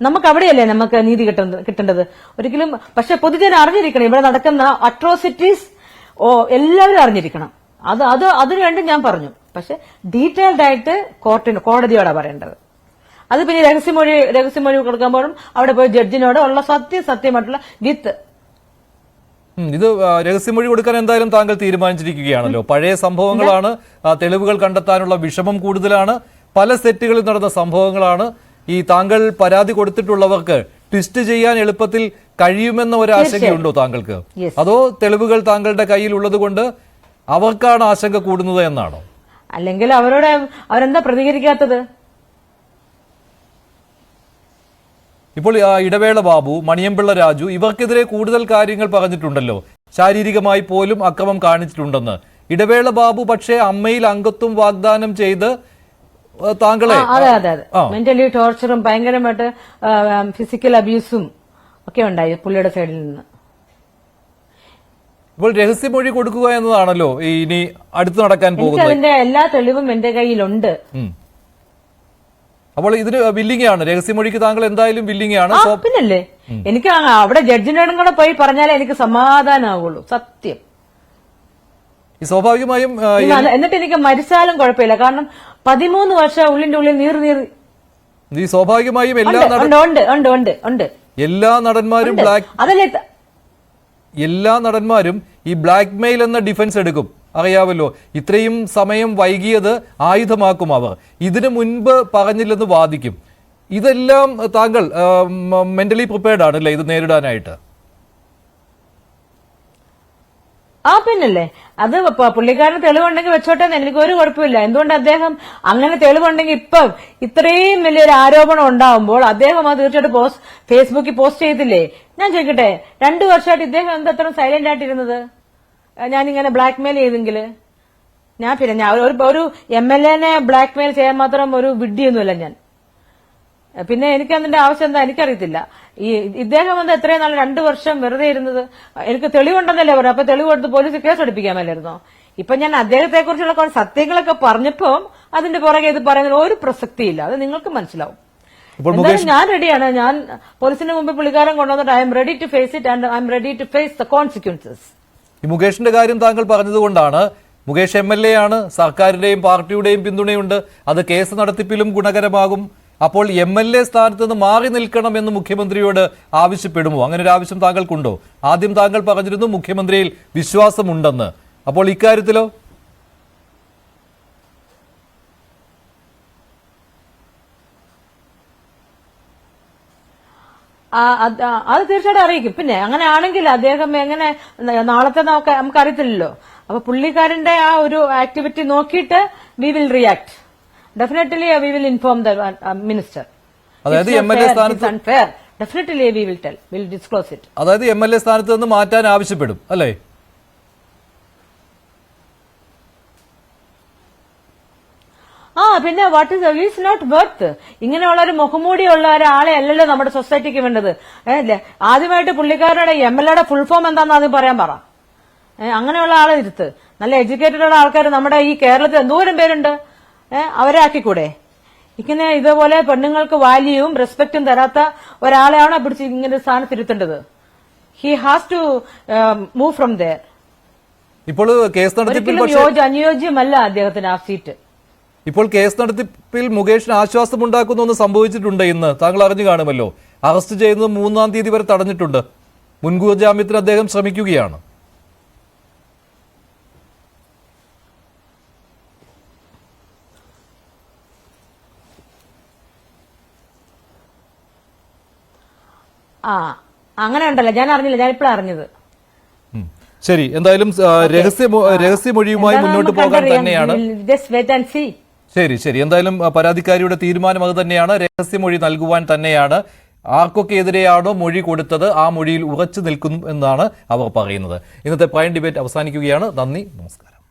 S6: നമുക്ക് അവിടെയല്ലേ നമുക്ക് നീതി കിട്ടേണ്ടത് ഒരിക്കലും. പക്ഷെ പൊതുജനം അറിഞ്ഞിരിക്കണം ഇവിടെ നടക്കുന്ന അട്രോസിറ്റീസ് എല്ലാവരും അറിഞ്ഞിരിക്കണം. അതിനുവേണ്ടി ഞാൻ പറഞ്ഞു. പക്ഷെ ഡീറ്റെയിൽഡ് ആയിട്ട് കോടതിയോടാ പറയേണ്ടത്. അത് പിന്നെ രഹസ്യമൊഴി കൊടുക്കുമ്പോഴും അവിടെ പോയി ജഡ്ജിനോട് ഉള്ള സത്യമായിട്ടുള്ള വിത്ത്.
S1: ഇത് രഹസ്യമൊഴി കൊടുക്കാൻ എന്തായാലും താങ്കൾ തീരുമാനിച്ചിരിക്കുകയാണല്ലോ. പഴയ സംഭവങ്ങളാണ്, തെളിവുകൾ കണ്ടെത്താനുള്ള വിഷമം കൂടുതലാണ്, പല സെറ്റുകളിൽ നടന്ന സംഭവങ്ങളാണ്. ഈ താങ്കൾ പരാതി കൊടുത്തിട്ടുള്ളവർക്ക് ട്വിസ്റ്റ് ചെയ്യാൻ എളുപ്പത്തിൽ കഴിയുമെന്ന ഒരു ആശങ്കയുണ്ടോ താങ്കൾക്ക്? അതോ തെളിവുകൾ താങ്കളുടെ കയ്യിൽ ഉള്ളത് കൊണ്ട് അവർക്കാണ് ആശങ്ക കൂടുന്നത് എന്നാണോ?
S6: അല്ലെങ്കിൽ അവരെന്താ പ്രതികരിക്കാത്തത്?
S1: ഇപ്പോൾ ഇടവേള ബാബു, മണിയൻപിള്ള രാജു ഇവർക്കെതിരെ കൂടുതൽ കാര്യങ്ങൾ പറഞ്ഞിട്ടുണ്ടല്ലോ. ശാരീരികമായി പോലും അക്രമം കാണിച്ചിട്ടുണ്ടെന്ന്. ഇടവേള ബാബു പക്ഷേ അമ്മയിൽ അംഗത്വം വാഗ്ദാനം ചെയ്ത് താങ്കളെ
S6: അതെ മെന്റലി ടോർച്ചറും ഭയങ്കരമായിട്ട് ഫിസിക്കൽ അബ്യൂസും ഒക്കെ ഉണ്ടായി പുള്ളിയുടെ സൈഡിൽ നിന്ന്.
S1: ഇപ്പോൾ രഹസ്യമൊഴി കൊടുക്കുക എന്നതാണല്ലോ ഇനി അടുത്ത് നടക്കാൻ
S6: എനിക്ക്
S1: പോകുന്നത്.
S6: അതിന്റെ എല്ലാ തെളിവും എന്റെ കയ്യിലുണ്ട്.
S1: അപ്പോൾ ഇതിന് വില്ലിംഗ് ആണ്, രഹസ്യമൊഴിക്ക് താങ്കൾ എന്തായാലും വില്ലിംഗ് ആണ്.
S6: പിന്നല്ലേ, എനിക്ക് അവിടെ ജഡ്ജിനോടും കൂടെ പോയി പറഞ്ഞാലേ എനിക്ക് സമാധാനമാവുള്ളൂ, സത്യം.
S1: ഈ സ്വാഭാവികമായും
S6: എന്നിട്ട് എനിക്ക് മരിച്ചാലും കുഴപ്പമില്ല, കാരണം 13 വർഷം ഉള്ളിന്റെ ഉള്ളിൽ നീറി
S1: ഈ സ്വാഭാവികമായും എല്ലാ നടന്മാരും ഈ ബ്ലാക്ക് മെയിൽ എന്ന ഡിഫൻസ് എടുക്കും. അറിയാമല്ലോ, ഇത്രയും സമയം വൈകിയത് ആയുധമാക്കും അവർ. ഇതിനു മുൻപ് പറഞ്ഞില്ലെന്ന് വാദിക്കും. ഇതെല്ലാം താങ്കൾ മെന്റലി പ്രിപ്പയർഡ് ആണല്ലേ ഇത് നേരിടാനായിട്ട്?
S6: പിന്നല്ലേ, അത് പുള്ളിക്കാരന് തെളിവുണ്ടെങ്കിൽ വെച്ചോട്ടെ, എനിക്ക് ഒരു കുഴപ്പമില്ല. എന്തുകൊണ്ട് അദ്ദേഹം അങ്ങനെ തെളിവുണ്ടെങ്കിൽ ഇപ്പം ഇത്രയും വലിയൊരു ആരോപണം ഉണ്ടാവുമ്പോൾ അദ്ദേഹം അത് തീർച്ചയായിട്ടും ഫേസ്ബുക്കിൽ പോസ്റ്റ് ചെയ്തില്ലേ? ഞാൻ ചോദിക്കട്ടെ, 2 വർഷമായിട്ട് ഇദ്ദേഹം എന്തത്ര സൈലന്റ് ആയിട്ടിരുന്നത്? ഞാനിങ്ങനെ ബ്ലാക്ക് മെയിൽ ചെയ്തെങ്കിൽ ഞാൻ ഒരു MLA-നെ ബ്ലാക്ക് മെയിൽ ചെയ്യാൻ മാത്രം ഒരു വിഡ്ഢിയൊന്നുമല്ല ഞാൻ. പിന്നെ എനിക്ക് അതിന്റെ ആവശ്യം എന്താ എനിക്കറിയത്തില്ല. ഇദ്ദേഹം എത്രയും നാൾ 2 വർഷം വെറുതെ ഇരുന്നത്? എനിക്ക് തെളിവുണ്ടെന്നല്ലേ പറഞ്ഞു. അപ്പൊ തെളിവ് കൊടുത്ത് പോലീസ് കേസ് എടുപ്പിക്കാമല്ലായിരുന്നോ? ഇപ്പൊ ഞാൻ അദ്ദേഹത്തെ കുറിച്ചുള്ള സത്യങ്ങളൊക്കെ പറഞ്ഞപ്പോ അതിന്റെ പുറകെ ഇത് പറയുന്നതിന് ഒരു പ്രസക്തിയില്ല. അത് നിങ്ങൾക്ക് മനസ്സിലാവും. എന്തായാലും ഞാൻ റെഡിയാണ്. ഞാൻ പോലീസിന് മുമ്പ് പുള്ളിക്കാരൻ കൊണ്ടുവന്നിട്ട് I am ready to face it and I am ready to face the consequences.
S1: ഈ മുകേഷിന്റെ കാര്യം താങ്കൾ പറഞ്ഞതുകൊണ്ടാണ്. മുകേഷ് MLA ആണ്, സർക്കാരിന്റെയും പാർട്ടിയുടെയും പിന്തുണയുണ്ട്. അത് കേസ് നടത്തിപ്പിലും ഗുണകരമാകും. അപ്പോൾ MLA സ്ഥാനത്ത് നിന്ന് മാറി നിൽക്കണമെന്ന് മുഖ്യമന്ത്രിയോട് ആവശ്യപ്പെടുമോ? അങ്ങനെ ഒരു ആവശ്യം താങ്കൾക്കുണ്ടോ? ആദ്യം താങ്കൾ പറഞ്ഞിരുന്നു മുഖ്യമന്ത്രിയിൽ വിശ്വാസമുണ്ടെന്ന്. അപ്പോൾ ഇക്കാര്യത്തിലോ?
S6: അത് തീർച്ചയായിട്ടും അറിയിക്കും. പിന്നെ അങ്ങനെ ആണെങ്കിൽ അദ്ദേഹം എങ്ങനെ നാളത്തെ നമുക്ക് അറിയത്തില്ലല്ലോ. അപ്പൊ പുള്ളിക്കാരന്റെ ആ ഒരു ആക്ടിവിറ്റി നോക്കിയിട്ട് we will react. Definitely we will inform the minister.
S1: അതായത് MLA സ്ഥാനത്ത്
S6: unfair. Definitely we will tell. We will disclose it.
S1: അതായത് MLA സ്ഥാനത്ത് നിന്ന് മാറ്റാൻ ആവശ്യപ്പെടും അല്ലേ?
S6: പിന്നെ വാട്ട് ഈസ് നോട്ട് വർത്ത്. ഇങ്ങനെയുള്ള ഒരു മുഖംമൂടിയുള്ള ഒരാളെ അല്ലല്ലോ നമ്മുടെ സൊസൈറ്റിക്ക് വേണ്ടത്. ആദ്യമായിട്ട് പുള്ളിക്കാരുടെ MLA-യുടെ ഫുൾ ഫോം എന്താണെന്ന് ആദ്യം പറയാൻ പറ. അങ്ങനെയുള്ള ആളെ ഇരുത്ത്. നല്ല എഡ്യൂക്കേറ്റഡ് ആൾക്കാർ നമ്മുടെ ഈ കേരളത്തിൽ എന്തോരം പേരുണ്ട്. അവരെ ആക്കിക്കൂടെ? ഇങ്ങനെ ഇതുപോലെ പെണ്ണുങ്ങൾക്ക് വാല്യൂവും റെസ്പെക്റ്റും തരാത്ത ഒരാളെയാണോ പിടിച്ച് ഇങ്ങനെ സ്ഥാനത്തിരുത്തേണ്ടത്? He has to move from there.
S1: ഇപ്പോൾ കേസ് നടത്തിപ്പിൽ
S6: അനുയോജ്യമല്ല അദ്ദേഹത്തിന് ആ സീറ്റ്.
S1: ഇപ്പോൾ കേസ് നടത്തിപ്പിൽ മുകേഷിന് ആശ്വാസമുണ്ടാക്കുന്ന ഒന്ന് സംഭവിച്ചിട്ടുണ്ട്. ഇന്ന് താങ്കൾ അറിഞ്ഞു കാണുമല്ലോ, അറസ്റ്റ് ചെയ്യുന്നത് 3-ാം തീയതി വരെ തടഞ്ഞിട്ടുണ്ട്. മുൻകൂർ ജാമ്യത്തിന് അദ്ദേഹം ശ്രമിക്കുകയാണ്.
S6: അങ്ങനെ ഉണ്ടല്ലോ, ഞാൻ അറിഞ്ഞില്ല, ഞാൻ ഇപ്പോഴാണ് അറിഞ്ഞത്.
S1: ശരി, എന്തായാലും രഹസ്യമൊഴിയുമായി മുന്നോട്ട് പോകാൻ തന്നെയാണ്. ശരി, എന്തായാലും പരാതിക്കാരിയുടെ തീരുമാനം അത് തന്നെയാണ്. രഹസ്യമൊഴി നൽകുവാൻ തന്നെയാണ്. ആർക്കൊക്കെ എതിരെയാണോ മൊഴി കൊടുത്തത് ആ മൊഴിയിൽ ഉറച്ചു നിൽക്കും എന്നാണ് അവർ പറയുന്നത്. ഇന്നത്തെ പ്രൈം ഡിബേറ്റ് അവസാനിക്കുകയാണ്. നന്ദി, നമസ്കാരം.